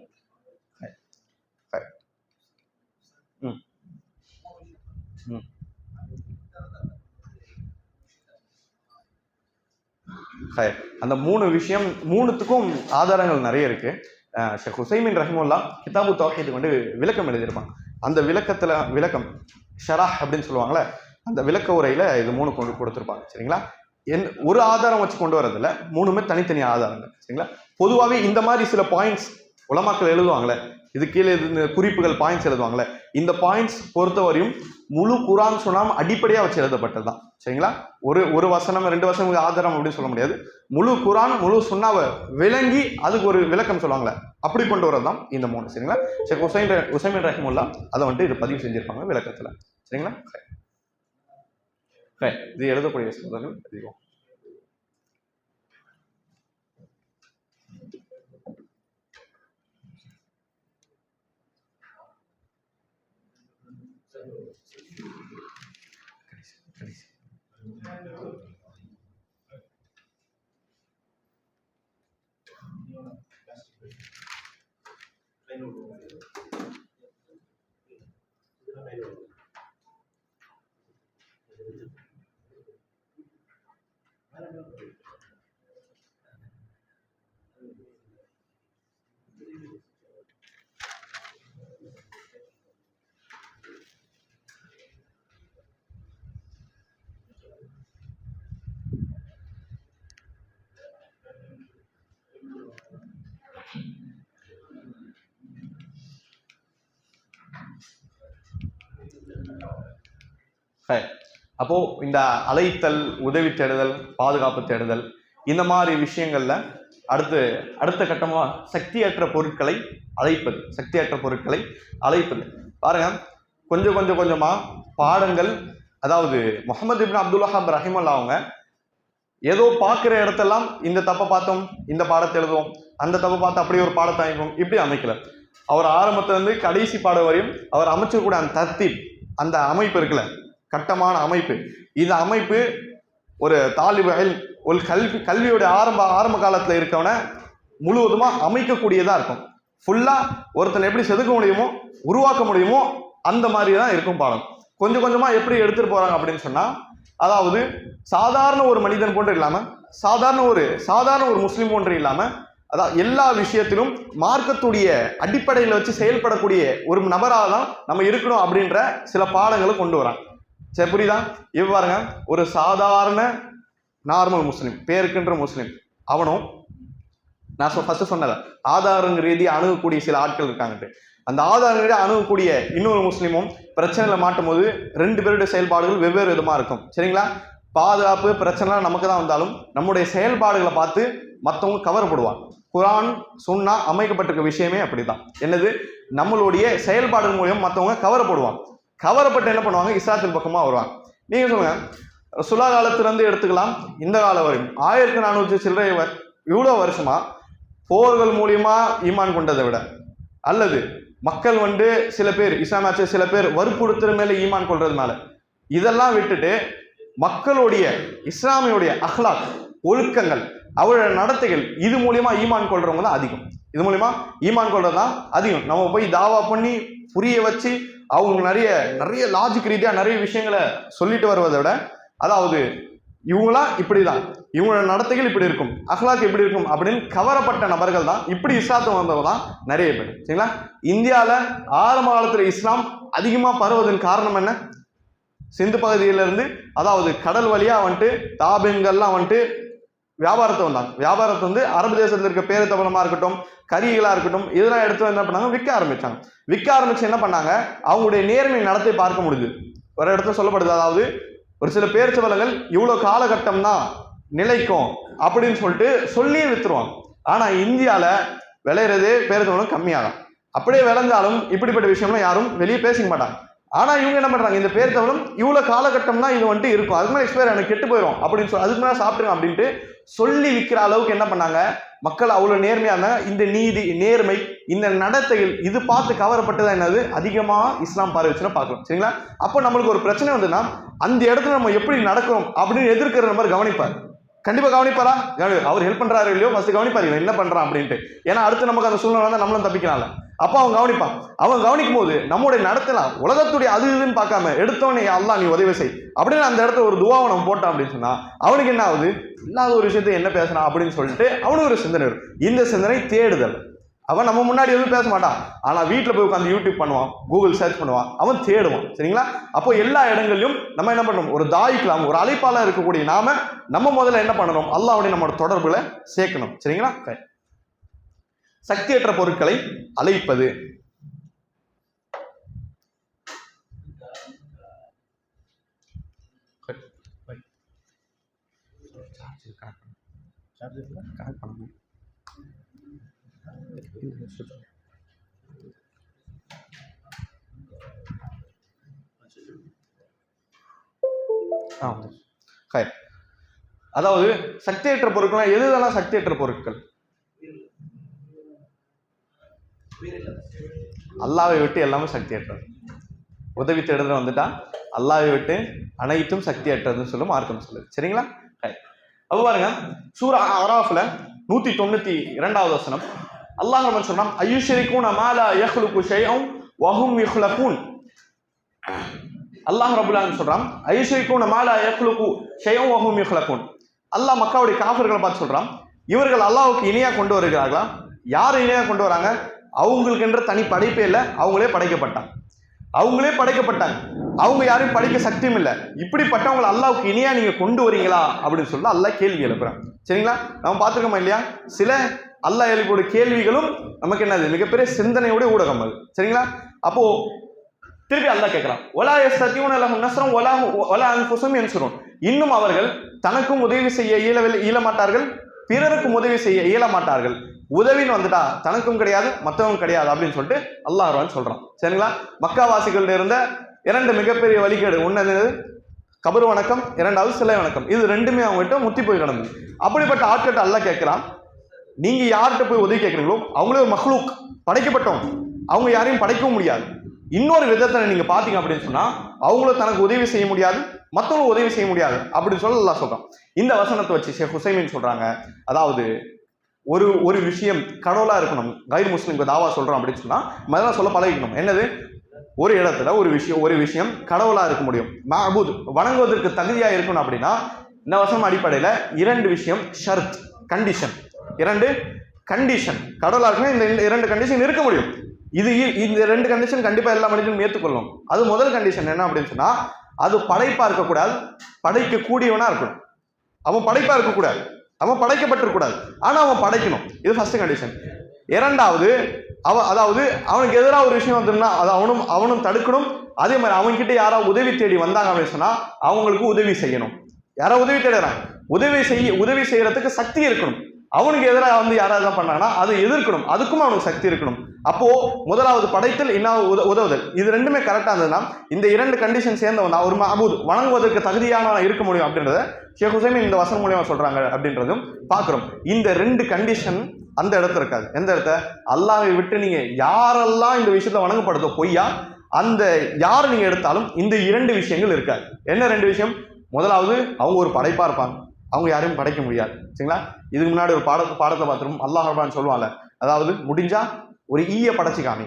Speaker 2: அந்த 3 விஷயம், 3த்துக்கும் ஆதாரங்கள் நிறைய இருக்கு. ஷேக் உசைமின் ரஹிமுல்லா கிதாபு தௌஹீதுக்கு வந்து விளக்கம் எழுதியிருப்பாங்க. அந்த விளக்கம் ஷராஹ் அப்படின்னு சொல்லுவாங்களே, அந்த விளக்க உரையில இது 3 கொண்டு கொடுத்துருப்பாங்க, சரிங்களா? ஒரு ஆதாரம் வச்சு கொண்டு வரதில்ல, 3மே தனித்தனி ஆதாரங்கள், சரிங்களா? பொதுவாகவே இந்த மாதிரி சில பாயிண்ட்ஸ் உலமாக்கள் எழுதுவாங்களே, இது கீழே குறிப்புகள் பாயிண்ட்ஸ் எழுதுவாங்களே, இந்த பாயிண்ட்ஸ் பொறுத்தவரையும் முழு குர்ஆன் சுன்னாம் அடிப்படையாக வச்சு எழுதப்பட்டது தான், சரிங்களா? ஒரு வசனம் 2 வசனம் ஆதாரம் அப்படின்னு சொல்ல முடியாது. முழு குர்ஆன் முழு சுன்னாவை விளங்கி அதுக்கு ஒரு விளக்கம் சொல்லுவாங்களே, அப்படி கொண்டு வரது தான் இந்த 3, சரிங்களா? ஷேக் உசைமின் ரஹிமுல்லா அதை வந்துட்டு இது பதிவு செஞ்சிருப்பாங்க விளக்கத்தில், சரிங்களா? இது எழுதக்கூடிய சோதர்கள் அதிகம். அப்போ இந்த அழைத்தல், உதவி தேடுதல், பாதுகாப்பு தேடுதல், இந்த மாதிரி விஷயங்கள்ல அடுத்த கட்டமா சக்தியற்ற பொருட்களை அழைப்பது. பாருங்க, கொஞ்சமா பாடங்கள், அதாவது முஹம்மது இப்னு அப்துல் வஹாப் ரஹிமல்லாஹ் அவங்க ஏதோ பார்க்குற இடத்தெல்லாம் இந்த தப்பை பார்த்தோம் இந்த பாடத்தை எழுதுவோம், அந்த தப்பை பார்த்து அப்படியே ஒரு பாடத்தை அமைப்போம், இப்படி அமைக்கல. அவர் ஆரம்பத்திலிருந்து கடைசி பாடம் வரையும் அவர் அமைச்சக்கூடிய அந்த தர்த்தீப், அந்த அமைப்பு இருக்குல்ல, கட்டமான அமைப்பு, இந்த அமைப்பு ஒரு தாலிபுகள் ஒரு கல்வியோட ஆரம்ப காலத்தில் இருக்கவன முழுவதுமா அமைக்கக்கூடியதா இருக்கும். ஃபுல்லா ஒருத்தனை எப்படி செதுக்க முடியுமோ, உருவாக்க முடியுமோ, அந்த மாதிரி தான் இருக்கும் பாடம். கொஞ்சமா எப்படி எடுத்துட்டு போறாங்க அப்படின்னு சொன்னா, அதாவது சாதாரண ஒரு மனிதன் போன்று இல்லாம, சாதாரண ஒரு முஸ்லிம் போன்று இல்லாம, அதாவது எல்லா விஷயத்திலும் மார்க்கத்துடைய அடிப்படையில் வச்சு செயல்படக்கூடிய ஒரு நபராக தான் நம்ம இருக்கணும் அப்படின்ற சில பாடங்களை கொண்டு வராங்க. சரி, புரியுதா? பாருங்க, ஒரு சாதாரண நார்மல் முஸ்லீம், பேருக்குன்ற முஸ்லீம், அவனும் நான் ஃபர்ஸ்ட் சொன்னத ஆதாரங்க ரீதியாக அணுகக்கூடிய சில ஆட்கள் இருக்காங்கட்டு, அந்த ஆதார ரீதியாக அணுகக்கூடிய இன்னொரு முஸ்லீமும் பிரச்சனையில் மாட்டும் போது 2 பேருடைய செயல்பாடுகள் வெவ்வேறு விதமாக இருக்கும், சரிங்களா? பாதுகாப்பு பிரச்சனை நமக்கு தான் வந்தாலும் நம்முடைய செயல்பாடுகளை பார்த்து மற்றவங்க கவரப்படுவாங்க. குர்ஆன் சுன்னா அமைக்கப்பட்டிருக்க விஷயமே அப்படிதான். என்னது? நம்மளுடைய செயல்பாடுகள் மூலியம் மற்றவங்க கவரப்படுவாங்க. கவரப்பட்டு என்ன பண்ணுவாங்க? இஸ்லாத்தின் பக்கமா வருவாங்க. நீங்க சொல்லுங்க, ரசூலுல்லாஹ் காலத்திலிருந்து எடுத்துக்கலாம் இந்த காலம் வரையும் 1400 சில்லறை இவ்வளவு வருஷமா போர்கள் மூலியமா ஈமான் கொண்டதை விட, அல்லது மக்கள் சில பேர் இஸ்லாமாச்சு, சில பேர் வற்புறுத்துற மேல ஈமான் கொள்றதுனால, இதெல்லாம் விட்டுட்டு மக்களுடைய இஸ்லாமியுடைய அஹ்லாக், ஒழுக்கங்கள், அவருடைய நடத்தைகள், இது மூலியமா ஈமான் கொள்றவங்க தான் அதிகம். இது மூலியமா ஈமான் கொள்றதுதான் அதிகம். நம்ம போய் தாவா பண்ணி புரிய வச்சு அவங்க நிறைய லாஜிக் ரீதியா நிறைய விஷயங்களை சொல்லிட்டு வருவதை விட, அதாவது இவங்களாம் இப்படிதான், இவங்களோட நடத்தைகள் இப்படி இருக்கும், அஹ்லாக் இப்படி இருக்கும் அப்படின்னு கவரப்பட்ட நபர்கள் தான் இப்படி இஸ்லாத்தை வந்தவங்க தான் நிறைய பேர், சரிங்களா? இந்தியாவில் ஆரம்ப காலத்தில் இஸ்லாம் அதிகமா பரவுவதன் காரணம் என்ன? சிந்து பகுதியிலிருந்து, அதாவது கடல் வழியா தாபின்கள்லாம் வியாபாரத்தை வந்தாங்க. வியாபாரத்தை அரபு தேசத்தில் இருக்க பேரு தபலமா இருக்கட்டும், கரிகளா இருக்கட்டும், இதெல்லாம் எடுத்து என்ன பண்ணாங்க? விற்க ஆரம்பிச்சு என்ன பண்ணாங்க? அவங்களுடைய நேர்மை நடத்தை பார்க்க முடியுது. ஒரு இடத்துல சொல்லப்படுது, அதாவது ஒரு சில பேர்ச்சவலங்கள் இவ்வளவு காலகட்டம் தான் நிலைக்கும் அப்படின்னு சொல்லியே வித்துருவாங்க. ஆனா இந்தியால விளையிறதே பேர்ச்சவலம் கம்மியாகும். அப்படியே விளைஞ்சாலும் இப்படிப்பட்ட விஷயம்லாம் யாரும் வெளியே பேசிக்க மாட்டாங்க. ஆனா இவங்க என்ன பண்றாங்க, இந்த பேர் தவளும் இவ்வளவு காலகட்டம் தான் இது வந்துட்டு இருக்கும், அதுக்கு மேலே எக்ஸ்பயர் எனக்கு கெட்டு போயிடும் அப்படின்னு சொல்லி அதுக்கு மேலே சாப்பிடுங்க அப்படின்ட்டு சொல்லி விற்கிற அளவுக்கு என்ன பண்ணாங்க மக்கள். அவ்வளவு நேர்மையான இந்த நீதி நேர்மை இந்த நடத்தைகள் இது பார்த்து கவரப்பட்டுதான் என்னது அதிகமா இஸ்லாம் பார்வை வச்சுன்னா பார்க்கலாம். சரிங்களா? அப்போ நம்மளுக்கு ஒரு பிரச்சனை வந்துன்னா அந்த இடத்துல நம்ம எப்படி நடக்கிறோம் அப்படின்னு எதிர்க்கிற நம்பர் கவனிப்பார். கண்டிப்பா கவனிப்பாரா? அவர் ஹெல்ப் பண்றாரு இல்லையோ ஃபர்ஸ்ட் கவனிப்பாரு என்ன பண்றான் அப்படின்ட்டு. ஏன்னா அடுத்து நமக்கு அந்த சூழ்நிலை வந்து நம்மளும் தப்பிக்கலாம்ல. அப்போ அவன் கவனிப்பான். அவன் கவனிக்கும் போது நம்முடைய நடத்தலாம் உலகத்துடைய அது இதுன்னு பார்க்காம எடுத்தவனே அல்லாஹ் நீ உதவி செய் அப்படின்னு அந்த இடத்துல ஒரு துவாவை நம்ம போட்டான் அப்படின்னு சொன்னா அவனுக்கு என்ன ஆகுது, இல்லாத ஒரு விஷயத்தை என்ன பேசுறான் அப்படின்னு சொல்லிட்டு அவனுக்கு ஒரு சிந்தனை வரும். இந்த சிந்தனை தேடுதல். அவன் நம்ம முன்னாடி எதுவும் பேச மாட்டான், ஆனா வீட்டில் போய் உட்காந்து யூடியூப் பண்ணுவான், கூகுள் சர்ச் பண்ணுவான், அவன் தேடுவான். சரிங்களா? அப்போ எல்லா இடங்களிலும் நம்ம என்ன பண்ணணும், ஒரு தாய்க்கலாம் ஒரு அழைப்பாளர் இருக்கக்கூடிய நம்ம முதல்ல என்ன பண்ணணும், அல்லாஹ்வுடைய நம்மளோட தொடர்புல சேர்க்கணும். சரிங்களா? சக்தியற்ற பொருட்களை அழைப்பது. அதாவது சக்தியற்ற பொருட்கள் எதுதெல்லாம் சக்தியற்ற பொருட்கள்? அல்லாஹ்வை விட்டு எல்லாமே சக்தியற்றது. உதவி தேடுதல் வந்துட்டா அல்லாஹ்வை விட்டு அனைத்தும் சக்தியற்றதுன்னு சொல்லும் மார்க்கம் சொல்லுது. சரிங்களா? அப்ப பாருங்க சூரா அராஃப்ல 192வது வசனம் அல்லாஹ் ரஹ்மான் சொன்னான் அய்யுஷ்ரிகூன மா லா யக்லுகு ஷைஅன் வ ஹும் யக்லுகூன். அல்லாஹ் ரப்பல் ஆலமீன் சொல்றான் அய்யுஷ்ரிகூன மா லா யக்லுகு ஷைஅன் வ ஹும் யக்லுகூன். அல்லாஹ் மக்காவுடைய காஃபிர்களை பார்த்து சொல்றான் இவர்கள் அல்லாஹ்வுக்கு இணையா கொண்டு வருகிறார்களா? யார் இணையா கொண்டு வராங்க? அவங்களுக்கு என்ற தனி படைப்பே இல்லை, அவங்களே படைக்கப்பட்டாங்க. அவங்க யாரையும் படைக்க சக்தியும் இல்லை. இப்படிப்பட்டவங்களை அல்லாஹ்வுக்கு இணையா நீங்க கொண்டு வரீங்களா அப்படின்னு சொல்லி அல்லாஹ் கேள்வி எழுப்புறான். சரிங்களா? நம்ம பார்த்துருக்கோமா இல்லையா? சில அல்லாஹ் எழுப்பிய கேள்விகளும் நமக்கு என்னது மிகப்பெரிய சிந்தனையோட ஊடகம் அது. சரிங்களா? அப்போ திருப்பி அல்லாஹ் கேட்கிறான் வலா யஸ்ததியூன லஹும் நஸ்ரன் வலா அன்ஃபுஸுஹும் யன்சுரூன். இன்னும் அவர்கள் தனக்கும் உதவி செய்ய இயலமாட்டார்கள், பிறருக்கும் உதவி செய்ய இயலமாட்டார்கள். உதவின்னு வந்துட்டா தனக்கும் கிடையாது மற்றவங்க கிடையாது அப்படின்னு சொல்லிட்டு அல்லாஹ் சொல்றான். சரிங்களா? மக்காவாசிகள் இருந்த 2 மிகப்பெரிய வழிகேடு, ஒன்னு கபர் வணக்கம், 2வது சிலை வணக்கம். இது ரெண்டுமே அவங்ககிட்ட முத்தி போய் கிடந்தது. அப்படிப்பட்ட ஆட்கிட்ட அல்லாஹ் கேட்கிறான் நீங்க யார்கிட்ட போய் உதவி கேட்கறீங்களோ அவங்களே ஒரு மஹ்லூக் படைக்கப்பட்டவங்க, அவங்க யாரையும் படைக்கவும் முடியாது. இன்னொரு விதத்தை நீங்க பாத்தீங்க அப்படின்னு சொன்னா அவங்களும் தனக்கு உதவி செய்ய முடியாது மற்றவங்களும் உதவி செய்ய முடியாது அப்படின்னு சொல்ல அல்லாஹ் சொல்றான். இந்த வசனத்தை வச்சு ஷேக் ஹுசைமின் சொல்றாங்க அதாவது ஒரு விஷயம் கடவுளா இருக்கணும், கைர் முஸ்லிம்க்கு தாவா சொல்றோம் அப்படின்னு சொன்னா முதல்ல சொல்ல பழகிக்கணும். என்னது? ஒரு இடத்துல ஒரு விஷயம் கடவுளா இருக்க முடியும், மஅபூத் வணங்குவதற்கு தகுதியா இருக்கணும் அப்படின்னா இந்த வசனம் அடிப்படையில 2 விஷயம் ஷர்த் கண்டிஷன், 2 கண்டிஷன் கடவுளா இருக்கணும். இந்த 2 கண்டிஷன் இருக்க முடியும். இந்த 2 கண்டிஷன் கண்டிப்பா எல்லா மனிதனும் ஏற்றுக்கொள்ளும். அது முதல் கண்டிஷன் என்ன அப்படின்னு சொன்னா அது படைப்பா இருக்கக்கூடாது, படைக்கக்கூடியவனா இருக்கணும். அவன் படைப்பா இருக்கக்கூடாது, அவன் படைக்கப்பட்டிருக்கூடாது, ஆனா அவன் படைக்கணும். இது ஃபர்ஸ்ட் கண்டிஷன். 2வது அதாவது அவனுக்கு எதிராக ஒரு விஷயம் வந்துன்னா அதை அவனும் தடுக்கணும். அதே மாதிரி அவன்கிட்ட யாராவது உதவி தேடி வந்தாங்க அப்படின்னு சொன்னா அவங்களுக்கு உதவி செய்யணும். யாராவது உதவி தேடுறாங்க, உதவி செய்யறதுக்கு சக்தி இருக்கணும். அவனுக்கு எதிராக வந்து யாராவது தான் பண்ணாங்கன்னா அதை எதிர்க்கணும், அதுக்கும் அவனுக்கு சக்தி இருக்கணும். அப்போ முதலாவது படைத்தல், இன்னும் உதவுதல், இது ரெண்டுமே கரெக்டா இருந்ததுன்னா இந்த 2 கண்டிஷன் சேர்ந்தவன் ஒரு மஅபூத் வணங்குவதற்கு தகுதியானவனா இருக்க முடியும் அப்படின்றத ஷேக் ஹுசைமின் இந்த வசனம் மூலியமா சொல்றாங்க அப்படின்றதும் பார்க்கிறோம். இந்த 2 கண்டிஷன் அந்த இடத்துல இருக்காது. எந்த இடத்த? அல்லாஹ்வை விட்டு நீங்க யாரெல்லாம் இந்த விஷயத்துல வணங்கப்படுதோ பொய்யா அந்த யார் நீங்க எடுத்தாலும் இந்த 2 விஷயங்கள் இருக்காது. என்ன 2 விஷயம்? முதலாவது அவங்க ஒரு படைப்பா இருப்பாங்க, அவங்க யாரையும் படைக்க முடியாது. சரிங்களா? இதுக்கு முன்னாடி ஒரு பாடத்தை பார்த்துருவோம். அல்லாஹ் ரஹ்மான் சொல்லுவாங்க அதாவது முடிஞ்சா ஒரு ஈய படைச்சு காமி,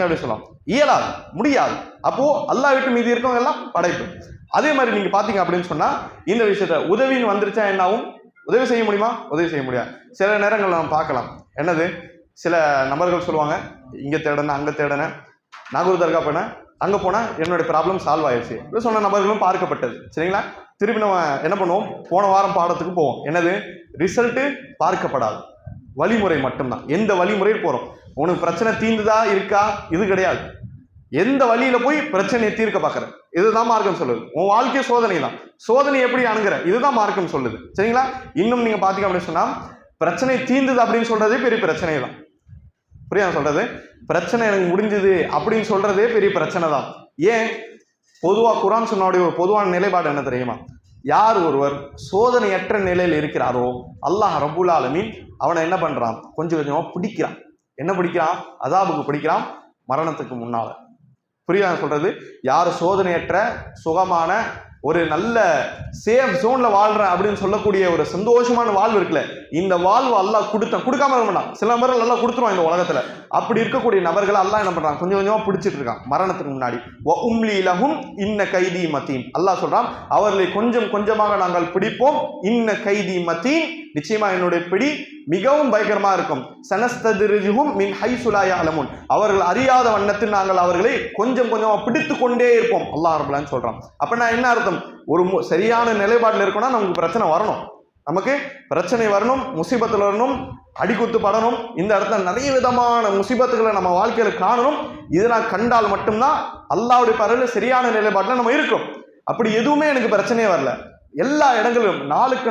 Speaker 2: அப்படின்னு சொல்லுவாங்க. இயலாது, முடியாது. அப்போ அல்லாஹ் விட்டு மீதி இருக்கவங்க எல்லாம் படைப்பு. அதே மாதிரி நீங்க பாத்தீங்க அப்படின்னு சொன்னா இந்த விஷயத்த உதவின்னு வந்துருச்சா என்னாவும் உதவி செய்ய முடியுமா? உதவி செய்ய முடியாது. சில நேரங்கள் நம்ம பார்க்கலாம் என்னது சில நபர்கள் சொல்லுவாங்க இங்க தேடன அங்க தேடன, நாகூர் தர்கா போனேன், அங்க போனா என்னுடைய ப்ராப்ளம் சால்வ் ஆயிடுச்சு சொன்ன நபர்களும் பார்க்கப்பட்டது. சரிங்களா? திருப்பி நம்ம என்ன பண்ணுவோம், போன வாரம் பாடத்துக்கு போவோம். என்னது? ரிசல்ட்டு பார்க்கப்படாது, வழிமுறை மட்டும்தான். எந்த வழிமுறையில் போறோம், உனக்கு பிரச்சனை தீர்ந்துதா இருக்கா இது கிடையாது. எந்த வழியில போய் பிரச்சனையை தீர்க்க பார்க்கற, இதுதான் மார்க்கம் சொல்லுது. உன் வாழ்க்கை சோதனை தான், சோதனை எப்படி அணுகிற இதுதான் மார்க்கம் சொல்லுது. சரிங்களா? இன்னும் நீங்க பாத்தீங்க அப்படின்னு சொன்னா பிரச்சனை தீர்ந்தது அப்படின்னு சொல்றதே பெரிய பிரச்சனை தான். புரியாது சொல்றது? பிரச்சனை எனக்கு முடிஞ்சது அப்படின்னு சொல்றதே பெரிய பிரச்சனை தான். ஏன்? பொதுவா குர்ஆன் சுன்னாவுடைய ஒரு பொதுவான நிலைப்பாடு என்ன தெரியுமா? யார் ஒருவர் சோதனையற்ற நிலையில் இருக்கிறாரோ அல்லாஹ் ரப்புல் ஆலமீன் அவனை என்ன பண்றான்? கொஞ்சம் கொஞ்சமா பிடிக்கிறான். என்ன பிடிக்கிறான்? அஸாபுக்கு பிடிக்கிறான், மரணத்துக்கு முன்னால. புரியுதா சொல்றது? யார் சோதனையற்ற சுகமான ஒரு நல்ல சேஃப் ஜோன்ல வாழ்றேன் அப்படின்னு சொல்லக்கூடிய ஒரு சந்தோஷமான வாழ்வு இருக்குல்ல, இந்த வாழ்வு அல்லாஹ் கொடுக்காம இருக்க மாட்டான். சில நபர்கள் நல்லா கொடுத்துருவான் இந்த உலகத்துல. அப்படி இருக்கக்கூடிய நபர்களை அல்லாஹ் என்ன பண்றான்? கொஞ்சம் கொஞ்சமா பிடிச்சிட்டு இருக்கான் மரணத்துக்கு முன்னாடி. வ உம்லி லஹும் இன்ன கைதி மதீன். அல்லாஹ் சொல்றான், அவர்களை கொஞ்சம் கொஞ்சமாக நாங்கள் பிடிப்போம். இன்ன கைதி மதீன், நிச்சயமா என்னுடைய பிடி மிகவும் பயங்கரமா இருக்கும். சனஸ்தத்ரிஜுஹும் மின் ஹைஸு லா யஅலமூன், அவர்கள் அறியாத வண்ணத்தில் நாங்கள் அவர்களை கொஞ்சம் கொஞ்சமா பிடித்து கொண்டே இருப்போம் அல்லாஹ் ரப்பல் ஆலமீன் சொல்றான். அப்ப என்ன அர்த்தம்? ஒரு சரியான நிலைப்பாட்டில் இருக்கணும்னா நமக்கு பிரச்சனை வரணும், நமக்கு பிரச்சனை வரணும், முசீபத்தில் வரணும், அடிக்குத்து படணும். இந்த இடத்துல நிறைய விதமான முசீபத்துகளை நம்ம வாழ்க்கையில காணணும். இதெல்லாம் கண்டால் மட்டும்தான் அல்லாஹ்வுடைய பார்வையில் சரியான நிலைப்பாட்டில் நம்ம இருக்கோம். அப்படி எதுவுமே எனக்கு பிரச்சனையே வரல, எல்லா இடங்களிலும் நாளுக்கு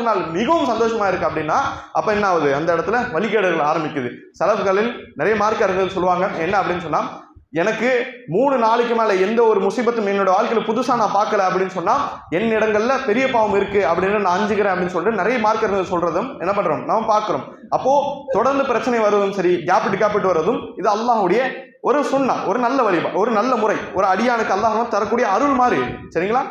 Speaker 2: நாள் மிகவும் சந்தோஷமா இருக்கு அப்படின்னா அப்ப என்ன ஆகுது? அந்த இடத்துல வழிகேடுகள் ஆரம்பிக்குது. சலஃப்களில் நிறைய மார்க்க அறிஞர்கள் சொல்லுவாங்க என்ன அப்படின்னு சொன்னா, எனக்கு 3 நாளைக்கு மேல எந்த ஒரு முசீபத்தும் என்னோட வாழ்க்கையில புதுசா நான் பார்க்கல அப்படின்னு சொன்னா என் இடங்கள்ல பெரிய பாவம் இருக்கு அப்படின்னு நான் அஞ்சுக்கிறேன் அப்படின்னு சொல்லிட்டு நிறைய மார்க்க அறிஞர்கள் சொல்றதும் என்ன பண்றோம்? நம்ம பார்க்கிறோம். அப்போ தொடர்ந்து பிரச்சனை வருவதும் சரி, கேப்பிட்டு வருவதும் இது அல்லாஹ்வுடைய ஒரு சுன்னா, ஒரு நல்ல வழிபாடு, ஒரு நல்ல முறை, ஒரு அடியானுக்கு அல்லாஹ் தரக்கூடிய அருள் மாதிரி. சரிங்களா?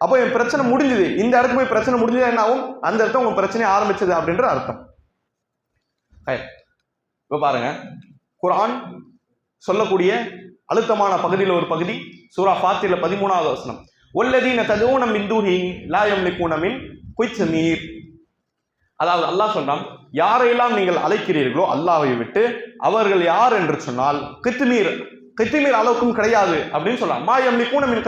Speaker 2: அப்போ என் பிரச்சனை முடிஞ்சது, இந்த இடத்துக்கு போய் பிரச்சனை முடிஞ்சது என்ன ஆகும்? அந்த இடத்துல உங்க பிரச்சனை ஆரம்பிச்சது அப்படின்ற அர்த்தம். இப்ப பாருங்க, குர்ஆன் சொல்லக்கூடிய அழுத்தமான பகுதியில் ஒரு பகுதி சூரா ஃபாத்திர்ல 13வது வசனம், வல்லதீன ததூன மின் தூனிஹி லா யம்லிகூன மின் குய்த்மீர். அதாவது அல்லாஹ் சொல்றான், யாரையெல்லாம் நீங்கள் அழைக்கிறீர்களோ அல்லாஹ்வை விட்டு, அவர்கள் யார் என்று சொன்னால் கித்மீர் அளவுக்கும் கிடையாது அப்படின்னு சொல்றான். மா யம்லிகூன மின்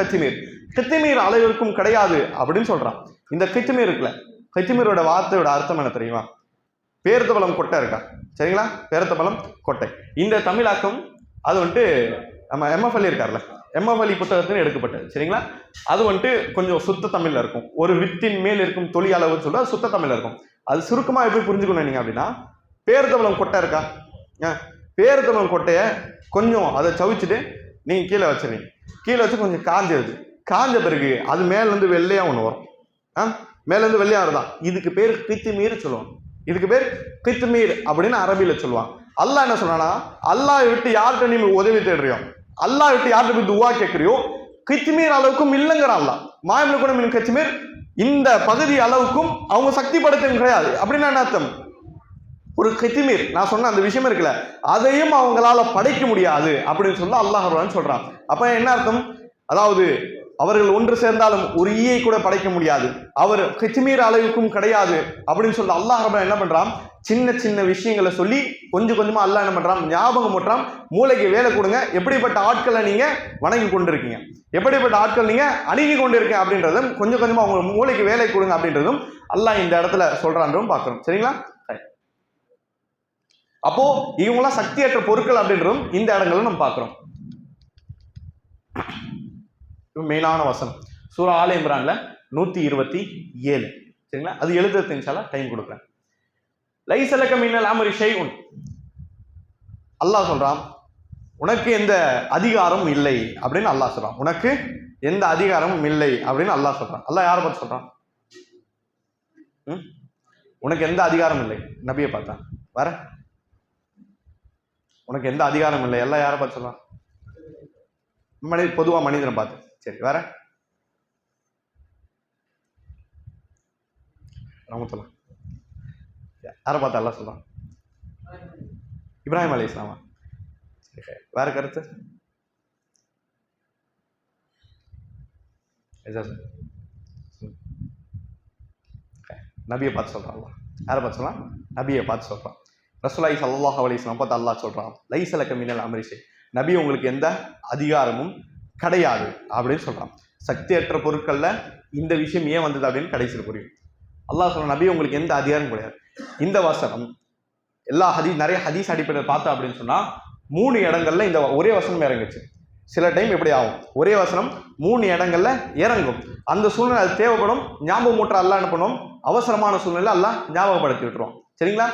Speaker 2: கித்மீர் அளவிற்கும் கிடையாது அப்படின்னு சொல்றான். இந்த கித்மீர் இருக்குல்ல, கித்மீரோட வார்த்தையோட அர்த்தம் என்ன தெரியுமா? பேர்த்தபலம் கொட்டை இருக்கா? சரிங்களா? பேர்த்தபலம் கொட்டை. இந்த தமிழாக்கம் அது வந்துட்டு நம்ம எம்எஃப்எல் இருக்கார்ல, எம்எஃப்எல் புத்தகத்தின் எடுக்கப்பட்டது. சரிங்களா? அது வந்துட்டு கொஞ்சம் சுத்த தமிழ்ல இருக்கும். ஒரு வித்தின் மேல் இருக்கும் தொழில் அளவுன்னு சொல்லிட்டு அது சுத்த தமிழ்ல இருக்கும். அது சுருக்கமா எப்படி புரிஞ்சுக்கணும் நீங்க அப்படின்னா, பேர்த்தபலம் கொட்டை இருக்கா? பேர்த்தபலம் கொட்டையை கொஞ்சம் அதை சவிச்சுட்டு நீங்க கீழே வச்சிருங்க. கீழே வச்சு கொஞ்சம் காஞ்சிருது. காஞ்ச பிறகு அது மேலேருந்து வெள்ளையா ஒன்று வரும். மேலேருந்து வெள்ளையா வருதான், இதுக்கு பேர் கித்மீர் சொல்லுவாங்க. இதுக்கு பேர் கித்மீர் அப்படின்னு அரபியில சொல்லுவாங்க. அல்லாஹ் என்ன சொன்னா, அல்லாஹ் விட்டு யார்கிட்ட நீ உதவி தேடுறியோ, அல்லாஹ் விட்டு யார்கிட்ட போய் துவா கேட்கறியோ, கித்மீர் அளவுக்கும் இல்லைங்கிற அல்லாஹ். மாயம்ல கூட மீன் கித்மீர் இந்த பகுதி அளவுக்கும் அவங்க சக்தி படுத்த கிடையாது. அப்படின்னா என்ன அர்த்தம்? ஒரு கித்மீர் நான் சொன்ன அந்த விஷயம் இருக்குல்ல, அதையும் அவங்களால படைக்க முடியாது அப்படின்னு சொல்ல அல்லாஹ் சொல்றான். அப்ப என்ன அர்த்தம்? அதாவது அவர்கள் ஒன்று சேர்ந்தாலும் ஒரு ஈயை கூட படைக்க முடியாது, அவர் கித்மீர் அளவுக்கும் கிடையாது அப்படின்னு சொல்ல அல்லாஹ் என்ன பண்றான்? சின்ன சின்ன விஷயங்களை சொல்லி கொஞ்சம் கொஞ்சமா அல்லாஹ் என்ன பண்றான்? ஞாபகம் ஊட்டுறான். மூளைக்கு வேலை கொடுங்க. எப்படிப்பட்ட ஆட்களை நீங்க வணங்கி கொண்டிருக்கீங்க, எப்படிப்பட்ட ஆட்கள் நீங்க அணுகி கொண்டிருக்கீங்க அப்படின்றதும் கொஞ்சம் கொஞ்சமா உங்க மூளைக்கு வேலை கொடுங்க அப்படின்றதும் அல்லாஹ் இந்த இடத்துல சொல்றான்றதும் பார்க்கணும். சரிங்களா? அப்போ இவங்களாம் சக்தியற்ற பொருட்கள் அப்படின்றதும் இந்த இடங்களும் நம்ம பார்க்கிறோம். மெயினான வசனம் சூரா ஆல இம்ரான்ல 127. சரிங்களா? அது எழுதுறது இன்ஷால்லா டைம் கொடுக்குறேன். லைஸலக மினல் அம்ரி ஷைஉன். அல்லாஹ் சொல்றான், உனக்கு எந்த அதிகாரமும் இல்லை அப்படின்னு அல்லாஹ் சொல்றான். உனக்கு எந்த அதிகாரமும் இல்லை அப்படின்னு அல்லாஹ் சொல்றான். அல்லாஹ் யாரை பார்த்து சொல்றான்? உனக்கு எந்த அதிகாரம் இல்லை? நபியை பார்த்தா வர உனக்கு எந்த அதிகாரம் இல்லை, எல்லாம் யாரை பார்த்து சொல்றான்? பொதுவா மனிதனை பார்த்து. சரி, வேற ரஹ்மத்துல்லாஹ் யாரை பார்த்து அல்லாஹ் சொல்றான்? இப்ராஹிம் அலைஹிஸ்ஸலாமா? வேற கருத்து? நபியை பார்த்து சொல்றான். யாரை பார்த்து சொல்றான்? நபியை பார்த்து சொல்றான். ரசூலுல்லாஹி ஸல்லல்லாஹு அலைஹி வஸல்லம் பார்த்து அல்லாஹ் சொல்றான், லைஸலக மினல் அம்ரி ஷை. நபி உங்களுக்கு எந்த அதிகாரமும் கிடையாது அப்படின்னு சொல்றான். சக்தியற்ற பொருட்கள்ல இந்த விஷயம் ஏன் வந்தது அப்படின்னு கடைசியில் புரியும். அல்லாஹ் சொல்ற, நபி உங்களுக்கு எந்த அதிகாரம் கிடையாது. இந்த வசனம் எல்லா நிறைய ஹதீஸ் அடிப்படையில் பார்த்தா அப்படின்னு சொன்னா 3 இடங்கள்ல இந்த ஒரே வசனம் இறங்குச்சு. சில டைம் எப்படி ஆகும், ஒரே வசனம் 3 இடங்கள்ல இறங்கும். அந்த சூழ்நிலை அது தேவைப்படும். ஞாபகம் மூற்ற அல்லாஹ் என்ன பண்ணுவோம், அவசரமான சூழ்நிலை அல்லாஹ் ஞாபகப்படுத்தி விட்டுருவோம். சரிங்களா?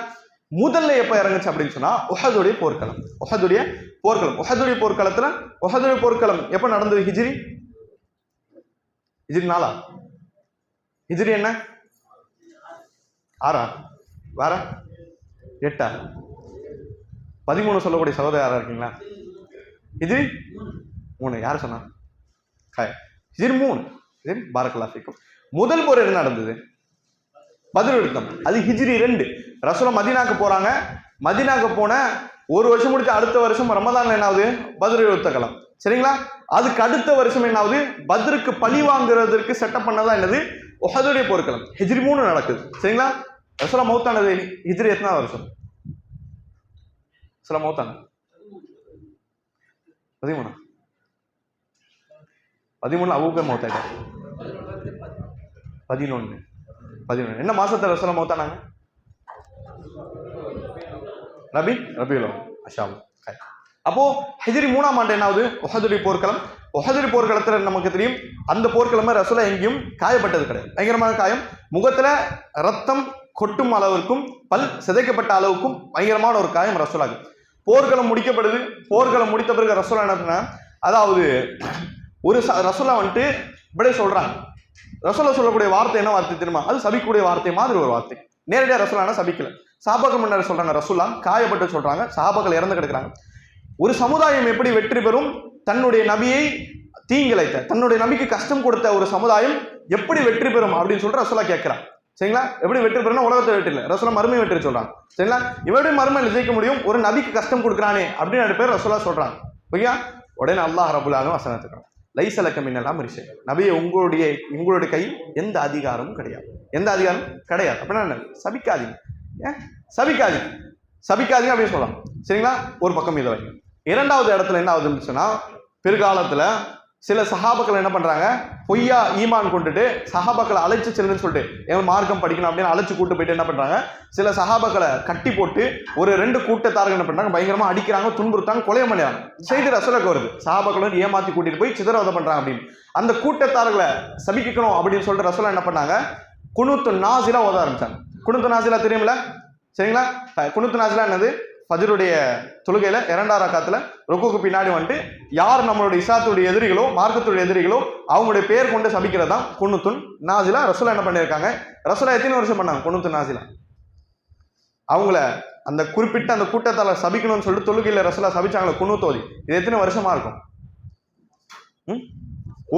Speaker 2: முதல்ல எப்ப இறங்குச்சு அப்படின்னு சொன்னா உஹதுடைய போர்க்களம். உஹதுடைய போர்க்களம் எப்ப நடந்தது? ஹிஜ்ரி 4 ஹிஜ்ரி என்ன 6 வேற 8 13 சொல்லக்கூடிய சகோதரர் யாரா இருக்கீங்களா? ஹிஜ்ரி 3 யாரு சொன்னா? ஹிஜ்ரி 3 பாரக்கல்லாஹு ஃபீக்கும். முதல் போர் என்ன நடந்தது? பத்ர் யுத்தம். அது ஹிஜ்ரி 2. ரசூலுல்லாஹ் மதீனாக்கு போறாங்க. மதீனாக்கு போன ஒரு வருஷம் முடிச்சு அடுத்த வருஷம் ரமதான்ல என்ன ஆகுது? பத்ர் யுத்த களம். சரிங்களா? அதுக்கு அடுத்த வருஷம் என்ன ஆகுது? பத்ருக்கு பழி வாங்குறதுக்கு செட்டப் பண்ணதா என்னது? உஹதுடைய போர்க்களம். ஹிஜ்ரி 3 நடக்குது. சரிங்களா? ரசூலுல்லாஹ் மௌத்தானது ஹிஜ்ரி எத்தனாவது வருஷம்? ரசூலுல்லாஹ் மௌத்தான 13 அபூபக்கர் மௌத்தாயிட்டாரு. 11 என்ன மாசத்துல ரசூலுல்லாஹ் மௌத்தானாங்க? ரபியுல் அவ்வல். அப்போ ஹிஜ்ரி 3ஆம் ஆண்டு என்ன ஆகுது? உஹதுடைய போர்க்களம். உஹதுடைய போர்க்களத்துல நமக்கு தெரியும் அந்த போர்க்களமே ரசூலுல்லாஹ் எங்கேயும் காயப்பட்டது கிடையாது. பயங்கரமான காயம், முகத்துல ரத்தம் கொட்டும் அளவுக்கும் பல் சிதைக்கப்பட்ட அளவுக்கும் பயங்கரமான ஒரு காயம் ரசூலுல்லாஹ். போர்க்களம் முடிக்கப்படுது. போர்க்களம் முடித்த பிறகு ரசூலுல்லாஹ் என்ன பண்ணா, அதாவது ஒரு ரசூலுல்லாஹ் வந்துட்டு இப்படியே சொல்றாங்க. ரசூலுல்லாஹ் சொல்லக்கூடிய வார்த்தை என்ன வார்த்தை தெரியுமா? அது சபிக்கக்கூடிய வார்த்தை மாதிரி ஒரு வார்த்தை. நேரடியாக ரசூலுல்லாஹ் சபிக்கல. சஹாபாக்கள் முன்னாடி சொல்றாங்க, ரசூலுல்லாஹ் காயப்பட்டு சொல்றாங்க, சஹாபாக்கள் இறந்து கிடக்குறாங்க. ஒரு சமுதாயம் எப்படி வெற்றி பெறும்? தன்னுடைய நபியை தீங்கிழைத்த, தன்னுடைய நபிக்கு கஷ்டம் கொடுத்த ஒரு சமுதாயம் எப்படி வெற்றி பெறும் அப்படின்னு சொல்லிட்டு ரசூலுல்லாஹ் கேட்கிறான். சரிங்களா? எப்படி வெற்றி பெறும்? உலகத்தை வெற்றி இல்லை, ரசூலுல்லாஹ் மறுமை வெற்றி சொல்றாங்க. சரிங்களா? இவருடைய மறுமையில் ஜெயிக்க முடியும் ஒரு நபிக்கு கஷ்டம் கொடுக்குறானே அப்படின்னு 2 பேர் ரசூலுல்லாஹ் சொல்றாங்க. ஓகே, உடனே அல்லாஹ் ரப்புல் ஆலமீன் வசனத்துக்கு லைஸலக மினல் அம்ரி ஷை, நபியே உங்களுடைய கையில் எந்த அதிகாரமும் கிடையாது. எந்த அதிகாரம் கிடையாது அப்படின்னா என்ன? சபிக்காதீங்க, சபிக்காதீங்க அப்படின்னு சொல்லலாம். சரிங்களா? ஒரு பக்கம் இதை வைங்க. 2வது இடத்துல என்ன ஆகுதுன்னு சொன்னா, பிற்காலத்துல சில சஹாபாக்கள் என்ன பண்றாங்க, பொய்யா ஈமான் கொண்டுட்டு சஹாபாக்களை அழைச்சு செல்லுன்னு சொல்லிட்டு எங்க மார்க்கம் படிக்கணும் அப்படின்னு அழைச்சு கூட்டு போயிட்டு என்ன பண்றாங்க, சில சஹாபாக்களை கட்டி போட்டு ஒரு 2 கூட்டத்தார்கள் என்ன பண்றாங்க, பயங்கரமா அடிக்கிறாங்க, துன்புறுத்தாங்க, கொலை பண்ணிடுறாங்க. செய்தி ரசூலுல்லாஹ்க்கு வருது, சஹாபாக்களை ஏமாத்தி கூட்டிட்டு போய் சிதறவதை பண்றாங்க அப்படின்னு. அந்த கூட்டத்தார்களை சபிக்கணும் அப்படின்னு சொல்லிட்டு ரசூலுல்லாஹ் என்ன பண்ணாங்க, குனூத்து நாஸிலா ஓத ஆரம்பிச்சாங்க. குனூத்து நாஸிலா தெரியுமில்ல? சரிங்களா? குனூத்து நாஸிலா என்னது? ஃபஜ்ருடைய தொழுகையில 2ஆம் ரக்காத்துல ருக்குக்கு பின்னாடி வந்துட்டு யார் நம்மளுடைய இஸ்லாத்துடைய எதிரிகளோ மார்க்கத்துடைய எதிரிகளோ அவங்களுடைய பேர் கொண்டு சபிக்கிறது தான் குனூத்துன் நாஸிலா. ரசூலுல்லாஹ் என்ன பண்ணியிருக்காங்க, ரசூலுல்லாஹ் எத்தனை வருஷம் பண்ணாங்க குனூத்து நாஸிலா? அவங்கள அந்த குறிப்பிட்ட அந்த கூட்டத்தால சபிக்கணும்னு சொல்லிட்டு தொழுகையில ரசூலுல்லாஹ் சபிச்சாங்களே குனூத் ஓதி, இது எத்தனை வருஷமா இருக்கும்?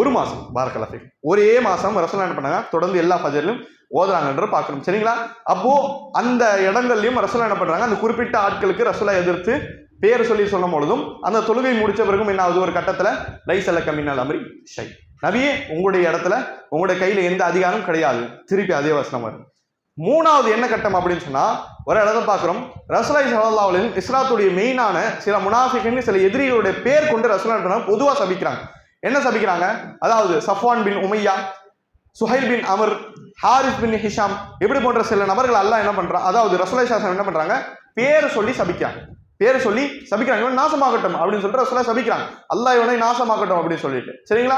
Speaker 2: 1 மாசம். பாரக்கல்லாஹு ஃபீக். ஒரே மாசம் ரசூலுல்லாஹ் என்ன பண்ணாங்க, தொடர்ந்து எல்லா ஃபஜ்ர்லயும் ஓதுறாங்கன்ற பார்க்கணும். சரிங்களா? அப்போ அந்த இடங்கள்லயும் ரசூலுல்லாஹ் என்ன பண்றாங்க, அந்த குறிப்பிட்ட ஆட்களுக்கு ரசூலுல்லாஹ் எதிர்த்து பேர் சொல்லி சொல்லும் பொழுதும் அந்த தொழுகை முடிச்ச பிறகும் என்ன ஆகுது, ஒரு கட்டத்துல லைஸலக மினல் அம்ரி ஷை, நபியே உங்களுடைய இடத்துல உங்களுடைய கையில எந்த அதிகாரம் கிடையாது. திருப்பி அதே வசனம் வரும். 3வது என்ன கட்டம் அப்படின்னு சொன்னா, ஒரு இடத்த பார்க்கிறோம், ரசூலுல்லாஹி ஸல்லல்லாஹு அலைஹி வஸல்லம் இஸ்லாத்துடைய மெயினான சில முனாஃபிகீன் சில எதிரிகளுடைய பேர் கொண்டு ரசூலுல்லாஹ் பொதுவா சபிக்கிறாங்க. என்ன சபிக்கிறாங்க? அதாவது சஃப்வான் பின் உமையா, சுஹைல் பின் அமர், ஹாரிஸ் பின் ஹிஷாம், இப்படி போன்ற சில நபர்கள் அல்லாஹ் என்ன பண்றான், அதாவது ரசூலுல்லாஹி ஸல்லல்லாஹு அலைஹி வஸல்லம் என்ன பண்றாங்க, பேர் சொல்லி சபிக்கிறாங்க. பேர் சொல்லி சபிக்கிறாங்க, இவன் நாசமாகட்டும் அப்படின்னு சொல்லிட்டு ரசூலுல்லாஹ் சபிக்கிறாங்க, அல்லாஹ் இவனை நாசமாகட்டும் அப்படின்னு சொல்லிட்டு. சரிங்களா?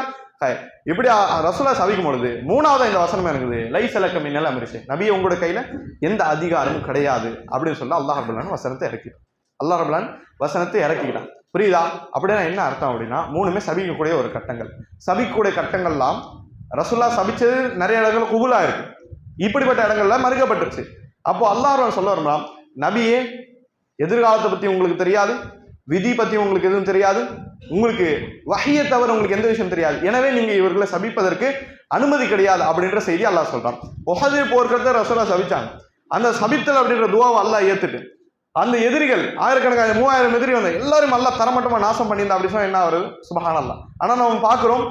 Speaker 2: இப்படி ரசூலுல்லாஹ் சபிக்கும் பொழுது 3வது இந்த வசனம் இருக்குது, லைஸலக மினல் அம்ரி ஷை, நபியே உங்களுடைய கையில எந்த அதிகாரமும் கிடையாது அப்படின்னு சொல்லி அல்லாஹ் ரப்பல் ஆலமீன் வசனத்தை இறக்கிட்டான். அல்லாஹ் ரப்பல் ஆலமீன் வசனத்தை இறக்கிட்டான். புரியுதா? அப்படின்னா என்ன அர்த்தம் அப்படின்னா, 3மே சபிக்கக்கூடிய ஒரு கட்டங்கள். சபிக்கக்கூடிய கட்டங்கள்லாம் ரசூலுல்லாஹ் சபிச்சது நிறைய இடங்கள் குபூலா இருக்கு, இப்படிப்பட்ட இடங்கள்ல மறுக்கப்பட்டுருச்சு. அப்போ அல்லாஹ் சொல்ல வரலாம், நபியே எதிர்காலத்தை பத்தி உங்களுக்கு தெரியாது, விதி பத்தி உங்களுக்கு எதுவும் தெரியாது, உங்களுக்கு வஹியை தவிர உங்களுக்கு எந்த விஷயம் தெரியாது, எனவே நீங்க இவர்களை சபிப்பதற்கு அனுமதி கிடையாது அப்படின்ற செய்தி அல்லாஹ் சொல்றான். உஹது போர்க்களத்தை ரசூலுல்லாஹ் சபிச்சாங்க. அந்த சபித்தல் அப்படின்ற துவாவை அல்லாஹ் ஏத்துட்டு அந்த எதிரிகள் ஆயிரக்கணக்கான 3000 எதிரி வந்த எல்லாரும் அல்லாஹ் தரமட்டமா நாசம் பண்ணியிருந்தா அப்படி சொன்னா என்ன வருது? சுப்ஹானல்லாஹ். ஆனா நம்ம பார்க்கிறோம்,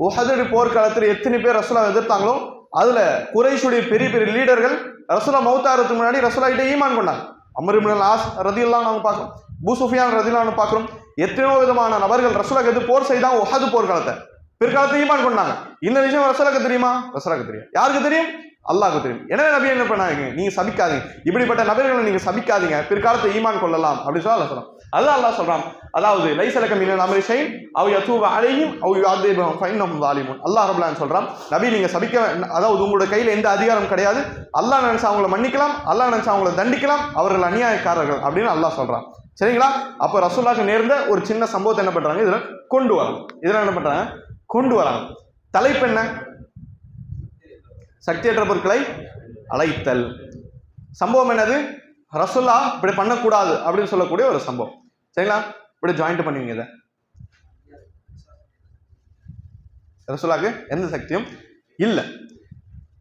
Speaker 2: உஹது போர்க்களத்தில் எத்தனை பேர் ரசூலுல்லாஹ் எதிர்த்தாங்களோ அதுல குறைஷுடைய பெரிய பெரிய லீடர்கள் ரசூலுல்லாஹ் மௌத்தாகிறதுக்கு முன்னாடி ரசூலுல்லாஹ் கிட்ட ஈமான் கொண்டாங்க. அம்ர் இப்னு ஆஸ் ரலியல்லாஹு அன்ஹு பார்க்கிறோம், அபூ சுஃபியான் ரலியல்லாஹு அன்ஹு பார்க்கிறோம், எத்தனையோ விதமான நபர்கள் ரசூலுல்லாஹ் எதிர்த்து போர் செய்தாங்க உஹது போர்க்களத்தை, பிற்காலத்தில் ஈமான் கொண்டாங்க. இந்த விஷயம் ரசூலுல்லாஹ்க்கு தெரியுமா? ரசூலுல்லாஹ்க்கு தெரியும். யாருக்கு தெரியும்? அல்லாஹ்வுக்கு தெரியும். எனவே நபி என்ன பண்ணாங்க, நீங்க சபிக்காதீங்க, இப்படிப்பட்ட நபர்களை நீங்க சபிக்காதீங்க, பிற்காலத்தை ஈமான் கொள்ளலாம் அப்படின்னு சொல்லி அல்லாஹ் சொல்றான். அதான் அல்லாஹ் சொல்றான், அதாவது லைஸலக மினல் அம்ரி ஷைன் அவ் யதூப அலைஹிம் அவ் யுஅذிபஹும் ஃபஇன்னஹும் ஸாலிமூன். அல்லாஹ் ரப்பல் ஆலமீன் சொல்றான், நபி நீங்க சபிக்க, அதாவது உங்களோட கையில எந்த அதிகாரம் கிடையாது, அல்லாஹ் நினைச்சா அவங்களை மன்னிக்கலாம், அல்லாஹ் நினைச்சா அவங்களை தண்டிக்கலாம், அவர்கள் அநியாயக்காரர்கள் அப்படின்னு அல்லாஹ் சொல்றான். சரிங்களா? அப்ப ரசூலுல்லாஹ்க்கு நேர்ந்த ஒரு சின்ன சம்பவத்தை என்ன பண்றாங்க, இதுல கொண்டு வராங்க. இதுல என்ன பண்றாங்க, கொண்டு வராங்க. தலைப்பு என்ன? சக்தியற்ற பொருட்களை அழைத்தல். சம்பவம் என்னது? ரசூல்லா இப்படி பண்ணக்கூடாது அப்படின்னு சொல்லக்கூடிய ஒரு சம்பவம். சரிங்களா? இப்படி ஜாயிண்ட் பண்ணுவீங்க. இதை ரசூலுல்லாஹ்க்கு எந்த சக்தியும் இல்லை.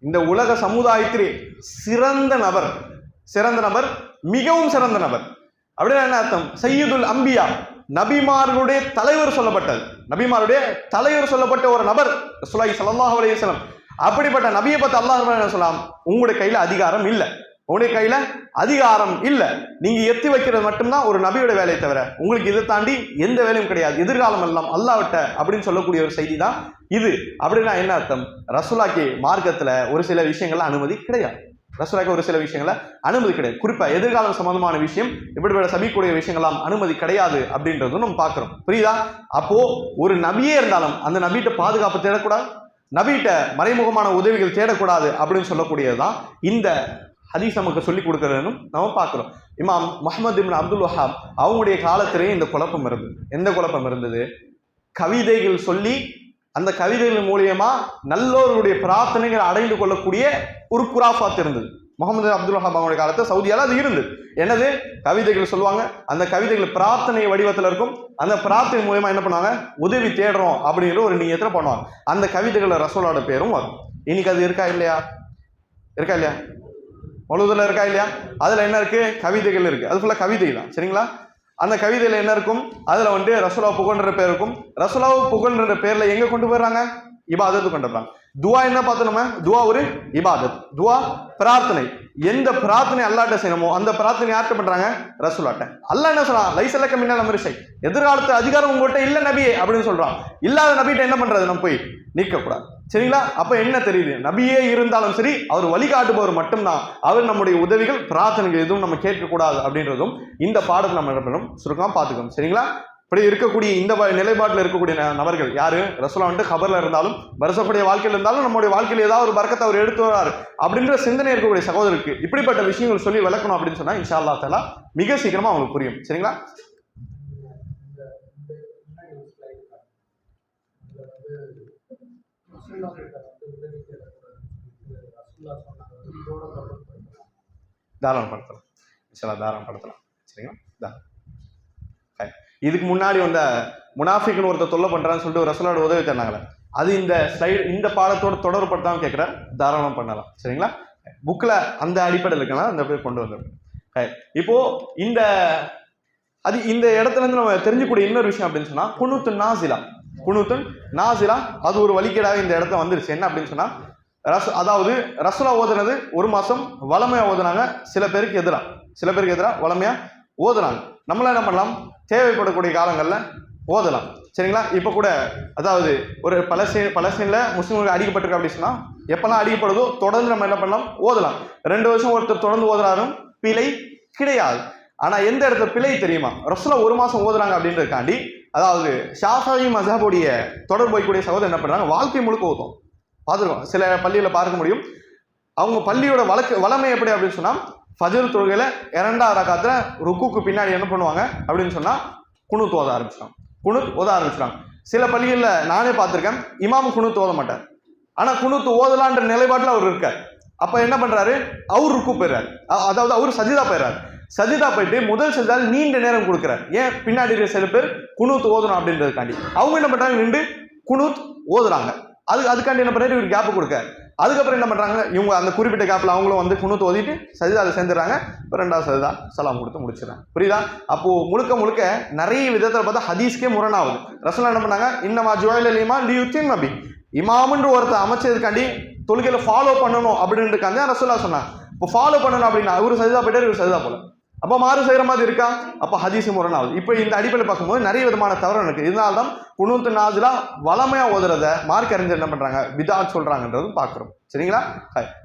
Speaker 2: இந்த உலக சமுதாயத்திலே சிறந்த நபர், மிகவும் சிறந்த நபர் அப்படின்னா என்ன அர்த்தம்? சையதுல் அம்பியா, நபிமார்களுடைய தலைவர் சொல்லப்பட்ட ஒரு நபர் ரசூலுல்லாஹி ஸல்லல்லாஹு அலைஹி வஸல்லம். அப்படிப்பட்ட நபியை பத்தி அல்லாஹ் என்ன சொல்லலாம், உங்களுடைய கையில அதிகாரம் இல்லை, நீங்க எத்தி வைக்கிறது மட்டும்தான் ஒரு நபியோட வேலையை தவிர உங்களுக்கு இதை தாண்டி எந்த வேலையும் கிடையாது, எதிர்காலம் எல்லாம் அல்லாஹ்விட்ட அப்படின்னு சொல்லக்கூடிய ஒரு செய்தி தான் இது. அப்படின்னா என்ன அர்த்தம்? ரசூலுல்லாஹ்க்கு மார்க்கத்துல ஒரு சில விஷயங்கள்ல அனுமதி கிடையாது. குறிப்பா எதிர்காலம் சம்பந்தமான விஷயம், இப்படிப்பட்ட சபிக்கூடிய விஷயங்கள்லாம் அனுமதி கிடையாது அப்படின்றதும் நம்ம பார்க்கிறோம். புரியுதா? அப்போ ஒரு நபியே இருந்தாலும் அந்த நபிட்ட பாதுகாப்பு தேடக்கூடாது, நபிட்ட மறைமுகமான உதவிகள் தேடக்கூடாது அப்படின்னு சொல்லக்கூடியதுதான் இந்த ஹதீஸ் நமக்கு சொல்லிக் கொடுக்கறதுன்னு நம்ம பார்க்கிறோம். இமாம் முஹம்மது இப்னு அப்துல் வஹாப் அவங்களுடைய காலத்திலேயே இந்த குழப்பம் இருந்தது. எந்த குழப்பம் இருந்தது? கவிதைகள் சொல்லி அந்த கவிதைகள் மூலியமா நல்லோருடைய பிரார்த்தனைகள் அடைந்து கொள்ளக்கூடிய ஒரு குராஃபாத் இருந்தது. முகமது அப்துல் வஹாப் அவங்களுடைய காலத்தை சவுதியால அது இருந்தது. என்னது? கவிதைகள் சொல்லுவாங்க, அந்த கவிதைகள் பிரார்த்தனை வடிவத்தில் இருக்கும், அந்த பிரார்த்தனை மூலமா என்ன பண்ணுவாங்க, உதவி தேடுறோம் அப்படிங்கிற ஒரு நீயத்துல பண்ணுவாங்க. அந்த கவிதைகள் ரசூலோட பேரும் வரும். இன்னைக்கு அது இருக்கா இல்லையா? மொழுதுல இருக்கா இல்லையா? அதுல என்ன இருக்கு? கவிதைகள் இருக்கு. அது ஃபுல்லா கவிதை தான். சரிங்களா? அந்த கவிதையில என்ன இருக்கும்? அதுல ரசூலா புகழ்ன்ற பேர் இருக்கும். ரசூலாவை புகழ்ன்ற பேர்ல எங்க கொண்டு போயிடுறாங்க? இபாதத்து கொண்டு போறாங்க. துவா என்ன பார்த்தோம் நம்ம? துவா ஒரு இபாதத், துவா பிரார்த்தனை. எந்த பிரார்த்தனை அல்லாஹ்ட்ட செய்யணுமோ அந்த பிரார்த்தனை யார்கிட்ட பண்றாங்க? ரசூலாட்ட. அல்லாஹ் என்ன சொல்றான்? லைஸலக மினல் அம்ரி ஷை, எதிர்காலத்து அதிகாரம் உங்கள்கிட்ட இல்ல நபியே அப்படின்னு சொல்றான். இல்லாத நபிட்ட என்ன பண்றது? நம்ம போய் நீக்க கூடாது. சரிங்களா? அப்ப என்ன தெரியுது? நபியே இருந்தாலும் சரி, அவர் வழிகாட்டுபவர் மட்டும்தான், அவர் நம்முடைய உதவிகள் பிரார்த்தனைகள் எதுவும் நம்ம கேட்கக்கூடாது அப்படின்றதும் இந்த பாடத்தில் நம்ம என்ன பண்ணணும், சுருக்கமா பார்த்துக்கணும். சரிங்களா? இப்படி இருக்கக்கூடிய இந்த நிலைப்பாட்டில் இருக்கக்கூடிய நபர்கள் யாரு? ரசூலா கபர்ல இருந்தாலும் வருஷக்கூடிய வாழ்க்கையில் இருந்தாலும் நம்முடைய வாழ்க்கையில் ஏதாவது ஒரு பரக்கத்தை அவர் எடுத்து வராரு அப்படின்ற சிந்தனை இருக்கக்கூடிய சகோதரருக்கு இப்படிப்பட்ட விஷயங்கள் சொல்லி விளக்கணும் அப்படின்னு சொன்னா இன்ஷா அல்லாஹ் தஆலா மிக சீக்கிரமா அவங்களுக்கு புரியும். சரிங்களா? தாராளப்படுத்தலாம். சரிங்களா? இதுக்கு முன்னாடி வந்த முனாஃபிக்னு ஒருத்தர் தொல்லை பண்றான்னு சொல்லிட்டு ரசூலோட உதவி தந்தாங்களே, அது இந்த ஸ்லைடு இந்த பாடத்தோட தொடர்படுத்தாம கேட்கிற தாராளம் பண்ணலாம். சரிங்களா? புக்ல அந்த அடிப்படையில் இருக்கலாம், அந்த பேர் கொண்டு வந்துடும். இப்போ இந்த இடத்துல இருந்து நம்ம தெரிஞ்சுக்கூடிய இன்னொரு விஷயம் அப்படின்னு சொன்னா குனூத்துன் நாசிலா அது ஒரு வழிகேடாக இந்த இடத்துல வந்துருச்சு. என்ன அப்படின்னு சொன்னா, அதாவது ரசூலா ஓதுனது ஒரு மாசம் வளமையா ஓதுனாங்க, சில பேருக்கு எதிராக வளமையா ஓதுனாங்க. நம்மளாம் என்ன பண்ணலாம்? தேவைப்படக்கூடிய காலங்கள்ல ஓதலாம். சரிங்களா? இப்ப கூட அதாவது ஒரு பலஸ்தீன்ல முஸ்லிம்களுக்கு அடிக்கப்பட்டிருக்கு அப்படின்னு சொன்னா எப்பெல்லாம் அடிக்கப்படுதோ தொடர்ந்து நம்ம என்ன பண்ணலாம்? ஓதலாம். 2 வருஷம் ஒருத்தர் தொடர்ந்து ஓதுறாரும் பிழை கிடையாது. ஆனா எந்த இடத்துல பிழை தெரியுமா? ரசூலா ஒரு மாசம் ஓதுறாங்க அப்படின்றதுக்காண்டி, அதாவது ஷாஃபி மஸ்ஹபுடைய தொடர்பு வைக்கக்கூடிய சகோதரர் என்ன பண்றாங்க, வாழ்க்கை முழுக்க ஓதும். பார்த்துருக்கோம், சில பள்ளியில பார்க்க முடியும். அவங்க பள்ளியோட வளமை எப்படி அப்படின்னு சொன்னா, ஃபஜ்ர் தொழுகையில 2ஆவது ரக்காத்துல ருக்குக்கு பின்னாடி என்ன பண்ணுவாங்க அப்படின்னு சொன்னா குனூத் ஓத ஆரம்பிச்சிட்டாங்க. சில பள்ளிகளில் நானே பார்த்துருக்கேன், இமாம் குனூத் ஓத மாட்டார், ஆனா குனூத் ஓதலான்ற நிலைப்பாட்டில் அவர் இருக்கார். அப்ப என்ன பண்றாரு? அவர் ருக்கு போயிடுறாரு, அதாவது அவர் சஜிதா போயிட்டு முதல் சஜிதால் நீண்ட நேரம் கொடுக்குறாரு. ஏன்? பின்னாடி சில பேர் குனூத் ஓதணும் அப்படின்றதுக்காண்டி அவங்க என்ன பண்றாங்க, நின்று குனூத் ஓதுறாங்க. அதுக்காண்டி என்ன பண்றாரு, இவர் கேப் கொடுக்க. அதுக்கப்புறம் என்ன பண்றாங்க, இவங்க அந்த குறிப்பிட்ட கேப்ல அவங்களும் குனூத் ஓதிட்டு சஜிதால சேர்ந்துறாங்க. இப்போ 2ஆவது சஜிதா சலாம் கொடுத்து முடிச்சிடறாங்க. புரியுதா? அப்போ முழுக்க நிறைய விதத்தில் பார்த்தா ஹதீஸ்க்கே முரணாகுது. ரசூலுல்லாஹ் என்ன பண்ணாங்க, இன்னமா ஜுவைலல் இமாம் லியுத்திம் நபி, இமாம்ன்ற ஒருத்தர் அமைச்சதுக்காண்டி தொழுகையில ஃபாலோ பண்ணணும் அப்படின்றதுக்காண்டி ரசூலுல்லாஹ் சொன்னாங்க. இப்போ ஃபாலோ பண்ணணும் அப்படின்னா அவரு சஜிதா போயிட்டாரு, இவர் சஜிதா போல. அப்போ மாறு செய்யற மாதிரி இருக்கா? அப்போ ஹதீஸ் முரணாவது. இப்போ இந்த அடிப்படையில் பார்க்கும்போது நிறைய விதமான தவறு இருக்கு. இதனால்தான் குனூத்து நாசிலா வளமையா ஓதுறத மார்க் அறிஞர் என்ன பண்றாங்க, பிதாத் சொல்றாங்கன்றதும் பார்க்கிறோம். சரிங்களா?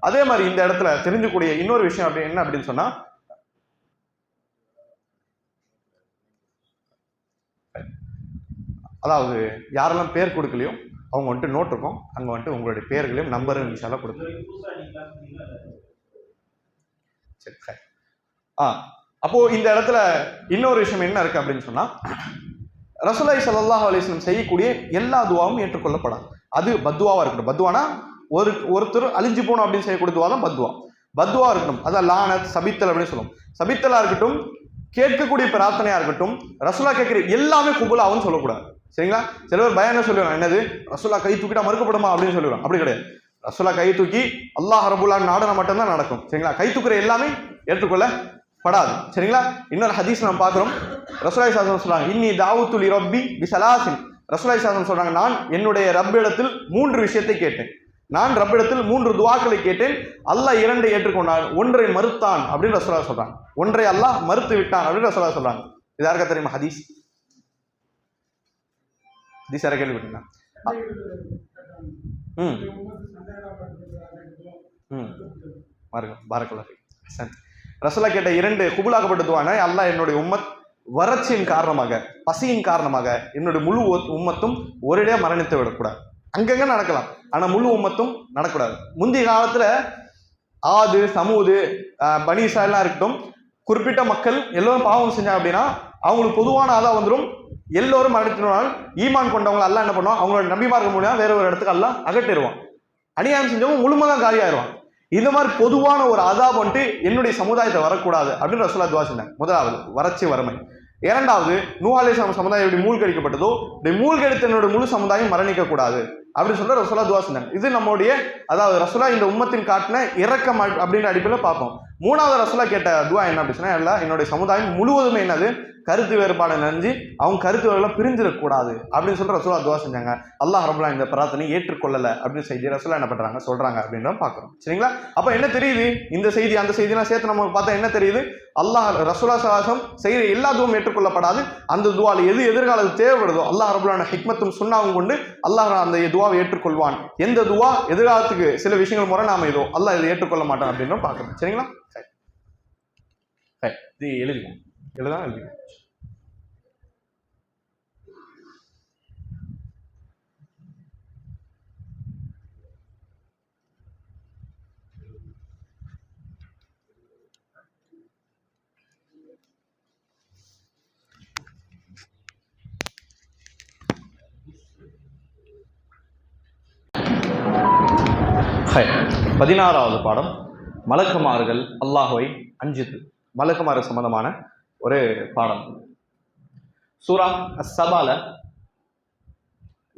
Speaker 2: அதே மாதிரி இந்த இடத்துல தெரிஞ்சுக்கூடிய இன்னொரு விஷயம் அப்படி என்ன அப்படின்னு சொன்னா, அதாவது யாரெல்லாம் பேர் கொடுக்கலையோ அவங்க வந்துட்டு நோட் இருக்கும், அங்க வந்துட்டு உங்களுடைய பேர்களையும் நம்பரும் இன்ஷால்லா கொடுக்கும். சரி. அப்போ இந்த இடத்துல இன்னொரு விஷயம் என்ன இருக்கு அப்படின்னு சொன்னா, ரசூலுல்லாஹி ஸல்லல்லாஹு அலைஹி வஸல்லம் செய்யக்கூடிய எல்லா துவாவும் ஏற்றுக்கொள்ளப்படாது. அது பத்வாவா இருக்கட்டும். பத்வானா ஒருத்தர் அழிஞ்சு போகணும் அப்படின்னு செய்யக்கூடிய துவா தான் பத்வா. பத்வா இருக்கட்டும், அதான் லானத் சபித்தல் அப்படின்னு சொல்லுவோம். சபித்தலா இருக்கட்டும், கேட்கக்கூடிய பிரார்த்தனையா இருக்கட்டும், ரசூலா கேட்கிற எல்லாமே குபூலாவும் சொல்லக்கூடாது. சரிங்களா? சில பேர் பயானம் சொல்லுவாங்க, என்னது ரசூலா கை தூக்கிட்டா மறுக்கப்படுமா அப்படின்னு சொல்லுவாங்க. அப்படி கிடையாது. ரசூலா கை தூக்கி அல்லாஹ் ரப்புல் ஆலமீன் நாடன மட்டும்தான் நடக்கும். சரிங்களா? கை தூக்குற எல்லாமே ஏற்றுக்கொள்ளப்படாது. சரிங்களா? இன்னொரு ஹதீஸ் நம்ம பார்க்கிறோம். ரசூலுல்லாஹி ஸல்லல்லாஹு அலைஹி வஸல்லம் சொல்றாங்க, இன்னி தாவத்து லி ரப்பி பிஸலாசின். ரசூலுல்லாஹி ஸல்லல்லாஹு அலைஹி வஸல்லம் சொல்றாங்க, நான் என்னுடைய ரப்பிடத்தில் 3 விஷயத்தை கேட்டேன். நான் ரப்பிடத்தில் 3 துஆக்களை கேட்டேன். அல்லாஹ் 2 ஏற்றுக்கொண்டான், 1 மறுத்தான் அப்படின்னு ரசூலுல்லாஹி சொல்றாங்க. 1 அல்லாஹ் மறுத்து விட்டான் அப்படின்னு ரசூலுல்லாஹி சொல்றாங்க. இது யாருக்கா தெரியுமா ஹதீஸ்? ஹதீஸ் யாரை கேள்விப்பட்டீங்களா? ரசூலா கேட்ட 2 குபூலாக்கப்பட்ட துஆனா, அல்லாஹ் என்னுடைய உம்மத் வறட்சியின் காரணமாக, பசியின் காரணமாக என்னுடைய முழு உம்மத்தும் ஒரேடியா மரணித்து விடக்கூடாது. அங்கங்க நடக்கலாம், ஆனா முழு உம்மத்தும் நடக்கூடாது. முந்தைய காலத்துல ஆது சமூது பனி இஸ்ராயல்லாம் இருக்கட்டும், குறிப்பிட்ட மக்கள் எல்லோரும் பாவம் செஞ்சாங்க அப்படின்னா அவங்களுக்கு பொதுவான ஆதா வந்துடும், எல்லோரும் மரணித்தினால் ஈமான் கொண்டவங்க அல்லாஹ் என்ன பண்ணுவான், அவங்களோட நபிமார்கள் மூலியமா வேற ஒரு இடத்துக்கு அல்லாஹ் அகற்றிடுவான். அநியாயம் செஞ்சவங்க முழுமைதான் காலியாயிருவான். இந்த மாதிரி பொதுவான ஒரு அதாப் வந்துட்டு என்னுடைய சமுதாயத்தை வரக்கூடாது அப்படின்னு ரசூலா துவா செஞ்சாங்க. முதலாவது வறட்சி வறுமை. இரண்டாவது நூஹ் அலைஹிஸ்ஸலாம் சமுதாயம் எப்படி மூழ்கடிக்கப்பட்டதோ இப்படி மூழ்கடித்த என்னோட முழு சமுதாயம் மரணிக்க கூடாது அப்படின்னு சொல்ற ரசூலா துவா செஞ்சாங்க. இது நம்முடைய அதாவது ரசூலா இந்த உம்மத்தின் காட்டின இரக்கம் அப்படின்ற அடிப்படையில் பார்ப்போம். மூணாவது ரசூலா கேட்ட துவா என்ன அப்படின்னு சொன்னா, எல்லாம் என்னுடைய சமுதாயம் முழுவதுமே என்னது கருத்து வேறுபாடு நினைஞ்சு அவங்க கருத்து வேறுபாடு பிரிஞ்சிடக்கூடாது அப்படின்னு சொல்ற ரசூலா துவா செஞ்சாங்க. அல்லாஹ் ரப்பல் ஆலமீன் இந்த பிரார்த்தனை ஏற்றுக்கொள்ளல அப்படின்னு செய்தி ரசூலா என்ன பண்றாங்க சொல்றாங்க அப்படின்னு பாக்குறோம். சரிங்களா? அப்ப என்ன தெரியுது, இந்த செய்தி அந்த செய்தியெல்லாம் சேர்த்து நம்ம பார்த்தா என்ன தெரியுது, அல்லாஹ் ரசூலா ஸல்லல்லாஹு செய்யற எல்லா துவாவும் ஏற்றுக்கொள்ளப்படாது. அந்த துவால எது எதிர்காலத்தில் தேவைப்படுதோ அல்லாஹ் ரப்பல் ஆலமீன் ஹிக்மத்தும் சுன்னாவும் கொண்டு அல்லாஹ் அந்த துவாவை ஏற்றுக்கொள்வான். எந்த துவா எதிர்காலத்துக்கு சில விஷயங்கள் முறை நாம இதோ அல்லாஹ் இதை ஏற்றுக்கொள்ள மாட்டான் அப்படின்னு பாக்குறோம். சரிங்களா? இது எழுதுதான் எழுதுங்க. ஹை 16வது பாடம் மலக்குமார்கள் அல்லாஹ்வை அஞ்சுது. மலக்குமார்கள் சம்பந்தமான ஒரு பாடம். சூரா அஸ்-சபால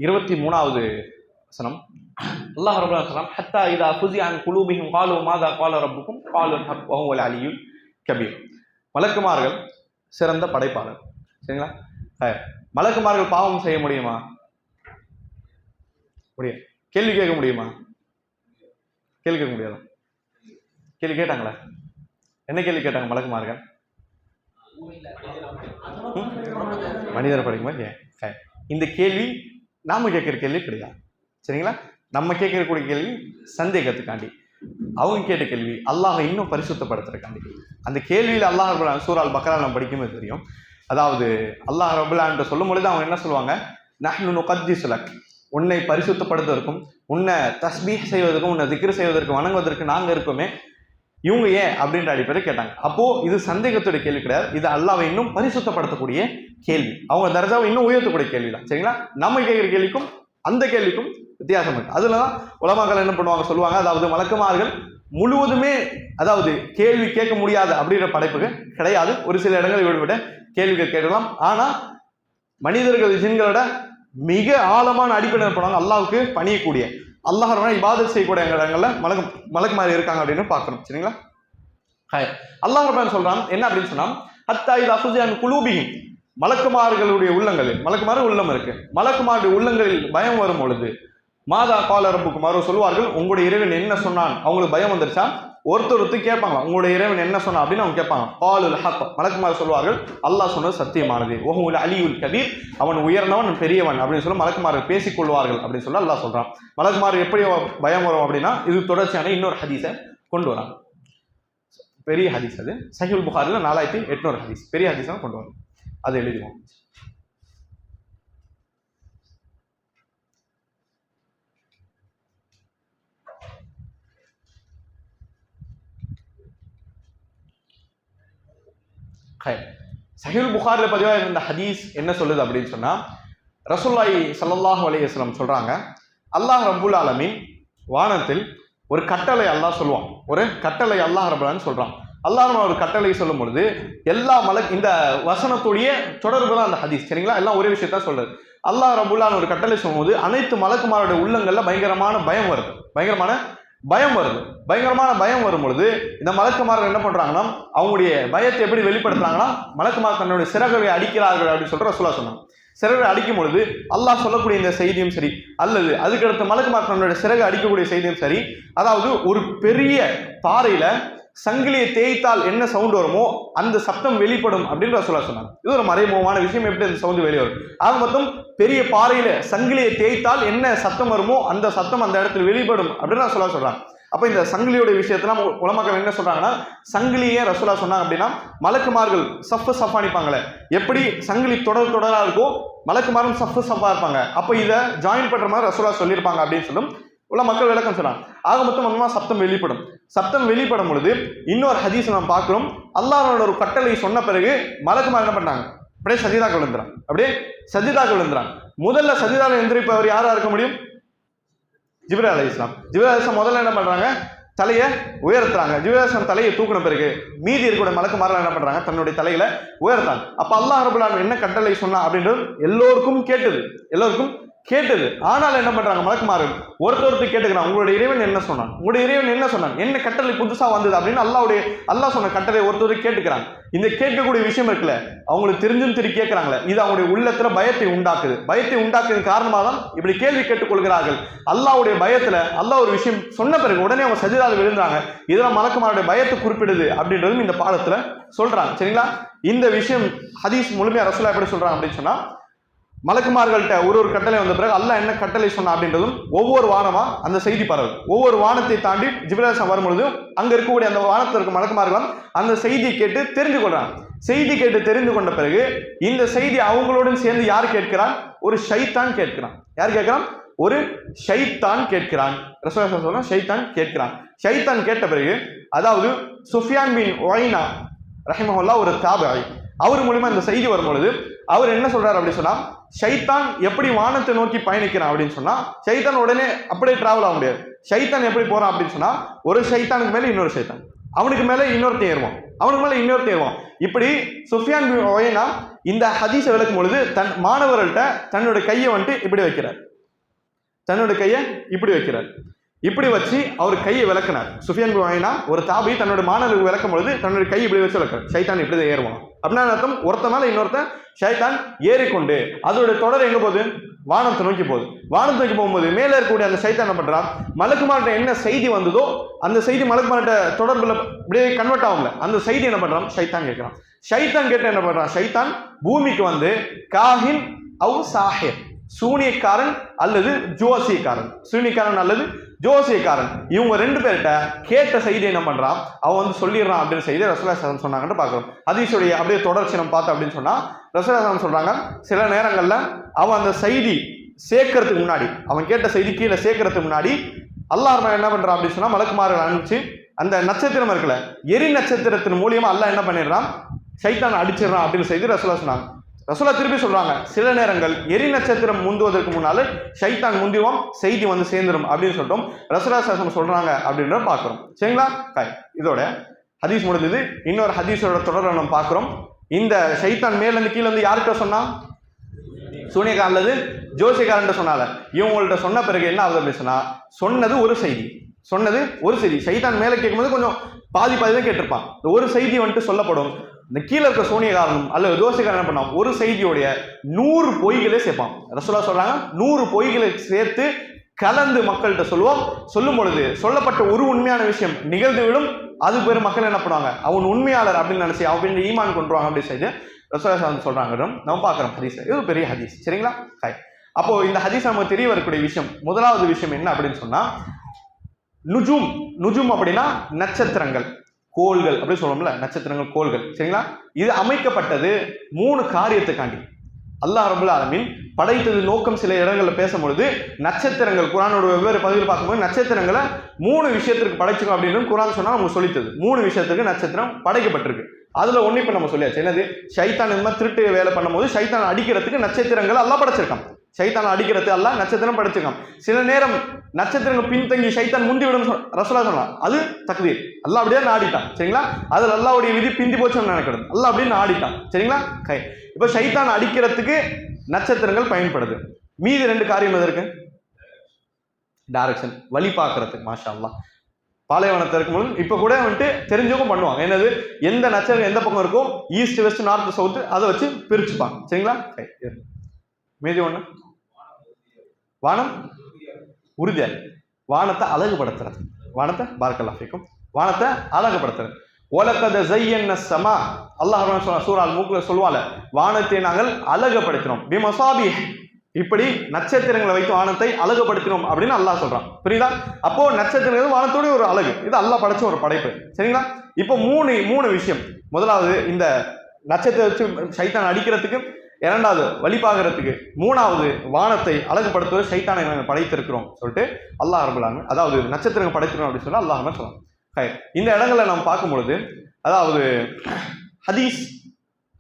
Speaker 2: 23வது வசனம். அல்லாஹ் ரப்பல் ஆலமீன் ஹத்தா இதா ஃபுஸிஅ அன் குலூபிஹிம் காலு மாதா கால ரப்புக்கும் காலுல் ஹக் வ ஹுவல் அலியுல் கபீர். மலக்குமார்கள் சிறந்த படைப்பாளர். சரிங்களா? மலக்குமார்கள் பாவம் செய்ய முடியுமா? முடியும். கேள்வி கேட்க முடியுமா? கேள்வி கேட்க முடியாது. கேள்வி கேட்டாங்களா? என்ன கேள்வி கேட்டாங்க மலக்குமார்கள்? மனிதர் படிக்குமா? இந்த கேள்வி நாம கேட்கிற கேள்வி கிடையாது. சரிங்களா? நம்ம கேட்கக்கூடிய கேள்வி சந்தேகத்துக்காண்டி. அவங்க கேட்ட கேள்வி அல்லாஹ் இன்னும் பரிசுத்தப்படுத்துறதுக்காண்டி. அந்த கேள்வியில் அல்லாஹ் ரப்பல் ஆலமீன் சூரா அல் பக்ரா நம்ம படிக்கும்போது தெரியும். அதாவது அல்லாஹ் ரப்பல் ஆலமீன் சொல்லும் பொழுது அவங்க என்ன சொல்லுவாங்க, நஹ்னு நுகத்திஸு லக், உன்னை பரிசுத்தப்படுத்துவதற்கும் உன்னை தஸ்பீஹ் செய்வதற்கும் உன்னை திக்ர் செய்வதற்கும் வணங்குவதற்கு நாங்க இருக்கோமே, இவங்க ஏன் அப்படின்ற அடிப்படையில் கேட்டாங்க. அப்போ இது சந்தேகத்துடைய கேள்வி கிடையாது, இது அல்லாஹ்வை இன்னும் பரிசுத்தப்படுத்தக்கூடிய கேள்வி, அவங்க தர்ஜாவை இன்னும் உயர்த்தக்கூடிய கேள்வி தான். சரிங்களா? நம்ம கேட்கிற கேள்விக்கும் அந்த கேள்விக்கும் வித்தியாசம் இருக்கு. அதுலதான் உலமாக்கள் என்ன பண்ணுவாங்க சொல்லுவாங்க, அதாவது மலக்குமார்கள் முழுவதுமே அதாவது கேள்வி கேட்க முடியாது அப்படின்ற படைப்புக்கு கிடையாது. ஒரு சில இடங்களை விட கேள்விகள் கேட்கலாம். ஆனா மனிதர்கள் ஜின்களோட மிக ஆழமான அடிப்படையில் போனாங்க அல்லாஹ்வுக்கு பணியக்கூடிய அல்லாஹ் இபாதத் செய்யக்கூடிய இடங்கள்ல மலக்குமார்கள் இருக்காங்க அப்படின்னு பார்க்கணும். சரிங்களா? அல்லாஹ் ரப்பல் சொல்றான் என்ன அப்படின்னு சொன்னா, ஹத்தா இதா ஃபுஸிஅ அன் குலூபிஹிம், மலக்குமார்களுடைய உள்ளங்களில் மலக்குமார்கள் உள்ளம் இருக்கு, மலக்குமாருடைய உள்ளங்களில் பயம் வரும் பொழுது மாதா கால ரப்புக்கும் சொல்லுவார்கள், உங்களுடைய இறைவன் என்ன சொன்னான். அவங்களுக்கு பயம் வந்துருச்சா, ஒருத்தர் கேட்பாங்க, உங்களுடைய இறைவன் என்ன சொன்னா அப்படின்னு அவங்க கேட்பாங்க. காலுல் ஹக், மலக்குமார் சொல்லுவார்கள், அல்லாஹ் சொன்னது சத்தியமானது. வஹுவல் அலியுல் கபீர், அவன் உயர்ந்தவன் பெரியவன் அப்படின்னு சொல்லி மலக்குமார்கள் பேசிக்கொள்வார்கள் அப்படின்னு சொல்லி அல்லாஹ் சொல்றான். மலக்குமார் எப்படி பயம் வரும் அப்படின்னா, இது தொடர்ச்சியான இன்னொரு ஹதீஸை கொண்டு வராங்க. பெரிய ஹதீஸ், அது சஹீஹுல் புகாரில 4800 ஹதீஸ், பெரிய ஹதீஸ் தான் கொண்டு வரும். அதை எழுதுவோம். சஹீஹுல் புகாரில பதிவாக இருந்த ஹதீஸ் என்ன சொல்லுது அப்படின்னு சொன்னா, ரசூலுல்லாஹி ஸல்லல்லாஹு அலைஹி வஸல்லம் சொல்றாங்க, அல்லாஹ் ரப்புல் ஆலமீன் வானத்தில் ஒரு கட்டளை அல்லாஹ் சொல்லுவான். ஒரு கட்டளை அல்லாஹ் ரப்புல் ஆலமீன் சொல்றான். அல்லாஹ் ஒரு கட்டளை சொல்லும் பொழுது எல்லா இந்த வசனத்துடைய தொடர்பு தான் அந்த ஹதீஸ், சரிங்களா? எல்லாம் ஒரே விஷயத்தான் சொல்றது. அல்லாஹ் ரப்புல் ஆலமீன் ஒரு கட்டளை சொல்லும்போது அனைத்து மலக்குமாரோட உள்ளங்கள்ல பயங்கரமான பயம் வருது. பயங்கரமான பயம் வரும் பொழுது இந்த மலக்குமார்கள் என்ன பண்றாங்கன்னா, அவங்களுடைய பயத்தை எப்படி வெளிப்படுத்துறாங்கன்னா, மலக்குமார் தன்னுடைய சிறகுகளை அடிக்கிறார்கள் அப்படின்னு சொல்ற ரசூலுல்லாஹ் சொன்னாங்க. சிறகு அடிக்கும் பொழுது அல்லாஹ் சொல்லக்கூடிய இந்த செய்தியும் சரி, அல்லது அதுக்கடுத்து மலக்குமார் தன்னுடைய சிறகு அடிக்கக்கூடிய செய்தியும் சரி, அதாவது ஒரு பெரிய பாறையில சங்கிலியை தேய்த்தால் என்ன சவுண்ட் வருமோ அந்த சப்தம் வெளிப்படும் அப்படின்னு ரசூலுல்லாஹ் சொன்னாங்க. இது ஒரு மறைமுகமான விஷயம், எப்படி அந்த சவுண்ட் வெளியே வரும். ஆக மொத்தம் பெரிய பாறையில சங்கிலியை தேய்த்தால் என்ன சத்தம் வருமோ அந்த சத்தம் அந்த இடத்துல வெளிப்படும் அப்படின்னு ரசூலுல்லாஹ் சொல்றாங்க. அப்ப இந்த சங்கிலியோட விஷயத்தெல்லாம் உலமாக்கள் என்ன சொல்றாங்கன்னா, சங்கிலியே ரசூலுல்லாஹ் சொன்னாங்க அப்படின்னா, மலக்குமார்கள் சஃபா நிப்பாங்களே, எப்படி சங்கிலி தொடரா இருக்கோ மலக்குமாரும் சஃபா இருப்பாங்க. அப்ப இதை ஜாயின் பண்ற மாதிரி ரசூலுல்லாஹ் சொல்லியிருப்பாங்க அப்படின்னு சொல்லும் மக்கள் விளக்கம் சொன்னாங்க. ஆக மொத்தம் சப்தம் வெளிப்படும் பொழுது இன்னொரு ஹதீஸ் நாம் பார்க்கிறோம். அல்லாஹ்வோட ஒரு கட்டளை சொன்ன பிறகு மலக்குமார் என்ன பண்ணாங்க, அப்படியே சஜிதாக்கு விழுந்துறாங்க. முதல்ல சஜிதால எந்திரிப்பவர் யாரா இருக்க முடியும்? ஜிப்ரீல் அலைஹிஸ்ஸலாம். முதல்ல என்ன பண்றாங்க, தலையை உயர்த்துறாங்க. ஜிப்ரீல் அலைஹிஸ்ஸலாம் தலையை தூக்கின பிறகு மீதி இருக்கக்கூடிய மலக்குமார்கள் என்ன பண்றாங்க, தன்னுடைய தலையில உயர்த்தாங்க. அப்ப அல்லாஹ் ரப்பல் ஆலமீன் என்ன கட்டளை சொன்னா அப்படின்றது எல்லோருக்கும் கேட்டது. ஆனால் என்ன பண்றாங்க, மலக்குமார்கள் ஒருத்தருக்கு கேட்டுக்கிறாங்க, உங்களுடைய இறைவன் என்ன சொன்னான், என்ன கட்டளை புதுசா வந்தது அப்படின்னு அல்லாஹ் சொன்ன கட்டளை ஒருத்தருக்கு கேட்டுக்கிறாங்க. இந்த கேட்கக்கூடிய விஷயம் இருக்குல்ல, அவங்களுக்கு தெரிஞ்சும் திருப்பி கேட்கிறாங்களே, இது அவங்களுடைய உள்ளத்துல பயத்தை உண்டாக்குது காரணமாக தான் இப்படி கேள்வி கேட்டுக்கொள்கிறார்கள். அல்லாஹ்வுடைய பயத்துல அல்லாஹ் ஒரு விஷயம் சொன்ன பிறகு உடனே அவங்க சஜிதால விழுந்தாங்க. இதெல்லாம் மலக்குமாருடைய பயத்தை குறிப்பிடுது அப்படின்றதும் இந்த பாடத்துல சொல்றாங்க, சரிங்களா? இந்த விஷயம் ஹதீஸ் முழுமையா ரசூலுல்லாஹ் எப்படி சொல்றாங்க அப்படின்னு சொன்னா, மலக்குமார்கள்ட்ட ஒரு கட்டளை வந்த பிறகு அல்லாஹ் என்ன கட்டளை சொன்னா அப்படின்றதும் ஒவ்வொரு வானமா அந்த செய்தி பரவுது. ஒவ்வொரு வானத்தை தாண்டி ஜிப்ரீல் அலைஹிஸ்ஸலாம் வரும்பொழுது அங்க இருக்கக்கூடிய அந்த வானத்தில் இருக்க மலக்குமார்களும் அந்த செய்தியை கேட்டு தெரிந்து கொள்றாங்க. தெரிந்து கொண்ட பிறகு இந்த செய்தி அவங்களோடும் சேர்ந்து யார் கேட்கிறான்? ஒரு ஷைத்தான் கேட்கிறான். யார் கேட்கிறான்? ஒரு ஷைத்தான் கேட்கிறான். ரசூலுல்லாஹ் சொல்றாங்க, ஷைத்தான் கேட்ட பிறகு, அதாவது சுஃபியான் பின் உவைனா ரஹிமஹுல்லாஹ் ஒரு தாபிஈ, அவர் மூலமா இந்த செய்தி வரும்பொழுது அவர் என்ன சொல்றாரு அப்படின்னு சொன்னா, ஷைத்தான் எப்படி வானத்தை நோக்கி பயணிக்கிறான் அப்படின்னு சொன்னா, ஷைத்தான் உடனே அப்படியே டிராவல் ஆக முடியாது. ஷைத்தான் எப்படி போறான் அப்படின்னு சொன்னா, ஒரு ஷைத்தானுக்கு மேல இன்னொரு ஷைத்தான், அவனுக்கு மேல இன்னொருத்தன் ஏறுவான். இப்படி சுஃபியான் பின் உவைனா இந்த ஹதீஸை விளக்கும் பொழுது தன் மாணவர்கள்ட்ட தன்னுடைய கையை வந்துட்டு இப்படி வைக்கிறார். இப்படி வச்சு அவர் கையை விளக்கினார். சுஃபியான் பின் உவைனா ஒரு தாபி தன்னோட மாணவர்களுக்கு விளக்கும் பொழுது தன்னுடைய கையை இப்படி வச்சு விளக்கிறார். ஷைத்தான் இப்படிதான் ஏறுவான் அப்படின்னா அர்த்தம், ஒருத்த மேல இன்னொருத்தன் ஷைத்தான் ஏறிக்கொண்டு அதோட தொடர் எங்க போகுது, வானத்தை நோக்கி போகும்போது மேலே இருக்கக்கூடிய அந்த ஷைத்தான் என்ன பண்றான், மலக்குமார்ட்ட என்ன செய்தி வந்ததோ அந்த செய்தி மலக்குமார்ட்ட தொடர்புல அப்படியே கன்வெர்ட் ஆகும்ல, அந்த செய்தி என்ன பண்றான், ஷைத்தான் கேட்டு என்ன பண்றான், ஷைத்தான் பூமிக்கு வந்து காஹின் அவு சாஹிர், சூனியக்காரன் அல்லது ஜோசியக்காரன் இவங்க ரெண்டு பேர்கிட்ட கேட்ட செய்தி என்ன பண்றான், அவன் வந்து சொல்லிடுறான் அப்படின்னு செய்தி ரசூலுல்லாஹ் சொன்னாங்கன்னு பார்க்கிறோம். ஹதீஸுடைய அப்படியே தொடர்ச்சி நம்ம பார்த்தோம் அப்படின்னு சொன்னா, ரசூலுல்லாஹ் சொல்றாங்க, சில நேரங்கள்ல அவன் அந்த செய்தி சேர்க்கறதுக்கு முன்னாடி, அவன் கேட்ட செய்தி கீழே சேர்க்கறதுக்கு முன்னாடி அல்லாஹ் என்ன பண்றான் அப்படின்னு சொன்னா, மலக்குமார்கள் அனுப்பிச்சு அந்த நட்சத்திரம் இருக்குல்ல, எரி நட்சத்திரத்தின் மூலியமா அல்லாஹ் என்ன பண்ணிடுறான், ஷைத்தான் அடிச்சிடறான் அப்படின்னு செய்தி ரசூலுல்லாஹ் சொன்னாங்க. ரசூலுல்லாஹ் திருப்பி சொல்றாங்க, சில நேரங்கள் எரி நட்சத்திரம் முந்துவதற்கு முன்னால ஷைத்தான் முந்திடுவான், செய்தி வந்து சேர்ந்துடும் அப்படின்னு சொல்லிட்டோம் ரசூலுல்லாஹ் சொல்றாங்க அப்படின்றத பார்க்கிறோம், சரிங்களா? இதோட ஹதீஸ் முடிஞ்சது. இன்னொரு ஹதீஸோட தொடரை நம்ம பார்க்கிறோம். இந்த ஷைத்தான் மேல இருந்து கீழே வந்து யார்கிட்ட சொன்னா, சூனியக்காரன் அல்லது ஜோசியக்காரன் சொன்னால, இவங்கள்ட்ட சொன்ன பிறகு என்ன ஆகுது அப்படின்னு சொன்னா, சொன்னது ஒரு செய்தி ஷைத்தான் மேல கேட்கும்போது கொஞ்சம் பாதி தான் கேட்டிருப்பான். இந்த ஒரு செய்தி வந்துட்டு சொல்லப்படும். இந்த கீழே இருக்க சூனியக்காரனும் அல்லது ஜோசியக்காரன் என்ன பண்ணான், ஒரு செய்தியோடைய 100 பொய்களே சேர்ப்பான். ரசூலுல்லாஹ் சொல்றாங்க, 100 பொய்களை சேர்த்து கலந்து மக்கள்கிட்ட சொல்லுவோம். சொல்லும் பொழுது சொல்லப்பட்ட ஒரு உண்மையான விஷயம் நிகழ்ந்துவிடும். அது பேர் மக்கள் என்ன பண்ணுவாங்க, அவன் உண்மையாளர் அப்படின்னு நினைச்சு அவங்க ஈமான் கொண்டுருவாங்க அப்படின்னு சொல்லி ரசூலுல்லாஹி சொல்றாங்க. நம்ம பார்க்குறோம் ஹதீஸ். இது பெரிய ஹதீஸ். சரிங்களா? அப்போ இந்த ஹதீஸ் நமக்கு தெரிய வரக்கூடிய விஷயம், முதலாவது விஷயம் என்ன அப்படின்னு சொன்னா, நுஜூம். நுஜூம் அப்படின்னா நட்சத்திரங்கள், கோள்கள் அப்படி சொல்லுவோம்ல, நட்சத்திரங்கள், கோள்கள். சரிங்களா? இது அமைக்கப்பட்டது 3 காரியத்துக்காண்டி. அல்லாஹ் ரப்பல் ஆலமீன் படைத்தது நோக்கம் சில இடங்களில் பேசும்பொழுது நட்சத்திரங்கள், குர்ஆனோட வெவ்வேறு பகுதியில் பார்க்கும்போது நட்சத்திரங்களை 3 விஷயத்திற்கு படைச்சிக்கும் அப்படின்னு குர்ஆன் சொன்னா நமக்கு சொல்லித்தது. 3 விஷயத்துக்கு நட்சத்திரம் படைக்கப்பட்டிருக்கு. அதுல ஒண்ணு இப்ப நம்ம சொல்லியாச்சு. என்னது? ஷைத்தான் இந்த மாதிரி திருட்டு வேலை பண்ணும்போது ஷைத்தான் அடிக்கிறதுக்கு நட்சத்திரங்கள் அல்லாஹ் படைச்சிருக்கான். ஷைத்தான் அடிக்கிறது அல்லாஹ் நட்சத்திரம் படைச்சிருக்கான். சில நேரம் நட்சத்திரங்கள் பின்தங்கி ஷைத்தான் முந்தி விடும் ரசூலுல்லாஹ் சொல்லலாம். அது தக்தீர். அல்லாஹ் அப்படியே ஆடிட்டான். சரிங்களா? அது அல்லாஹ்வுடைய விதி பிந்தி போச்சுன்னு நினைக்கிறது. அல்லாஹ் அப்படியே ஆடிட்டான். சரிங்களா? இப்ப ஷைத்தான் அடிக்கிறதுக்கு நட்சத்திரங்கள் பயன்படுது. மீதி 2 காரியம் எது இருக்கு? டைரக்ஷன், வழி பார்க்கறதுக்கு. மாஷா அல்லாஹ். பாலைவனத்தை இருக்கும்போது இப்ப கூட வந்துட்டு தெரிஞ்சவங்க பண்ணுவாங்க. என்னது? எந்த நட்சத்திரம் எந்த பக்கம் இருக்கோ, ஈஸ்ட், வெஸ்ட், நார்த், சவுத், அதை வச்சு பிரிச்சுப்பாங்க. சரிங்களா? மீதி ஒண்ணு வானம் உறுதியா, வானத்தை அழகுபடுத்துறது. வானத்தை பாரக்கல்லாஹு ஃபீக்கும், வானத்தை அழகுபடுத்துறது. ஒலகத ஸய்யன்ன ஸமா, அல்லாஹ் சூரா அல்-முல்க்ல சொல்வால, வானத்தை நாங்கள் அழகுபடுத்தினோம். பிமஸாபிஹ், இப்படி நட்சத்திரங்களை வைத்து வானத்தை அழகுபடுத்தினோம் அப்படின்னு அல்லாஹ் சொல்றான். புரியுதா? அப்போ நட்சத்திரங்கள் வானத்தோட ஒரு அழகு. இது அல்லாஹ் படைச்ச ஒரு படைப்பு. சரிங்களா? இப்போ மூணு விஷயம். முதலாவது இந்த நட்சத்திரத்தை வச்சு ஷைத்தான் அடிக்கிறதுக்கு, இரண்டாவது வழி பார்க்கறதுக்கு, மூணாவது வானத்தை அழகுபடுத்துவது ஷைத்தானை நாங்கள் படைத்திருக்கிறோம் சொல்லிட்டு அல்லாஹ் ரப்பல் ஆலமீன், அதாவது நட்சத்திரங்கள் படைத்திருக்கிறோம் அப்படின்னு சொல்லி அல்லாஹ் சொல்றான். இந்த இடங்களை நாம் பார்க்கும் பொழுது, அதாவது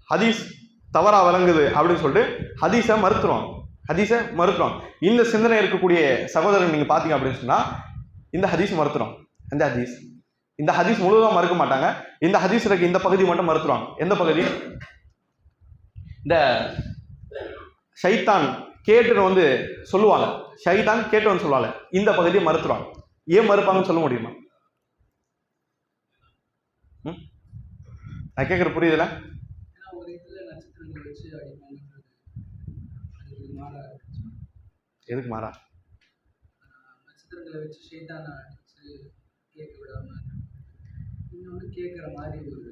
Speaker 2: ஹதீஸ் தவறா விளங்குது அப்படின்னு சொல்லிட்டு ஹதீஸை மறுத்துறோம். இந்த சிந்தனை இருக்கக்கூடிய சகோதரர் நீங்க பாத்தீங்க அப்படின்னு சொன்னா, இந்த ஹதீஸ் மறுத்துறோம். இந்த ஹதீஸ் முழுவதும் மறுக்க மாட்டாங்க. இந்த ஹதீஸ் இருக்க இந்த பகுதி மட்டும் மறுத்துருவாங்க. எந்த பகுதி? இந்த ஷைத்தான் கேட்டு சொல்லுவாங்க. ஷைத்தான் கேட்டு சொல்லுவாங்க. இந்த பகுதியை மறுத்துருவாங்க. ஏன் மறுப்பாங்கன்னு சொல்ல முடியுமா? நான் கேட்குற புரியுதுல? எதுக்கு மாறா? நட்சத்திரங்களை வச்சு ஷைத்தானை அடிச்சு கேட்க விடாம இன்னொன்று கேட்குற மாதிரி ஒரு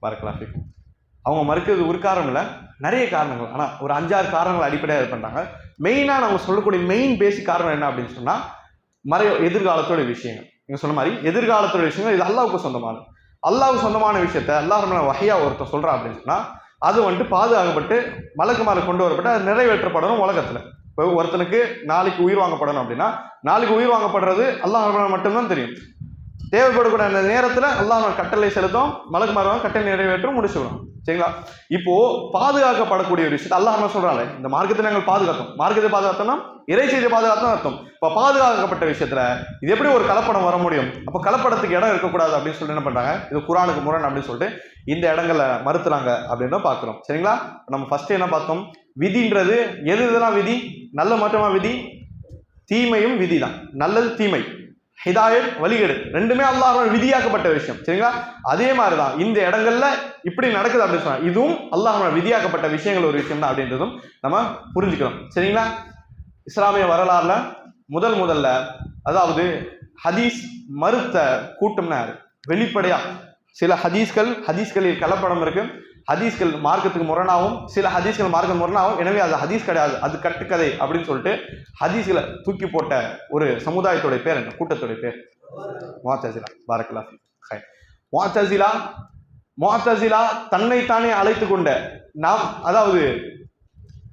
Speaker 2: பார்க்கலாம். அவங்க மறுக்கிறது ஒரு காரணம் இல்லை, நிறைய காரணங்கள். ஆனால் ஒரு 5-6 காரணங்கள் அடிப்படையாக பண்ணுறாங்க. மெயினாக நம்ம சொல்லக்கூடிய மெயின் பேசிக் காரணம் என்ன அப்படின்னு சொன்னால், எதிர்காலத்தோட விஷயங்கள். நீங்கள் சொன்ன மாதிரி எதிர்காலத்தோட விஷயங்கள் இது அல்லாஹ்வுக்கு சொந்தமான விஷயத்த அல்லாஹ் வஹியா ஒருத்தர் சொல்கிறான் அப்படின்னு சொன்னால், அது பாதுகாக்கப்பட்டு மலக்குமாருக்கு கொண்டு வரப்பட்டு அது நிறைவேற்றப்படணும் உலகத்தில். இப்போ ஒருத்தனுக்கு நாளைக்கு உயிர் வாங்கப்படணும் அப்படின்னா, நாளைக்கு உயிர் வாங்கப்படுறது அல்லாஹ் மட்டும்தான் தெரியும். தேவைப்படக்கூடிய அந்த நேரத்தில் அல்லாஹ் கட்டளை செலுத்தும், மலக்குமார் கட்டளை நிறைவேற்றும், முடிச்சுக்கணும். சரிங்களா? இப்போ பாதுகாக்கப்படக்கூடிய ஒரு விஷயத்தை அல்லாஹ் சொல்றாங்க, இந்த மார்க்கத்தை நாங்கள் பாதுகாத்தோம். மார்க்கத்தை பாதுகாத்தோம்னா இறை செய்தியை பாதுகாத்தோம் அர்த்தம். இப்போ பாதுகாக்கப்பட்ட விஷயத்துல இது எப்படி ஒரு கலப்படம் வர முடியும்? அப்போ கலப்படத்துக்கு இடம் இருக்கக்கூடாது அப்படின்னு சொல்லிட்டு என்ன பண்றாங்க, இது குர்ஆனுக்கு முரண் அப்படின்னு சொல்லிட்டு இந்த இடங்களை மறுத்துறாங்க அப்படின்னு பாக்குறோம். சரிங்களா? நம்ம ஃபர்ஸ்ட் என்ன பார்த்தோம்? விதின்றது எதுதான் விதி? நல்ல மட்டுமா விதி? தீமையும் விதி தான். நல்லது தீமை, ஹிதாயத் வழிகேடு, ரெண்டுமே அல்லாஹ் விதியாக்கப்பட்ட விஷயம். சரிங்களா? அதே மாதிரிதான் இந்த இடங்கள்ல இப்படி நடக்குது அப்படின்னு சொன்னா இதுவும் அல்லாஹ் விதியாக்கப்பட்ட விஷயங்கள் ஒரு விஷயம் தான் அப்படின்றதும் நம்ம புரிஞ்சுக்கிறோம். சரிங்களா? இஸ்லாமிய வரலாறுல முதல்ல அதாவது ஹதீஸ் மறுத்த கூட்டம்னா வெளிப்படையா சில ஹதீஸ்களில் கலப்படம் இருக்கு. ஹதீஸ்கள் மார்க்கத்துக்கு முரணாகவும், சில ஹதீஸ்கள் மார்க்க முரணாகவும், எனவே அது ஹதீஸ் கிடையாது, அது கட்டுக்கதை அப்படின்னு சொல்லிட்டு ஹதீஸ்களை தூக்கி போட்ட ஒரு சமுதாயத்தோட பேர் என்ன? கூட்டத்தோட பேர் முஅத்தஸிலா. பாரக்கல்லாஹு ஃபீக். முஅத்தஸிலா தன்னைத்தானே அழைத்து கொண்ட நாம், அதாவது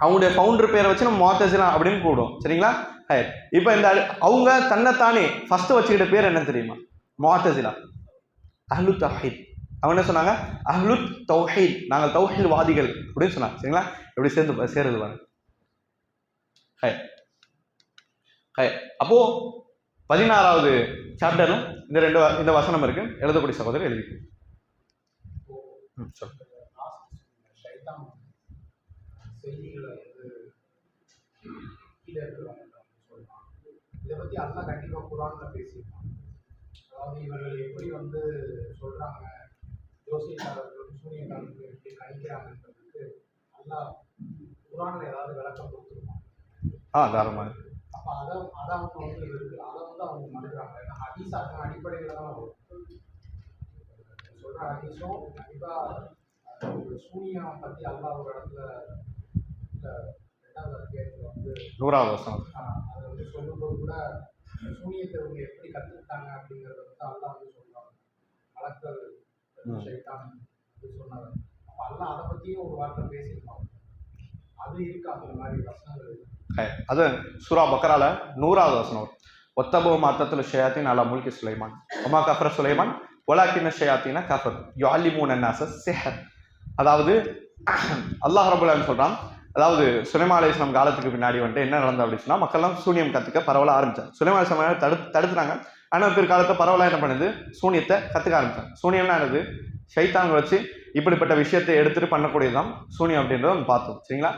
Speaker 2: அவங்களுடைய ஃபவுண்டர் பேரை வச்சு நம்ம முஅத்தஸிலா அப்படின்னு கூடுவோம். சரிங்களா? இப்ப இந்த அவங்க தன்னைத்தானே ஃபர்ஸ்ட் வச்சுக்கிட்ட பேர் என்ன தெரியுமா? முஅத்தஸிலா, அஹ்லு தௌஹீத். அவங்க என்ன சொன்னாங்க? அஹ்லு தௌஹீத், நாங்கள் தௌஹீத் வாதிகள் அப்படின்னு சொன்னாங்க. சரிங்களா? எப்படி சேருது பாருங்க. அப்போ 16வது சாப்டர்ல இந்த வசனம் இருக்கு. எழுதக்கூடிய சகோதரர் எழுதிக்கு.
Speaker 3: இதை பத்தி அல்லாஹ் கண்டிப்பா குர்ஆன்ல பேசியிருக்காங்க. அதாவது இவர்கள் எப்படி சொல்றாங்க, ஜோசியக்காரர்களும் சூனியக்காரர்களும் எப்படி கணிக்கிறாங்கன்றதுக்கு அல்லாஹ் குர்ஆன்ல ஏதாவது விளக்கம் கொடுத்துருப்பாங்க.
Speaker 2: தாராளமாக.
Speaker 3: அப்போ அதை அவங்க வந்து அதை வந்து அவங்க மறுக்கிறாங்க. ஏன்னா ஹதீஸ் அதன் அடிப்படையில் தான் வரும். சொல்கிற ஹதீஸும் கண்டிப்பாக ஒரு சூனியம் பற்றி அல்லாஹ் ஒரு இடத்துல இந்த 2வது அத்தியாயத்தில் வந்து
Speaker 2: 100வது வசனம்
Speaker 3: அதை வந்து சொல்லும்போது கூட சூனியத்தை இவங்க எப்படி கற்றுக்கிட்டாங்க அப்படிங்கிறத வந்து அல்லாஹ் வந்து சொல்லுவாங்க. மலக்கள் ஷைத்தான் அப்படி சொன்னாங்க. அப்போ அல்லாஹ் அதை பற்றியும் ஒரு வார்த்தை பேசியிருப்பாங்க. அது இருக்கா அந்த மாதிரி வசனங்கள்?
Speaker 2: அது சூரா பக்கரால 100வது வசனம். ஒத்தபோ மாத்தத்துல ஷயாத்தின் அலா முல்கி சுலைமான் ஒமா கஃபர சுலைமான் ஒலாக்கின ஷயாத்தின கஃபர் யுஅல்லிமூன அன்னாஸ ஸிஹர். அதாவது அல்லாஹ் ரப்பல் ஆலமீன் சொல்றான், அதாவது சுலைமான் அலைஹிஸ்ஸலாம் காலத்துக்கு பின்னாடி வந்துட்டு என்ன நடந்தது அப்படின்னு சொன்னா, மக்கள்லாம் சூனியம் கத்துக்க பரவல ஆரம்பிச்சாங்க. சுலைமான் அலைஹிஸ்ஸலாம் தடுத்துறாங்க. ஆனால் பிற்காலத்தை பரவலா என்ன பண்ணுது, சூனியத்தை கத்துக்க ஆரம்பிச்சாங்க. சூனியம்னா என்னது, ஷைத்தாங்க வச்சு இப்படிப்பட்ட விஷயத்தை எடுத்துட்டு பண்ணக்கூடியதுதான் சூனியம் அப்படின்றத நம்ம பார்த்தோம். சரிங்களா?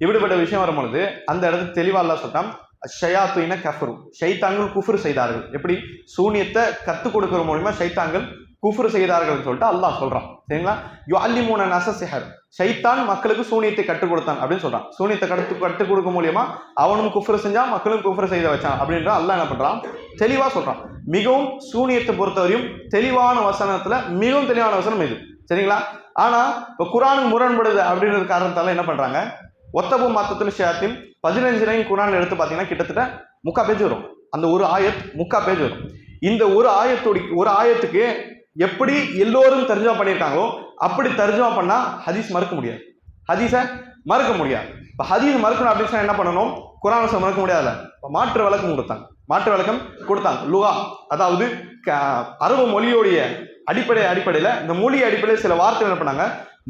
Speaker 2: இப்படிப்பட்ட விஷயம் வரும்பொழுது அந்த இடத்துல தெளிவா அல்லாஹ் சொல்றான், ஷயாத்துன கஃபரு, ஷைத்தான்கள் குஃப்ர் செய்தார்கள். எப்படி சூனியத்தை கற்றுக் கொடுக்கிற மூலமா ஷைத்தான்கள் குஃப்ர் செய்தார்கள் சொல்லிட்டு அல்லாஹ் சொல்றான். சரிங்களா? யுஅல்லிமூன அன்னாஸ ஸிஹர், ஷைத்தான் மக்களுக்கு சூனியத்தை கற்றுக் கொடுத்தான் அப்படின்னு சொல்றான். சூனியத்தை கற்றுக் கொடுக்க மூலியமா அவனும் குஃப்ர் செஞ்சான், மக்களும் குஃப்ர் செய்த வச்சான் அப்படின்ற அல்லாஹ் என்ன பண்றான், தெளிவா சொல்றான். மிகவும் சூனியத்தை பொறுத்தவரையும் தெளிவான வசனத்துல மிகவும் தெளிவான வசனம் இது. சரிங்களா? ஆனா இப்ப குர்ஆனுக்கு முரண்படுது அப்படின்ற காரணத்தால என்ன பண்றாங்க, ஒத்தபு மாத்தத்துல ஷயாத்தின் 15 குர்ஆன் எடுத்து பார்த்தீங்கன்னா கிட்டத்தட்ட 3/4 பேஜ் வரும். அந்த ஒரு ஆயத் 3/4 பேஜ் வரும். இந்த ஒரு ஆயத்துக்கு எப்படி எல்லோரும் தர்ஜுமா பண்ணியிருக்காங்களோ அப்படி தர்ஜுமா பண்ணா ஹதீஸ் மறுக்க முடியாது. ஹதீஸை மறுக்க முடியாது. இப்போ ஹதீஸ் மறுக்கணும் அப்படின்னு சொன்னா என்ன பண்ணணும், குர்ஆன் வசனம் மறுக்க முடியாதுல்ல. மாற்று விளக்கம் கொடுத்தாங்க. லுகா, அதாவது அரபு மொழியோடைய அடிப்படையில இந்த மொழி அடிப்படையில் சில வார்த்தை என்ன பண்ணாங்க,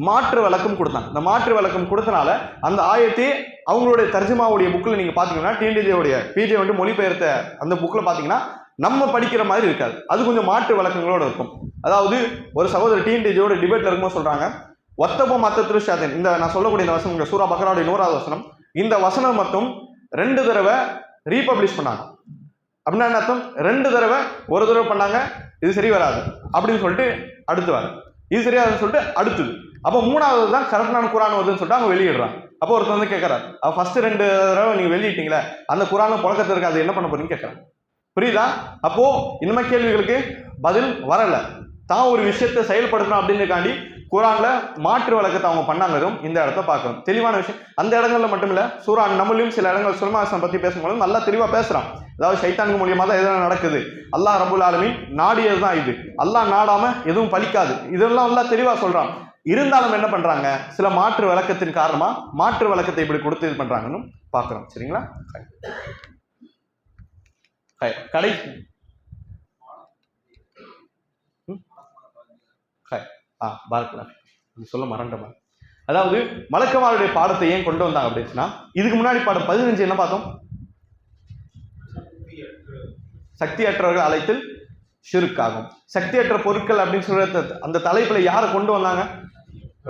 Speaker 2: மாற்று விளக்கம் கொடுத்தாங்க. இந்த மாற்று விளக்கம் கொடுத்தனால அந்த ஆயத்தை அவங்களுடைய தர்ஜுமாவுடைய புக்கில் நீங்க பாத்தீங்கன்னா, டிஎன்டிஜேவுடைய பிஜே வந்து மொழிபெயர்த்த அந்த புக்கில் பாத்தீங்கன்னா நம்ம படிக்கிற மாதிரி இருக்காது. அது கொஞ்சம் மாற்று விளக்கங்களோட இருக்கும். அதாவது ஒரு சகோதரர் டிஎன்டிஜேவோட டிபேட்ல இருக்கும்போது சொல்றாங்க, ஒத்தபோ மத்த ஷயாத்தின், இந்த நான் சொல்லக்கூடிய இந்த வசனம் சூரா பக்ராவுடைய 100வது வசனம், இந்த வசனம் மட்டும் 2 தடவை ரீபப்ளிஷ் பண்ணாங்க. அப்படின்னா என்ன அர்த்தம், 2 தடவை, ஒரு தடவை பண்ணாங்க இது சரி வராது அப்படின்னு சொல்லிட்டு அடுத்து வர, இது சரியாதுன்னு சொல்லிட்டு அடுத்தது, அப்போ 3வது தான் கரெக்டான குர்ஆன் வருதுன்னு சொல்லிட்டு அவங்க வெளியிடுறாங்க. அப்போ ஒருத்தர் வந்து கேட்கறாரு, ஃபர்ஸ்ட் 2 தடவை நீங்க வெளியிட்டீங்களே அந்த குர்ஆன்ல புழக்கத்தில் இருக்கு, அது என்ன பண்ண போறீங்கன்னு கேட்கறாங்க. புரியுதா? அப்போ இந்த மாதிரி கேள்விகளுக்கு பதில் வரல. தான் ஒரு விஷயத்தை செயல்படுத்தணும் அப்படின்னுக்காண்டி குர்ஆன்ல மாற்று வழக்கத்தை அவங்க பண்ணாங்கதும் இந்த இடத்த பார்க்கணும். தெளிவான விஷயம். அந்த இடங்கள்ல மட்டும் இல்ல, சூரா நம்மளையும் சில இடங்கள் சுலைமான் பத்தி பேசும்போது நல்லா தெளிவா பேசுறான். அதாவது ஷைத்தான்கள் மூலியமா தான் எதுவும் நடக்குது, அல்லாஹ் ரப்பல் ஆலமீன் நாடியதுதான் இது, அல்லாஹ் நாடாம எதுவும் பலிக்காது, இதெல்லாம் எல்லாம் தெளிவா சொல்றான். இருந்தாலும் என்ன பண்றாங்க, சில மாற்று விளக்கத்தின் காரணமா மாற்று விளக்கத்தை இப்படி கொடுத்து இது பண்றாங்கன்னு பாக்குறோம். சரிங்களா? கடைசி சொல்ல மறந்துட்டேன். அதாவது மலக்குமாருடைய பாடத்தை ஏன் கொண்டு வந்தாங்க அப்படின்னா, இதுக்கு முன்னாடி பாடம் 15 என்ன பார்த்தோம், சக்தியற்றவர்கள் அழைத்தில் ஷிர்காகும். சக்தியற்ற பொருட்கள் அப்படின்னு சொல்ற அந்த தலைப்புல யாரை கொண்டு வந்தாங்க,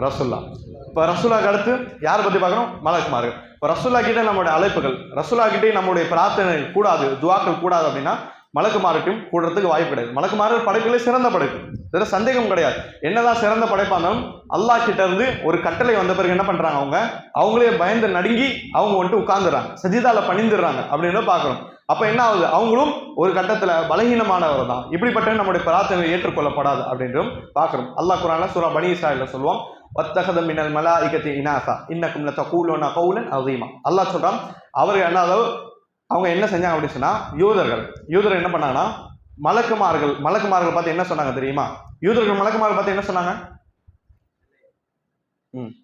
Speaker 2: ரசூல்லா. இப்ப ரசூல்லாக்கு அடுத்து யாரை பத்தி பார்க்கணும், மலக்குமார்கள். இப்ப ரசூல்லா கிட்ட நம்மளுடைய அழைப்புகள், ரசூல்லா கிட்டே நம்மளுடைய பிரார்த்தனை கூடாது, துவாக்கள் கூடாது அப்படின்னா மலக்குமார்ட்டையும் கூடுறதுக்கு வாய்ப்பு கிடையாது. மலக்குமார்கள் படைப்புகளே சிறந்த படைப்பு, இதுல சந்தேகம் கிடையாது. என்னதான் சிறந்த படைப்பானாலும் அல்லாஹ் கிட்ட இருந்து ஒரு கட்டளை வந்த பிறகு என்ன பண்றாங்க, அவங்களே பயந்து நடுங்கி அவங்க வந்துட்டு உட்கார்ந்துறாங்க, சஜிதால பணிந்துடுறாங்க அப்படின்னு பாக்குறோம். அப்ப என்ன ஆகுது, அவங்களும் ஒரு கட்டத்துல பலகீனமானவர் தான், இப்படிப்பட்ட நம்முடைய பிரார்த்தனை ஏற்றுக்கொள்ளப்படாது அப்படின்றும் பாக்குறோம். அல்லாஹ் குர்ஆன்ல சூரா பனி இஸ்ராயீல்ல சொல்லுவான், வத்தகத மினல் மலாயிகத்தி இனாசா இன்னக்கும் லதகூலுன கௌலன் அஸீமா. அல்லாஹ் சொல்றான், அவர்கள் என்ன, அவங்க என்ன செஞ்சாங்க அப்படின்னு சொன்னா, யூதர்கள் என்ன பண்ணாங்கன்னா மலக்குமார்கள் பார்த்து என்ன சொன்னாங்க தெரியுமா, யூதர்கள் மலக்குமார்கள் பார்த்து என்ன சொன்னாங்க,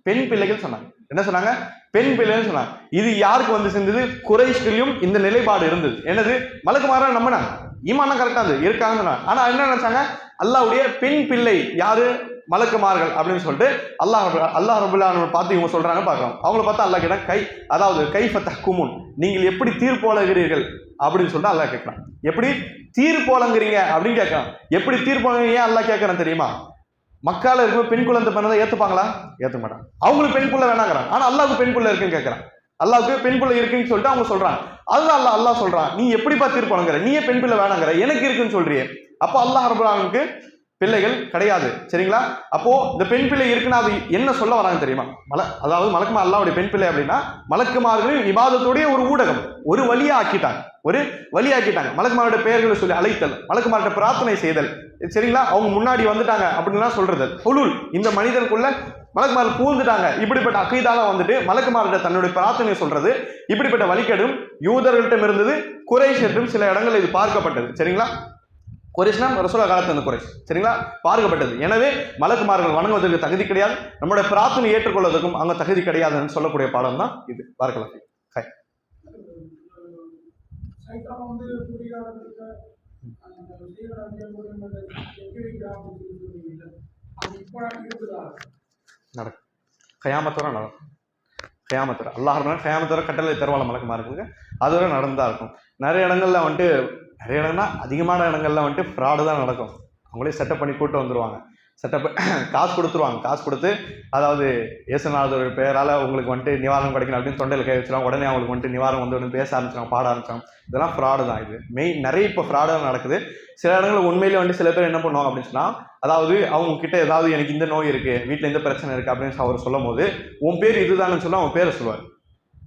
Speaker 2: பெண் பிள்ளைகள் சொன்னாங்க. என்ன சொன்னாங்க, பெண் பிள்ளைகள் சொன்னாங்க. இது யாருக்கு வந்து செஞ்சது, குறைஷ்களையும் இந்த நிலைப்பாடு இருந்தது. என்னது, மலக்குமாரா நம்பினாங்க, ஈமான் கரெக்டா இருக்காங்கன்னு சொன்னாங்க. ஆனா என்ன நினைச்சாங்க, அல்லாஹ்வுடைய பெண் பிள்ளை யாரு, மலக்குமார்கள் அப்படின்னு சொல்லிட்டு அல்லாஹ் ரப்பல் ஆலமீன் பார்த்து இவங்க சொல்றாங்க பார்க்கலாம். அவங்கள பார்த்தா அல்லாஹ் கேட்டா அதாவது கைஃப தஹ்குமூன், நீங்கள் எப்படி தீர்ப்பு வழங்குகிறீர்கள் அப்படின்னு சொல்லிட்டு அல்லாஹ் கேட்கறான். எப்படி தீர்ப்பு வழங்குறீங்க அப்படின்னு கேட்கறான். எப்படி தீர்ப்பு வழங்குறீங்க ஏன் அல்லாஹ் கேட்கறான் தெரியுமா, மக்கால இருக்கும் பெண் குழந்தை பண்ணதை ஏத்துப்பாங்களா, ஏற்ற மாட்டாங்க. அவங்களுக்கு பெண் பிள்ளை வேணாங்கிறான், ஆனா அல்லாஹ்வுக்கு பெண் பிள்ளை இருக்குன்னு கேட்கறான். அல்லாஹ்வுக்கு பெண் பிள்ளை இருக்குன்னு சொல்லிட்டு அவங்க சொல்றாங்க. அதுதான் அல்லாஹ் சொல்றான், நீ எப்படிப்பா தீர்ப்பு வழங்குற, நீயே பெண் பிள்ளை வேணாங்கிற, எனக்கு இருக்குன்னு சொல்றியே. அப்போ அல்லாஹ் ரப்பல் ஆலமீனுக்கு பிள்ளைகள் கிடையாது. சரிங்களா? அப்போ இந்த பெண் பிள்ளை இருக்குன்னா அது என்ன சொல்ல வராங்க தெரியுமா? அதாவது மலக்குமார் அல்லாஹ்வுடைய பெண் பிள்ளை அப்படின்னா மலக்குமார்களின் இபாதத்துடைய ஒரு ஊடகம், ஒரு வழியா ஆக்கிட்டாங்க, ஒரு வழியாக்கிட்டாங்க. மலக்குமாரோட பெயர்களை சொல்லி அழைத்தல், மலக்குமார்கிட்ட பிரார்த்தனை செய்தல், சரிங்களா? அவங்க முன்னாடி வந்துட்டாங்க அப்படின்லாம் சொல்றது. ஹுலூல், இந்த மனிதனுக்குள்ள மலக்குமார் பூந்துட்டாங்க, இப்படிப்பட்ட அக்கீதால வந்துட்டு மலக்குமார்கிட்ட தன்னுடைய பிரார்த்தனை சொல்றது. இப்படிப்பட்ட வழிகேடும் யூதர்களிடம் இருந்தது, குறைஷிடம் சில இடங்கள் இது பார்க்கப்பட்டது. சரிங்களா? குறைஷ்னா ரசூலுல்லாஹ் காலத்துல இருந்த குறைஷ், சரிங்களா? பார்க்கப்பட்டது. எனவே மலக்குமார்கள் வணங்குவதற்கு தகுதி கிடையாது, நம்மளுடைய பிரார்த்தனை ஏற்றுக்கொள்வதற்கும் அங்க தகுதி கிடையாதுன்னு சொல்லக்கூடிய பாடம் தான் இது. பார்க்கலாம். நடக்கும், கயாமத்தோட நடக்கும். கயாமத்தோட அல்லாஹ் கயாமத்தோட கட்டளை தருவாள மலக்குமார்களுக்கு அதுவரை நடந்தா இருக்கும். நிறைய இடங்கள்ல வந்துட்டு, நிறைய இடம்னா அதிகமான இடங்கள்ல வந்துட்டு ஃப்ராடு தான் நடக்கும். அவங்களே செட்டப் பண்ணி கூட்டு வந்துருவாங்க, செட்டப் காசு கொடுத்துருவாங்க. காசு கொடுத்து அதாவது இயேசுநாதர் பெயரால் உங்களுக்கு வந்துட்டு நிவாரணம் கிடைக்கணும் அப்படின்னு தொண்டையில் கை வச்சுருவாங்க. உடனே அவங்களுக்கு வந்துட்டு நிவாரணம் வந்து பேச ஆரம்பிச்சாங்க, பாட ஆரம்பிச்சாங்க. இதெல்லாம் ஃப்ராடு தான். இது நிறைய இப்போ ஃப்ராடாக நடக்குது. சில இடங்களில் உண்மையிலே வந்துட்டு சில பேர் என்ன பண்ணுவாங்க அப்படின்னு சொன்னால், அதாவது அவங்க கிட்ட ஏதாவது எனக்கு இந்த நோய் இருக்குது, வீட்டில் இந்த பிரச்சனை இருக்குது அப்படின்னு அவர் சொல்லும் போது உன் பேர் இதுதான்னு சொல்லி அவன் பேரை சொல்லுவார்.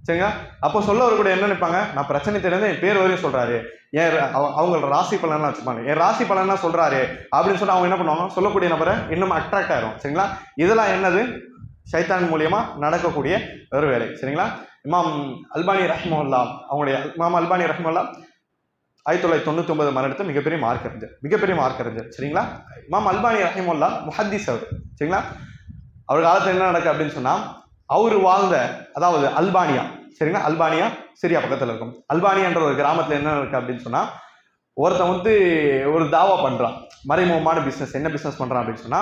Speaker 2: சரிங்களா? அப்போ சொல்ல கூட என்ன நினைப்பாங்க, நான் பிரச்சனை தெரியாது என் பேர் வரையும் சொல்றாரு, ஏன் அவங்களோட ராசி பலன்லாம் வச்சுப்பாங்க, என் ராசி பலன்னா சொல்றாரு அப்படின்னு சொல்லி அவங்க என்ன பண்ணுவாங்க, சொல்லக்கூடிய நபரை இன்னும் அட்ராக்ட் ஆயிரும். சரிங்களா? இதெல்லாம் என்னது, ஷைத்தான் மூலியமா நடக்கக்கூடிய ஒரு வேலை. சரிங்களா? இமாம் அல்பானி ரஹ்மத்துல்லாஹ், அவங்களுடைய இமாம் அல்பானி ரஹ்மத்துல்லாஹ் 1999 மரணத்தை மிகப்பெரிய மார்க் அறிஞர். சரிங்களா? இமாம் அல்பானி ரஹ்மத்துல்லாஹ் முஹத்திஸ் அவர். சரிங்களா? அவர் காலத்துல என்ன நடக்கு அப்படின்னு சொன்னா, அவர் வாழ்ந்த அதாவது அல்பானியா, சரிங்களா? அல்பானியா சிரியா பக்கத்தில் இருக்கும். அல்பானியான்ற ஒரு கிராமத்தில் என்ன இருக்கு அப்படின்னு சொன்னா, ஒருத்தன் வந்து ஒரு தாவா பண்றான், மறைமுகமான பிசினஸ். என்ன பிசினஸ் பண்றான் அப்படின்னு சொன்னா,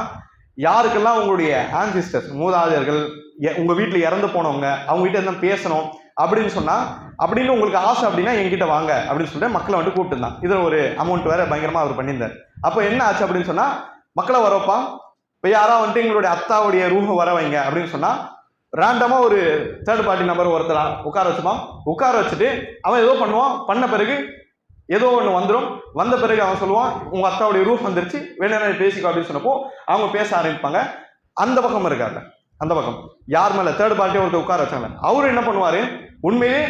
Speaker 2: யாருக்கெல்லாம் உங்களுடைய ஆன்சிஸ்டர்ஸ் மூதாதையர்கள் உங்க வீட்டில் இறந்து போனவங்க அவங்க கிட்ட என்ன பேசணும் அப்படின்னு சொன்னா, அப்படின்னு உங்களுக்கு ஆசை அப்படின்னா என்கிட்ட வாங்க அப்படின்னு சொல்லிட்டு மக்களை வந்து கூப்பிட்டு இருந்தான். இதுல ஒரு அமௌண்ட் வேற பயங்கரமா அவர் பண்ணியிருந்தார். அப்போ என்ன ஆச்சு அப்படின்னு சொன்னா, மக்களை வரப்பா இப்போ யாரா வந்துட்டு எங்களுடைய அத்தாவுடைய ரூஹை வர வைங்க அப்படின்னு சொன்னா, ரேண்டமா ஒரு தேர்ட் பார்ட்டி நம்பர் ஒருத்தரா உட்கார வச்சுட்டு அவன் ஏதோ பண்ணுவான். பண்ண பிறகு ஏதோ ஒன்று வந்துடும். வந்த பிறகு அவன் சொல்லுவான், உங்க அத்தாவுடைய ரூஃப் வந்துருச்சு, வேணா பேசிக்கோ அப்படின்னு சொன்னப்போ அவங்க பேச ஆரம்பிப்பாங்க. அந்த பக்கம் இருக்காங்க, அந்த பக்கம் யார் மேல தேர்ட் பார்ட்டியை ஒருத்தர் உட்கார வச்சாங்க. அவரு என்ன பண்ணுவாரு, உண்மையே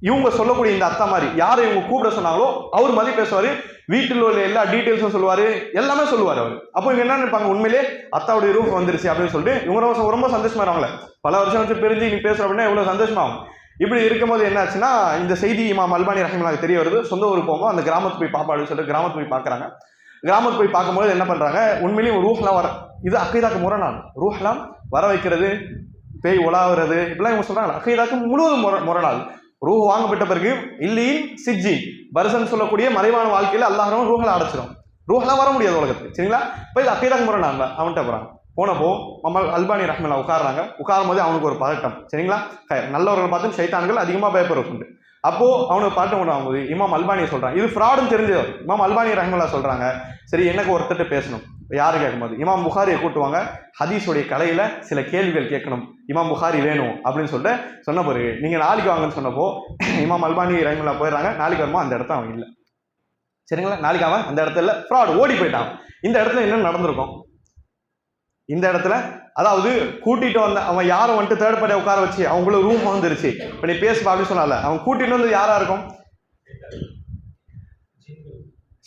Speaker 2: இவங்க சொல்லக்கூடிய இந்த அத்தா மாதிரி யாரை இவங்க கூப்பிட சொன்னாங்களோ அவர் மாதிரி பேசுவாரு. வீட்டில் உள்ள எல்லா டீட்டெயில்ஸும் சொல்லுவாரு, எல்லாமே சொல்லுவாரு அவர். அப்போ இவங்க என்ன நினைப்பாங்க, உண்மையிலே அத்தாவுடைய ரூஃப் வந்துருச்சு அப்படின்னு சொல்லிட்டு இவங்க ரொம்ப சந்தோஷமா இருவாங்களே. பல வருஷம் வச்சு பிரிஞ்சு நீ பேசுற அப்படின்னா எவ்வளவு சந்தோஷமாகும். இப்படி இருக்கும்போது என்ன ஆச்சுன்னா, இந்த செய்தி இமாம் அல்பானி ரஹ்மத்துல்லாஹ் தெரிய வருது. சொந்த ஊருக்கு போகும்போது அந்த கிராமத்துக்கு போய் பாப்பா அப்படின்னு சொல்லிட்டு கிராமத்துக்கு போய் பார்க்குறாங்க. கிராமத்துக்கு போய் பார்க்கும்போது என்ன பண்றாங்க, உண்மையிலேயே ரூஹ்லாம் வர, இது அக்கீதாக்கு முரணான். ரூஹ்லாம் வர வைக்கிறது, பேய் உலாவுறது, இப்படிலாம் இவங்க சொல்றாங்க. அக்கீதாக்கு முழுவதும் முரணாது. ரூஹ் வாங்கப்பட்ட பிறகு இல்லின் சிஜ்ஜி பர்சன் சொல்லக்கூடிய மறைவான வாழ்க்கையில அல்லாஹ் ரூஹ்ல அடைச்சிடும். ரூஹ்லாம் வர முடியாது உலகத்துக்கு. சரிங்களா? இப்போ இது அக்கீதாக்கு முரணான். அவன்கிட்ட போறாங்க. போனப்போ மம்மல் அல்பானி ரஹ்மத்துல்லாஹ் உட்காடுறாங்க. உட்காரும் போது அவனுக்கு ஒரு பதட்டம். சரிங்களா? நல்லவர்கள் பார்த்து ஷைத்தான்கள் அதிகமாக பயப்படுறது. அப்போ அவனுக்கு பாட்டு கொண்டு வாங்கும்போது இமாம் அல்பானியை சொல்றாங்க, இது ஃப்ராடுன்னு தெரிஞ்சவர். இமாம் அல்பானி ரஹ்மத்துல்லாஹ் சொல்றாங்க, சரி எனக்கு ஒருத்தட்டு பேசணும். யாரு கேட்கும்போது இமாம் புகாரியை கூட்டுவாங்க. ஹதீஸுடைய கலையில சில கேள்விகள் கேட்கணும், இமாம் புகாரி வேணும் அப்படின்னு சொல்லிட்டு சொன்ன பிறகு நீங்க நாளைக்கு வாங்கன்னு சொன்னப்போ இமாம் அல்பானி ரஹ்மத்துல்லாஹ் போயிடுறாங்க. நாளைக்கு வருமா அந்த இடத்த அவன் இல்லை. சரிங்களா? நாளைக்கு அவன் அந்த இடத்துல ஃப்ராட் ஓடி போயிட்டான். இந்த இடத்துல என்ன நடந்திருக்கும், இந்த இடத்துல அதாவது கூட்டிட்டு வந்த அவன் யாரை வந்துட்டு தேர்ட் பார்ட்டியை உட்கார வச்சு அவங்கள ரூம் வந்துருச்சு, இப்போ நீ பேசுப்பா அப்படின்னு சொன்னால அவன் கூட்டிட்டு வந்து யாரா இருக்கும்,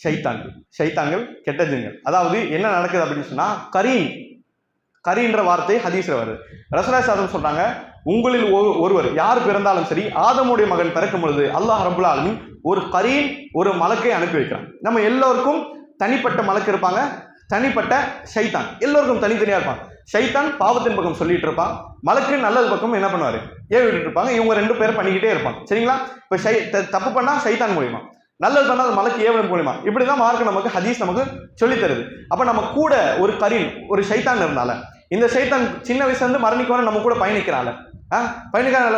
Speaker 2: ஷைத்தான்கள் கெட்ட ஜின்கள். அதாவது என்ன நடக்குது அப்படின்னு சொன்னா, கரீன்ற வார்த்தை ஹதீஸ்ல வருது. ரசூலுல்லாஹி ஸல்லல்லாஹு அலைஹி வஸல்லம் சொல்றாங்க, உங்களில் ஒருவர் யார் பிறந்தாலும் சரி, ஆதமுடைய மகன் பிறக்கும் பொழுது அல்லாஹ் ரப்புல் ஆலமீன் ஒரு கரீன், ஒரு மலக்கை அனுப்பி வைக்கிறான். நம்ம எல்லோருக்கும் தனிப்பட்ட மலக்கு இருப்பாங்க, தனிப்பட்ட ஷைத்தான் எல்லோருக்கும் தனித்தனியா இருப்பான். ஷைத்தான் பாவத்தின் பக்கம் சொல்லிட்டு இருப்பான், மலக்கு நல்லது பக்கம் என்ன பண்ணுவாரு ஏவிட்டு இருப்பாங்க. இவங்க ரெண்டு பேரும் பண்ணிக்கிட்டே இருப்பாங்க. சரிங்களா? இப்போ தப்பு பண்ணா ஷைத்தான் மூலியமா, நல்லது பண்ணா அது மலக்கு ஏவல் மூலியமா. இப்படிதான் மார்க்க நமக்கு ஹதீஸ் நமக்கு சொல்லி தருது. அப்ப நம்ம கூட ஒரு கரீன், ஒரு ஷைத்தான் இருந்தால, இந்த ஷைத்தான் சின்ன வயசுல இருந்து மரணிக்கவன நம்ம கூட பயணிக்கிறாள்.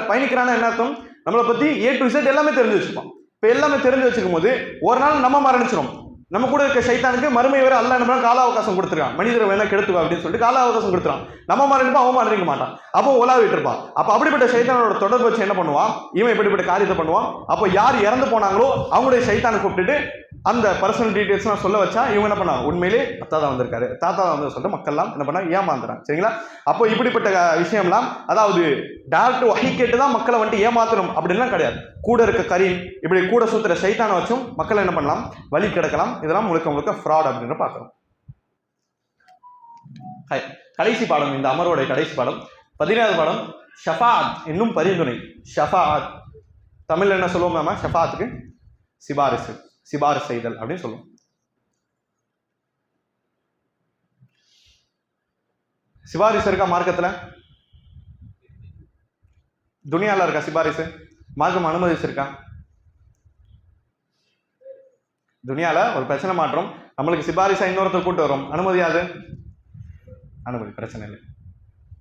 Speaker 2: பயணிக்கிறான என்ன அர்த்தம், நம்மளை பத்தி A to Z எல்லாமே தெரிஞ்சு வச்சுப்போம். இப்போ எல்லாமே தெரிஞ்சு வச்சுக்கும் போது ஒரு நாள் நம்ம மரணிச்சிடும். நம்ம கூட இருக்க சைத்தானுக்கு மறுமை வரை அல்லாஹ் என்ன கால அவகாசம் கொடுத்துருக்கான். மனிதரை வேணா கெடுத்துக்கோ அப்படின்னு சொல்லிட்டு கால அவகாசம் கொடுத்துறான். நம்ம மாறிப்பா அவன் மாறிக்க மாட்டான். அப்போ உலாவிட்டு இருப்பான். அப்போ அப்படிப்பட்ட சைத்தானோட தொடர்பு வச்சு என்ன பண்ணுவான், இவன் இப்படிப்பட்ட காரியத்தை பண்ணுவான். அப்போ யார் இறந்து போனாங்களோ அவங்களுடைய சைத்தானை கூப்பிட்டுட்டு அந்த பர்சனல் டீடைல்ஸ்லாம் சொல்ல வச்சா இவங்க என்ன பண்ணாங்க, உண்மையிலே தாத்தா தான் வந்திருக்காரு, தாத்தா தான் வந்து சொல்லிட்டு மக்கள்லாம் என்ன பண்ணாங்க, ஏமாந்துறாங்க. சரிங்களா? அப்போ இப்படிப்பட்ட விஷயம்லாம், அதாவது டேரக்ட் வகை கேட்டு தான் மக்களை வந்துட்டு ஏமாத்தணும் அப்படின்லாம் கிடையாது. கூட இருக்க கரீம் இப்படி கூட சுத்துற சைத்தானை வச்சும் மக்களை என்ன பண்ணலாம், வழி கிடக்கலாம். இதெல்லாம் முழுக்க முழுக்க ஃப்ராட் அப்படின்னு பார்க்கிறோம். கடைசி பாடம், இந்த அமரோட கடைசி பாடம் 17வது பாடம், ஷஃபாத் என்னும் பரிந்துரை. ஷஃபாத் தமிழ்ல என்ன சொல்லுவோம் நாம? ஷஃபாத்துக்கு சிபாரிசு, சிபாரிசு செய்தல் அப்படின்னு சொல்லுவோம். சிபாரிசு இருக்கா மார்க்கத்துல? துனியால இருக்கா சிபாரிசு? மார்க்கம் அனுமதிச்சிருக்கா? துனியால ஒரு பிரச்சனை மாற்றம், நம்மளுக்கு சிபாரிசா இன்னொருத்தர் கூட்டு வரும், அனுமதியாது? அனுமதி, பிரச்சனை இல்லை.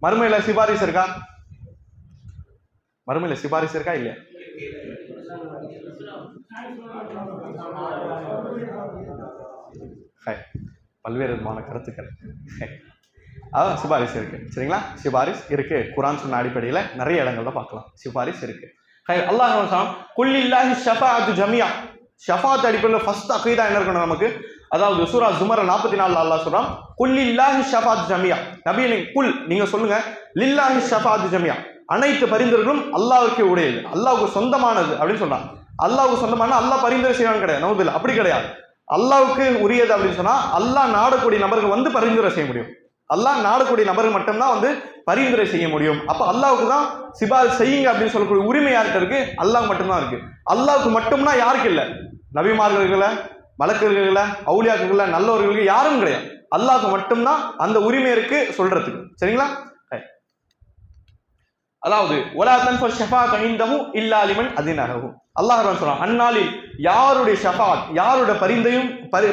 Speaker 2: மறுமையில சிபாரிசு இருக்கா? மறுமையில சிபாரிசு இருக்கா இல்லையா? பல்வேறு விதமான கருத்துக்கள். அதான் சிபாரிசு இருக்கு. சரிங்களா? சிபாரிஸ் இருக்கு. குர்ஆன் சொன்ன அடிப்படையில் நிறைய இடங்கள்ல பார்க்கலாம் சிபாரிஸ் இருக்கு. அல்லாஹ் சொல்றான், குல்லில்லாஹி ஷஃபாஅத்து ஜமியா. ஷஃபாத் அடிப்படையில் ஃபர்ஸ்ட் அகீதா என்ன இருக்கணும் நமக்கு? அதாவது சூரா ஜுமர் 44 அல்லாஹ் சொல்றான், குல்லில்லாஹி ஷஃபாஅத்து ஜமியா. நபியே குல் நீங்க சொல்லுங்க, லில்லாஹி ஷஃபாஅத்து ஜமியா, அனைத்து பரிந்துரைகளும் அல்லாஹ்வுக்கு உடையது, அல்லாஹ்வுக்கு சொந்தமானது அப்படின்னு சொல்றான். அல்லாஹ்வுக்கு சொந்தமான அல்லாஹ் பரிந்துரை செய்வான்னு கிடையாது, நவுதுல்ல, அப்படி கிடையாது. அல்லாஹ்வுக்கு உரியது அப்படின்னு சொன்னா அல்லாஹ் நாடக்கூடிய நபர்கள் வந்து பரிந்துரை செய்ய முடியும். அல்லாஹ் நாடக்கூடிய நபர்கள் மட்டும்தான் வந்து பரிந்துரை செய்ய முடியும். அப்ப அல்லாஹ்வுக்கு தான் சிபாரிசு செய்யுங்க அப்படின்னு சொல்லக்கூடிய உரிமை யார்கிட்ட இருக்கு? அல்லாஹ் மட்டும்தான் இருக்கு. அல்லாஹ்வுக்கு மட்டும்னா யாருக்கு இல்லை? நபிமார்கள, மலக்குகள, அவுலியாக்கள, நல்லவர்களுக்கு யாரும் கிடையாது. அல்லாஹ்வுக்கு மட்டும்தான் அந்த உரிமை இருக்கு சொல்றதுக்கு. சரிங்களா? அதாவது வலா தன்ஃபு ஷஃபாஅத்து இன்தஹு இல்லா லிமன் அஸினஹு. அல்லாஹ் சொல்றான், அந்நாளில் யாருடைய ஷஃபாஅத், யாருடைய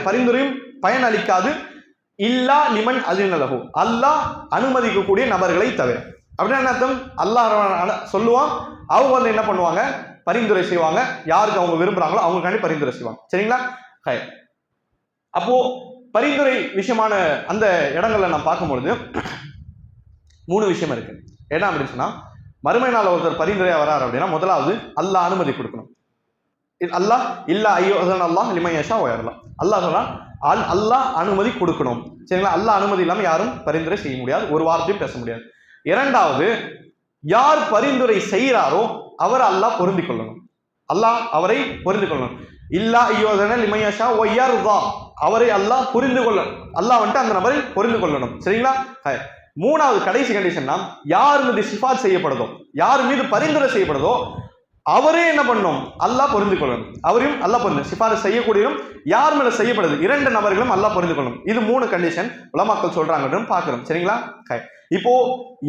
Speaker 2: பரிந்துரையும் பயன் அளிக்காது, இல்லா லிமன் அஸினஹு, அல்லாஹ் அனுமதிக்கக்கூடிய நபர்களை தவிர. அப்படின்னா என்ன அர்த்தம்? அல்லாஹ் சொல்லுவான், அவங்க வந்து என்ன பண்ணுவாங்க, பரிந்துரை செய்வாங்க, யாருக்கு அவங்க விரும்புறாங்களோ அவங்களுக்காண்டி பரிந்துரை செய்வாங்க. சரிங்களா? அப்போ பரிந்துரை விஷயமான அந்த இடங்கள்ல நான் பார்க்கும்பொழுது 3 விஷயம் இருக்கு. என்ன அப்படின்னு சொன்னா, மறுமை நாள் ஒருத்தர் பரிந்துரையா வராரு அப்படின்னா முதலாவது அல்லாஹ் அனுமதி கொடுக்கணும். அல்லாஹ் இல்லா ஐயோ அல்லாஹ் லிமையஷா வயர்லாம், அல்லாஹ் சொன்னா அல்லாஹ் அனுமதி கொடுக்கணும். சரிங்களா? அல்லாஹ் அனுமதி இல்லாம யாரும் பரிந்துரை செய்ய முடியாது, ஒரு வார்த்தையும் பேச முடியாது. இரண்டாவது, யார் பரிந்துரை செய்யறாரோ அவர் அல்லாஹ் பொருந்தி கொள்ளணும். அல்லாஹ் அவரை பொருந்தி கொள்ளணும். இல்லா ஐயோதன லிமையஷா ஒய்யர்தா, அவரை அல்லாஹ் புரிந்து கொள்ளணும். அல்லாஹ் வந்துட்டு அந்த நபரை புரிந்து கொள்ளணும். சரிங்களா? மூணாவது கடைசி கண்டிஷன், யார் மீது சிஃபாத் செய்யப்படுதோ, யார் மீது பரிந்துரை செய்யப்படுதோ அவரே என்ன பண்ணணும்? அல்லாஹ் புரிந்து கொள்ளணும். அவரையும் அல்லாஹ் புரிந்து, சிபாரிசு செய்யக்கூடியவரும் யார் மேல செய்யப்படுது 2 நபர்களும் அல்லாஹ் புரிந்து கொள்ளணும். இது 3 கண்டிஷன் உலமாக்கள் சொல்றாங்க பார்க்கிறோம். சரிங்களா? இப்போ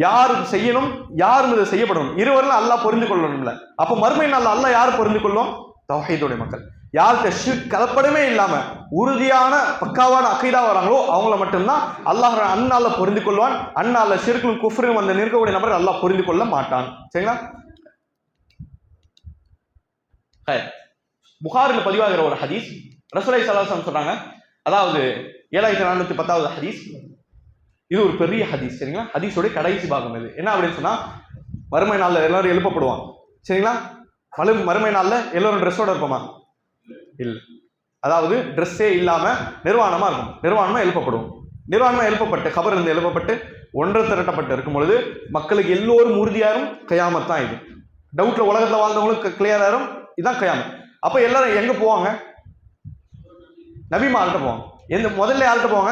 Speaker 2: யார் செய்யணும், யார் மீது செய்யப்படணும், இருவரும் அல்லாஹ் புரிந்து கொள்ளணும்ல. அப்போ மறுமை நாள் அல்லாஹ் யார் புரிந்து கொள்ளும்? தௌஹீதுடைய மக்கள், யாருக்கு ஷிர்க் கலப்படமே இல்லாம உறுதியான பக்காவான அகீதா வராங்களோ அவங்கள மட்டும்தான் அல்லாஹ் அந்நாள புரிந்து கொள்வான். அந்நாள ஷிர்க்கும் குஃப்ரும் வந்து நிற்கக்கூடிய நபர்கள் அல்லாஹ் புரிந்து கொள்ள மாட்டான். சரிங்களா? புகாரில் பதிவாகிற ஒரு ஹதீஸ், ரசூலுல்லாஹி ஸல்லல்லாஹு அலைஹி வஸல்லம் சொல்றாங்க, அதாவது 7410வது ஹதீஸ், இது ஒரு பெரிய ஹதீஸ். சரிங்களா? ஹதீஸோட கடைசி பாகம் இது. என்ன அப்படின்னு சொன்னா, மறுமை நாள்ல எல்லாரும் எழுப்பப்படுவாங்க. சரிங்களா? மறுமை நாள்ல எல்லாரும் ட்ரெஸ்ஸோட இருப்போமா? இல்லை. அதாவது ட்ரெஸ்ஸே இல்லாம நிர்வாணமா இருக்கும். நிர்வாணமா எழுப்பப்படுவோம். நிர்வாணமா எழுப்பப்பட்டு கபர் இருந்து எழுப்பப்பட்டு ஒன்று திரட்டப்பட்டு இருக்கும் பொழுது மக்களுக்கு எல்லோரும் உறுதியாரும் கயாமத் தான். இது டவுட்ல உலகத்துல வாழ்ந்தவங்களுக்கு கிளியராரும் இதுதான் கயாமத். அப்ப எல்லாரும் எங்க போவாங்க? நபிமார்கிட்ட போவாங்க. முதல்ல யார்கிட்ட போவாங்க?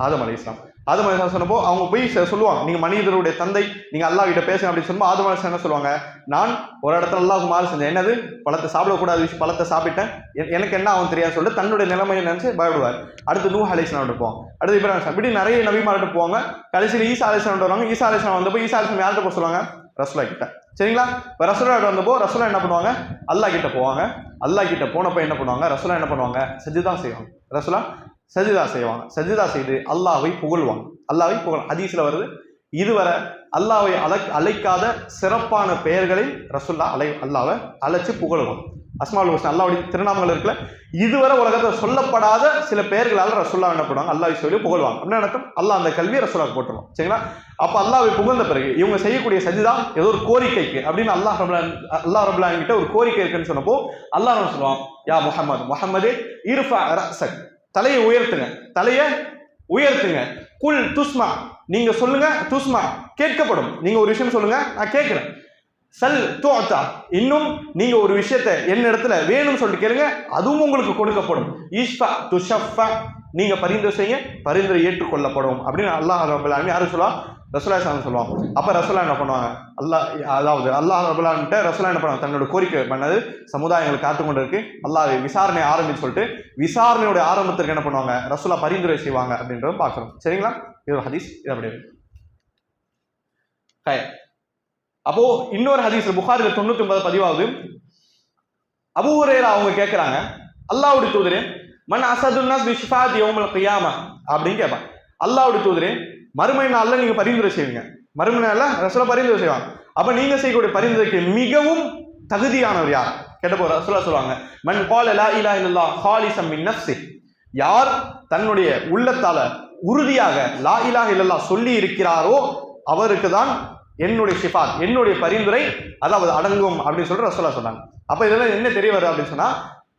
Speaker 2: ஆதம் அலைஹிஸ்ஸலாம். ஆதம் அலைஹிஸ்ஸலாம் சொன்னப்போ அவங்க போய் சொல்லுவாங்க, நீங்க மனிதருடைய தந்தை, நீங்க அல்லாஹ் கிட்ட பேசுங்க அப்படின்னு சொல்லும்போது ஆதம் அலைஹிஸ்ஸலாம் என்ன சொல்லுவாங்க? நான் ஒரு இடத்துல அல்லாஹ்வுக்கு மாறு செஞ்சேன். என்னது? பழத்தை சாப்பிடக்கூடாத விஷயம், பழத்தை சாப்பிட்டேன், எனக்கு என்ன ஆகும் தெரியாது சொல்லிட்டு தன்னுடைய நிலைமையை நினைச்சு பயப்படுவார். அடுத்து நூஹ் அலைஹிஸ்ஸலாம் போவாங்க. அடுத்து இப்ராஹிம், இப்படி நிறைய நபிமார்கிட்ட போவாங்க. கடைசியில் ஈசா அலைஹிஸ்ஸலாம் வருவாங்க. ஈசா அலைஹிஸ்ஸலாம் வந்தப்போ ஈசா அலைஹிஸ்ஸலாம் யார்கிட்ட போக சொல்லுவாங்க? ரசூலா கிட்ட. சரிங்களா? இப்போ ரசூலா வந்தப்போ ரசூலா என்ன பண்ணுவாங்க? அல்லாஹ் கிட்ட போவாங்க. அல்லாஹ் கிட்ட போனப்போ என்ன பண்ணுவாங்க? ரசூலா என்ன பண்ணுவாங்க? சஜிதா செய்வாங்க. ரசூலா சஜிதா செய்வாங்க. சஜிதா செய்து அல்லாஹ்வை புகழ்வாங்க. அல்லாஹ்வை புகழ் ஹதீஸ்ல வருது, இதுவரை அல்லாஹ்வை அழைக்காத சிறப்பான பெயர்களில் ரசூல்லா அல்லாஹ்வை அழைச்சு புகழுவாங்க. அஸ்மாவுல் ஹுஸ்னா அல்லாஹ்வுடைய திருநாமங்கள் இருக்குல்ல, இதுவரை உலகத்தில் சொல்லப்படாத சில பெயர்களால் ரசூல்லா என்ன பண்ணுவாங்க, அல்லாஹ் சொல்லி புகழ்வாங்க. அப்படின்னு நடக்கும் அல்லாஹ் அந்த கல்வியை ரசூலாவுக்கு போட்டுருவோம். சரிங்களா? அப்ப அல்லாஹ்வை புகழ்ந்த பிறகு இவங்க செய்யக்கூடிய சஜிதா ஏதோ ஒரு கோரிக்கைக்கு அப்படின்னு அல்லாஹ் ரபுல்லா கிட்ட ஒரு கோரிக்கை இருக்குன்னு சொன்னப்போ அல்லாஹ் என்ன சொல்லுவான், யா முஹம்மதே இர்ஃபா ரஸக், தலையை உயர்த்துங்க, தலையை உயர்த்துங்க. குல் துஸ்மா, நீங்க சொல்லுங்க, துஸ்மா கேட்கப்படும். நீங்க ஒரு விஷயம் சொல்லுங்க, நான் கேட்கிறேன். சல் துஅதா, இன்னும் நீங்க ஒரு விஷயத்தை என்ன இடத்துல வேணும்னு சொல்லிட்டு கேளுங்க, அதுவும் உங்களுக்கு கொடுக்கப்படும். ஈஷ்ஃபா துஷஃபா, நீங்க பரிந்துரை செய்ய, பரிந்துரை ஏற்றுக்கொள்ளப்படும் அப்படின்னு அல்லாஹ் ரப்பல் ஆலமீன் யாரு சொல்லுவா, ரசூலுல்லாஹி ஸல்லல்லாஹு அலைஹி வஸல்லம் சொல்லுவாங்க. அப்ப ரசூலுல்லாஹ் என்ன பண்ணுவாங்க, அல்லாஹ் ரப்பல் ஆலமீன் ரசூலுல்லாஹ் என்ன பண்ணுவாங்க, தன்னோட கோரிக்கை பண்ணது சமுதாயங்கள் காத்து கொண்டு இருக்கு, அல்லாஹ் விசாரணை ஆரம்பிச்சு சொல்லிட்டு விசாரணையோட ஆரம்பத்திற்கு என்ன பண்ணுவாங்க, ரசூலுல்லாஹ் பரிந்துரை செய்வாங்க அப்படின்றத பார்க்கிறோம். சரிங்களா? இது ஒரு ஹதீஸ். இது அப்படியே அப்போ இன்னொரு ஹதீஸ் புகாரில 99 பதிவாவது, அபூ ஹுரைரா அவங்க கேட்கிறாங்க, அல்லாஹ்வுடைய தூதரே மன் அஸதுன் நாஸ் பி ஷிஃபாத் யௌமல் கியாமா அப்படின்னு கேட்பாங்க. அல்லாஹ்வுடைய தூதரே மறுமை நாள்ல நீங்க பரிந்துரை செய்வீங்க, மறுமை நாள்ல ரசூலுல்லாஹ் பரிந்துரை செய்வாங்க, அப்ப நீங்க செய்யக்கூடிய பரிந்துரைக்கு மிகவும் தகுதியானவர் யார் கேட்டப்போ ரசூலுல்லாஹ் சொல்லுவாங்க, மன் கால லா இலாஹா இல்லல்லாஹ் காலிஸம் மின் நஃப்ஸி, யார் தன்னுடைய உள்ளத்தால உறுதியாக லா இலாஹா இல்லல்லாஹ் சொல்லி இருக்கிறாரோ அவருக்கு தான் என்னுடைய ஷிஃபாத், என்னுடைய பரிந்துரை அதாவது அடங்கும் அப்படின்னு சொல்லிட்டு ரசூலுல்லாஹ் சொன்னாங்க. அப்ப இதெல்லாம் என்ன தெரிய வருது அப்படின்னு சொன்னா,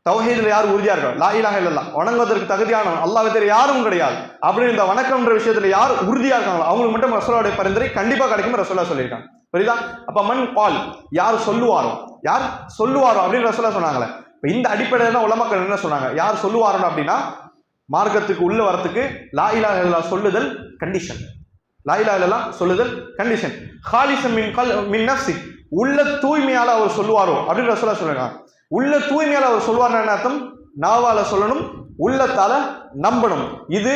Speaker 2: தௌஹீதுல யார் உறுதியா இருக்காங்க, லா இலாஹா இல்லல்லாஹ் வணங்குவதற்கு தகுதியானவன் அல்லாஹ்வை தவிர யாரும் கிடையாது அப்படின்னு இந்த வணக்கம்ன்ற விஷயத்துல யார் உறுதியா இருக்காங்களோ அவங்களுக்கு மட்டும் ரசூலுல்லாஹ்வுடைய பரிந்துரை கண்டிப்பா கிடைக்கும் ரசூலுல்லாஹ் சொல்லியிருக்காங்க. புரியுதா? அப்ப மன் கால், யார் சொல்லுவாரோ அப்படின்னு ரசூலுல்லாஹ் சொன்னாங்களே. இந்த அடிப்படையில தான் உலமாக்கள் என்ன சொன்னாங்க, யார் சொல்லுவாரோ அப்படின்னா மார்க்கத்துக்கு உள்ள வரத்துக்கு லா இலாஹா இல்லல்லாஹ் சொல்லுதல் கண்டிஷன், லா இலாஹா இல்லல்லாஹ் சொல்லுதல் கண்டிஷன். காலிஸம் மின் நஃப்ஸி, உள்ள தூய்மையால அவர் சொல்லுவாரோ அப்படின்னு ரசூலுல்லாஹ் சொல்றாங்க. உள்ள தூய்மையால அவர் சொல்லுவார்னா என்ன அர்த்தம், நாவால சொல்லணும், உள்ளத்தால நம்பணும். இது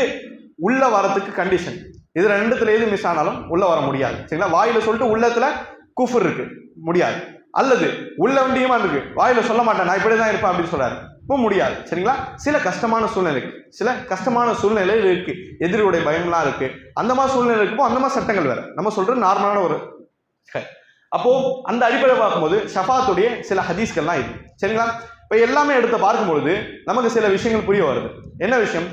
Speaker 2: உள்ள வரத்துக்கு கண்டிஷன். இது ரெண்டுத்துல எது மிஸ் ஆனாலும் உள்ள வர முடியாது. சரிங்களா? வாயில சொல்லிட்டு உள்ளத்துல குஃபர் இருக்கு, முடியாது. அல்லது உள்ள வண்டியமா இருக்கு, வாயில சொல்ல மாட்டேன் நான் இப்படிதான் இருப்பேன் அப்படின்னு சொல்றாரு, இப்போ முடியாது. சரிங்களா? சில கஷ்டமான சூழ்நிலை இருக்கு, எதிரியுடைய பயம்லாம் இருக்கு, அந்த மாதிரி சூழ்நிலை இருக்குப்போ அந்த மாதிரி சட்டங்கள் வேற, நம்ம சொல்றது நார்மலான ஒரு. அப்போ அந்த அடிப்படையை பார்க்கும்போது ஷஃபாத்துடைய சில ஹதீஸ்கள்லாம் இது. சரிங்களா? இப்போ எல்லாமே எடுத்து பார்க்கும்பொழுது நமக்கு சில விஷயங்கள் புரிய வருது. என்ன விஷயம்,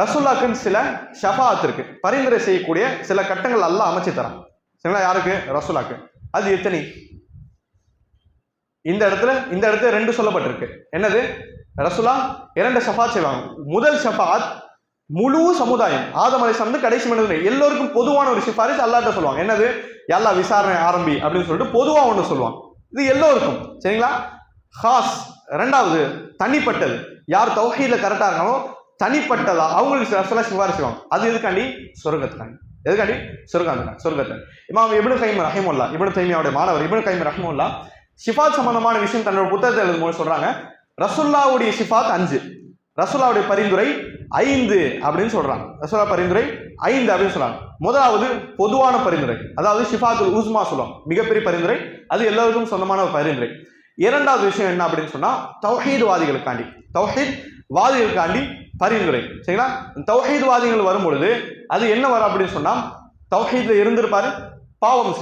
Speaker 2: ரசூலுல்லாஹ்க்கு சில ஷஃபாத் இருக்கு, பரிந்துரை செய்யக்கூடிய சில கட்டங்கள் அல்லாஹ் அமைச்சு தரான். சரிங்களா? யாருக்கு? ரசூலுல்லாஹ்க்கு. அது எத்தனை? இந்த இடத்துல 2 சொல்லப்பட்டிருக்கு. என்னது? ரசூலுல்லாஹ் 2 ஷஃபாத் செய்வாங்க. முதல் ஷஃபாத் முழு சமுதாயம் ஆதம் அலைஹிஸ்ஸலாம் கடைசி மனிதன் எல்லோருக்கும் பொதுவான ஒரு சிபாரிஸ் அல்லாஹ்ட்ட சொல்லுவாங்க. என்னது? அல்லாஹ் விசாரணை ஆரம்பி அப்படின்னு சொல்லிட்டு பொதுவா ஒன்று சொல்லுவாங்க. இது எல்லோருக்கும். சரிங்களா? ஹாஸ். ரெண்டாவது தனிப்பட்டது, யார் தௌஹீத்ல கரெக்டா இருக்காங்களோ தனிப்பட்டதா அவங்களுக்கு ரசூலுல்லாஹ் சிபாரிஸ் செய்வாங்க. அது எதுக்காண்டி? சொர்க்கத்துக்காண்டி. எதுக்காண்டி? சொர்க்கத்தை. இமாம் இப்னு கைம் ரஹிமஹுல்லாஹ், இப்னு தைமியாவுடைய மாணவர் இப்னு கைம் ரஹிமஹுல்லாஹ் ஷிஃபாத் சம்பந்தமான விஷயம் தன்னோட புத்தகத்தை எழுதும்போது சொல்றாங்க, ரசூலுல்லாஹ்வுடைய ஷிஃபாத் 5, ரசூலுல்லாஹ்வுடைய பரிந்துரை 5 அப்படின்னு சொல்றாங்க. ரசூலுல்லாஹ் பரிந்துரை 5 அப்படின்னு சொல்றாங்க. முதலாவது பொதுவான பரிந்துரை, அதாவது ஷிஃபாத்துல் உஸ்மா சொல்லுவாங்க, மிகப்பெரிய பரிந்துரை, அது எல்லாருக்கும் சொந்தமான ஒரு பரிந்துரை. இரண்டாவது விஷயம் என்ன அப்படின்னு சொன்னா, தௌஹீத் வாதிகளுக்காண்டி பரிந்துரை. சரிங்களா? தௌஹீத் வாதிகள் வரும்பொழுது அது என்ன வரும் அப்படின்னு சொன்னா, தௌஹீத்ல இருந்திருப்பாரு, பாவம்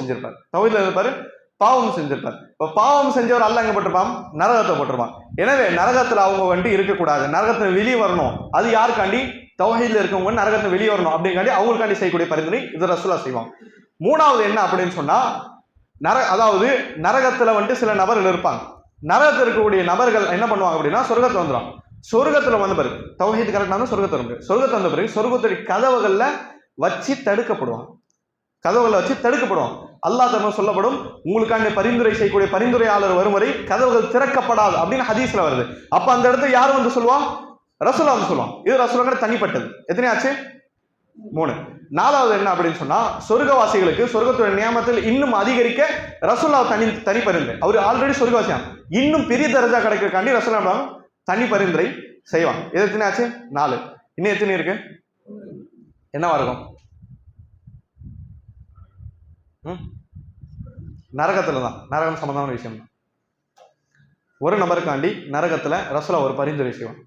Speaker 2: செஞ்சிருப்பாரு. இப்போ பாவம் செஞ்சவர் அல்லாஹ் எங்க போட்டிருப்பான்? நரகத்தை போட்டிருப்பான். எனவே நரகத்துல அவங்க இருக்கக்கூடாது, நரகத்துல வெளியே வரணும். அது யாருக்காண்டி? தௌஹீத்ல இருக்கவங்க நரகத்துல வெளியே வரணும் அப்படிங்காண்டி அவங்களுக்காண்டி செய்யக்கூடிய பரிந்துரை இது ரசூலுல்லாஹ் செய்வாங்க. மூணாவது என்ன அப்படின்னு சொன்னா, அதாவது நரகத்துல சில நபர்கள் இருப்பாங்க. நரகத்தில் இருக்கக்கூடிய நபர்கள் என்ன பண்ணுவாங்க அப்படின்னா, சொர்க்கத்துல வந்துடும். சொர்க்கத்துல வந்த பிறகு தௌஹீத் கரெக்டான சொர்க்கத்துல வந்த பிறகு சொர்க்கத்துடைய கதவுகள்ல வச்சு தடுக்கப்படுவாங்க. அல்லாஹ் தஆலா சொல்லப்படும், உங்களுக்காண்டி பரிந்துரை செய்யக்கூடிய பரிந்துரையாளர் வரும் வரை கதவுகள் திறக்கப்படாது அப்படின்னு ஹதீஸ்ல வருது. அப்ப அந்த இடத்துல யார் வந்து சொல்லுவா? ரசூலுல்லாஹ் வந்து சொல்லுவாங்க. இது ரசூலுல்லாஹ் தனிப்பட்டது. எத்தனை ஆச்சு? 3. நாலாவது என்ன அப்படின்னு சொன்னா, சொர்க்கவாசிகளுக்கு சொர்க்கத்துடைய நியமத்தில் இன்னும் அதிகரிக்க ரசூலுல்லாஹ் தனி பரிந்துரை. அவர் ஆல்ரெடி சொர்க்கவாசியான், இன்னும் பெரிய தரஜா கிடைக்கிறதுக்காண்டி ரசூலுல்லாஹ் தனி பரிந்துரை செய்வாங்க. இது எத்தனை ஆச்சு? 4. இன்னும் எத்தனை இருக்கு? என்னவா இருக்கும்? நரகத்துல தான், நரகம் சம்பந்தமான விஷயம் தான். ஒரு நபருக்காண்டி நரகத்துல ரசூலுல்லாஹ் ஒரு பரிந்துரை செய்வாங்க.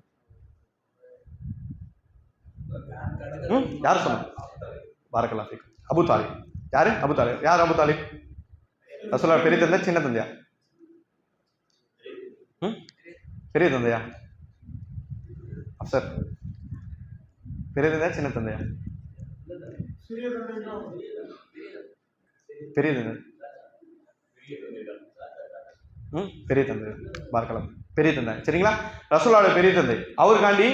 Speaker 2: யார் சொன்ன? பாரக்கல்லாஹு ஃபீக். Abu Talib. யாரு? Abu Talib. யார் அபூ தாலிப்? ரசூலுல்லாஹ் பெரிய தந்தை, சின்ன தந்தையா? பெரிய தந்தையா? சார் பெரிய தந்தையா சின்ன தந்தையா? பெரிய தந்தை. பெரிய தந்தை பார்க்கலாம். பெரிய தந்தை சரிங்களா? ரசூலோட பெரிய தந்தை. அவருக்காண்டி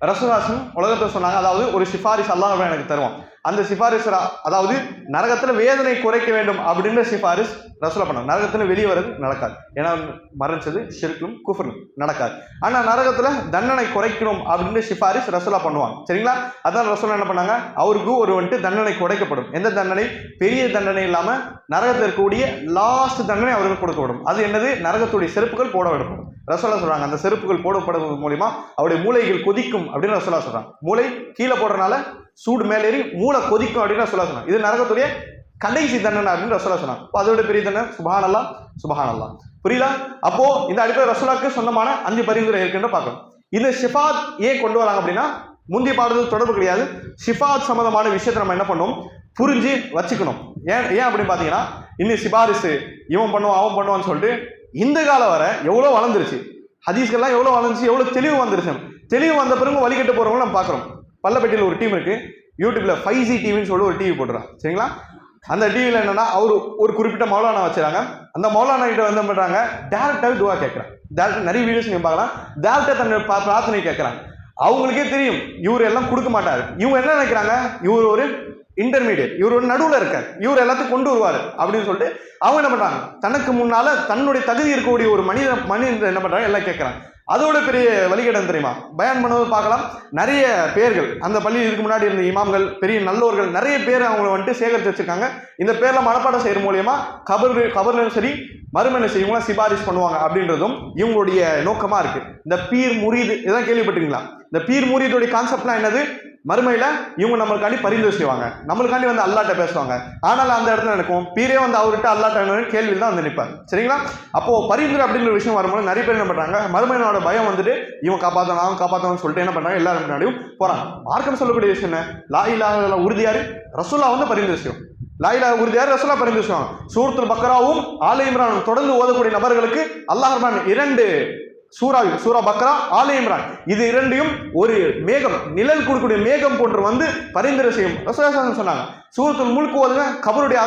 Speaker 2: ரசூலுல்லாஹ் உலகத்தை சொன்னாங்க, அதாவது ஒரு சிபாரிசு அல்லாஹ் எனக்கு தருவான். அந்த சிபாரிசு அதாவது நரகத்துல வேதனை குறைக்க வேண்டும் அப்படின்ற சிபாரிஸ் ரசூலா பண்ணாங்க. நரகத்துல வெளியே வர்றது நடக்காது, ஏன்னா மறைச்சது ஷிர்க்கும் குஃப்ரும் நடக்காது. ஆனா நரகத்துல தண்டனை குறைக்கணும் அப்படின்ற சிபாரிஸ் ரசூலா பண்ணுவாங்க சரிங்களா? அதான் ரசூலா என்ன பண்ணாங்க, அவருக்கு ஒரு வந்துட்டு தண்டனை குறைக்கப்படும். எந்த தண்டனை? பெரிய தண்டனை இல்லாம நரகத்தில் இருக்கக்கூடிய லாஸ்ட் தண்டனை அவருக்கு கொடுக்கப்படும். அது என்னது? நரகத்துடைய செருப்புகள் போட விடப்படும். ரசூலா சொல்றாங்க அந்த செருப்புகள் போடப்படுவது மூலியமா அவருடைய மூளைகள் கொதிக்கும் அப்படின்னு ரசூலா சொல்றாங்க. மூளை கீழே போடுறதுனால சூடு மேலேறி மூளை கொதிக்கும் அப்படின்னு ரசூலா சொன்னாங்க. இது நரகத்துடைய கடைசி தண்டனை அப்படின்னு ரசூலா சொன்னாங்க. அதோட பெரிய தண்டனை சுப்ஹானல்லாஹ் சுப்ஹானல்லாஹ். புரியல? அப்போ இந்த அடிப்படை ரசூலாக்கு சொந்தமான 5 பரிந்துரை இருக்குன்னு பார்க்கணும். இந்த ஷிஃபாத் ஏன் கொண்டு வராங்க அப்படின்னா, முந்தைய பாடத்தில் தொடர்பு கிடையாது. ஷிஃபாத் சம்பந்தமான விஷயத்தை நம்ம என்ன பண்ணுவோம், புரிஞ்சு வச்சுக்கணும். ஏன் அப்படின்னு பாத்தீங்கன்னா, இன்னும் சிபாரிசு இவன் பண்ணுவான் அவன் பண்ணுவான்னு சொல்லிட்டு இந்த காலம் வர எவ்வளவு வளர்ந்துருச்சு, ஹதீஸ்கள்லாம் எவ்வளவு வளர்ந்துச்சு, எவ்வளவு தெளிவு வந்துருச்சு. தெளிவு வந்த பிறகு வழிகட்டு போறவங்க நம்ம பாக்குறோம். பல்லப்பட்டியில் ஒரு டீம் இருக்கு, யூடியூப்ல 5G டிவின்னு சொல்லி ஒரு டிவி போட்டுறான் சரிங்களா? அந்த டிவியில் என்னன்னா அவரு ஒரு குறிப்பிட்ட மௌலானா வச்சுறாங்க. அந்த மௌலானா கிட்ட வந்து பண்றாங்க, டேரக்டாவே துவா கேட்கறாங்க. டேரக்டா நிறைய வீடியோஸ் நீங்க பார்க்கலாம், டேரக்டா தன்னுடைய பிரார்த்தனை கேட்கறாங்க. அவங்களுக்கே தெரியும் இவர் எல்லாம் கொடுக்க மாட்டாரு. இவங்க என்ன நினைக்கிறாங்க, இவர் ஒரு இன்டர்மீடியட், இவர் ஒரு நடுவில் இருக்கார், இவர் எல்லாத்தையும் கொண்டு வருவாரு அப்படின்னு சொல்லிட்டு அவங்க என்ன பண்றாங்க, தனக்கு முன்னால தன்னுடைய தகுதி இருக்கக்கூடிய ஒரு மனிதன் என்ன பண்றாங்க, எல்லாம் கேட்கறாங்க. அதோட பெரிய வழிகேடம் தெரியுமா? பயான் பண்ணுவது பார்க்கலாம். நிறைய பேர்கள் அந்த பள்ளி இதுக்கு முன்னாடி இருந்த இமாம்கள், பெரிய நல்லோர்கள், நிறைய பேர் அவங்க வந்துட்டு சேகரித்து வச்சிருக்காங்க. இந்த பேர்ல மனப்பாடம் செய்யற மூலியமா கபர்லையும் சரி மறுமையில செய்யவங்க சிபாரிசு பண்ணுவாங்க அப்படின்றதும் இவங்களுடைய நோக்கமா இருக்கு. இந்த பீர் முரீது இதான் கேள்விப்பட்டீங்களா? இந்த பீர் முரீதுடைய கான்செப்ட்லாம் என்னது? மறுமையில இவங்க நம்மளுக்காண்டி பரிந்துரை செய்வாங்க, நம்மளுக்காண்டி வந்து அல்லாட்ட பேசுவாங்க. ஆனால் அந்த இடத்துல நடக்கும் பீரே வந்து அவர்கிட்ட அல்லாட்ட கேள்வியில் தான் வந்து நிற்பார் சரிங்களா? அப்போ பரிந்துரை அப்படிங்கிற விஷயம் வரும்போது நிறைய பேர் என்ன பண்றாங்க, மறுமையினோட பயம் வந்துட்டு இவன் காப்பாற்றணும் அவன் காப்பாற்றணும்னு சொல்லிட்டு என்ன பண்றாங்க, எல்லாரும் முன்னாடியும் போறாங்க. மார்க்கம் சொல்லக்கூடிய விஷயம் என்ன? லா இலாஹ இல்லல்லாஹ் உறுதியாரு ரசூலா வந்து பரிந்துரை செய்யும். லா இலாஹ உறுதியாரு ரசூலா பரிந்துரை செய்வாங்க. சூரத்துல் பக்ராவும் ஆல இம்ரானும் தொடர்ந்து ஓதக்கூடிய நபர்களுக்கு அல்லாஹ் ரஹ்மான் 2 சூரா பக்ரா, ஆல இம்ரான் இது 2யும் ஒரு மேகம், நிழல் கொடுக்கக்கூடிய மேகம் போன்று வந்து பரிந்துரை செய்யும் ரசூலுல்லாஹ் சொன்னாங்க. சூரத்துல் முல்க் ஓதுங்க, கபருடைய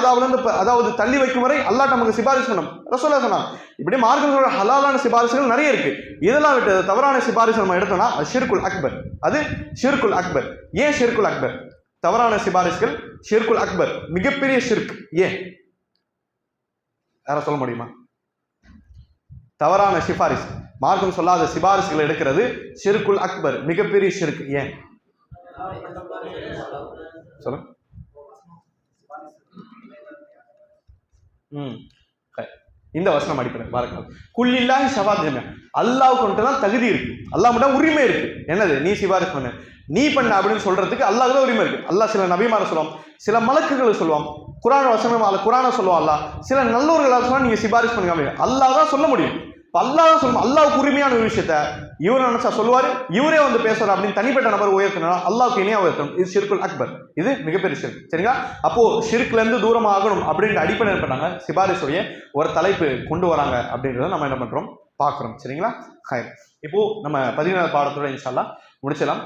Speaker 2: அதாவது தள்ளி வைக்கும் வரை அல்லாஹ் நமக்கு சிபாரிசு பண்ணும் ரசூலுல்லாஹ் சொன்னாங்க. இப்படி மார்க்கங்களோட ஹலாலான சிபாரிசுகள் நிறைய இருக்கு. இதெல்லாம் விட்டு தவறான சிபாரிசு நம்ம எடுத்தோம்னா ஷிர்குல் அக்பர். அது ஷிர்குல் அக்பர். ஏன் ஷிர்குல் அக்பர்? தவறான சிபாரிசுகள் ஷிர்குல் அக்பர், மிகப்பெரிய ஷிர்க். ஏன் யார சொல்ல முடியுமா? தவறான சிபாரிசு, மார்க்கம் சொல்லாத சிபாரிசுகள் எடுக்கிறது ஷிர்குல் அக்பர், மிகப்பெரிய ஷிர்க். ஏன் சொல்லுங்க. இந்த வசனம் அடிப்படை பாருங்கள். குல்லில்லாஹி ஷஃபாஅத் ஜமீஅன், அல்லாஹ்வுக்கு மட்டும் தான் தகுதி இருக்கு, அல்லாஹ் மட்டும் உரிமை இருக்கு. என்னது? நீ சிபாரிசு பண்ணு, நீ பண்ண அப்படின்னு சொல்றதுக்கு அல்லாஹ்க்கு தான் உரிமை இருக்கு. அல்லாஹ் சில நபிமாரை சொல்லுவான், சில மலக்குகளை சொல்லுவான், குர்ஆன் வசனம் குர்ஆனை சொல்லுவான் அல்லாஹ், சில நல்லோர்களாக சொன்னா நீங்க சிபாரிசு பண்ணுங்க, அல்லாஹ் தான் சொல்ல முடியும். அல்லாஹ் தான் சொல்லுவோம். அல்லாஹ்வுக்கு உரிமையான ஒரு விஷயத்த இவர் நினைச்சா சொல்லுவாரு, இவரே வந்து பேசுறாரு அப்படின்னு தனிப்பட்ட நபர் உயர்த்தினா அல்லாஹ்வுக்கு இணையா உயர்த்தணும். இது ஷிர்குல் அக்பர், இது மிகப்பெரிய ஷிர்க் சரிங்களா? அப்போ ஷிர்க்ல இருந்து தூரம் ஆகணும் அப்படின்ற அடிப்படை பண்ணாங்க சிபாரிசுடைய ஒரு தலைப்பு கொண்டு வராங்க அப்படின்றத நம்ம என்ன பண்றோம் பார்க்கிறோம் சரிங்களா? இப்போ நம்ம 14வது பாடத்தோட இன்ஷா அல்லாஹ் முடிச்சலாம்.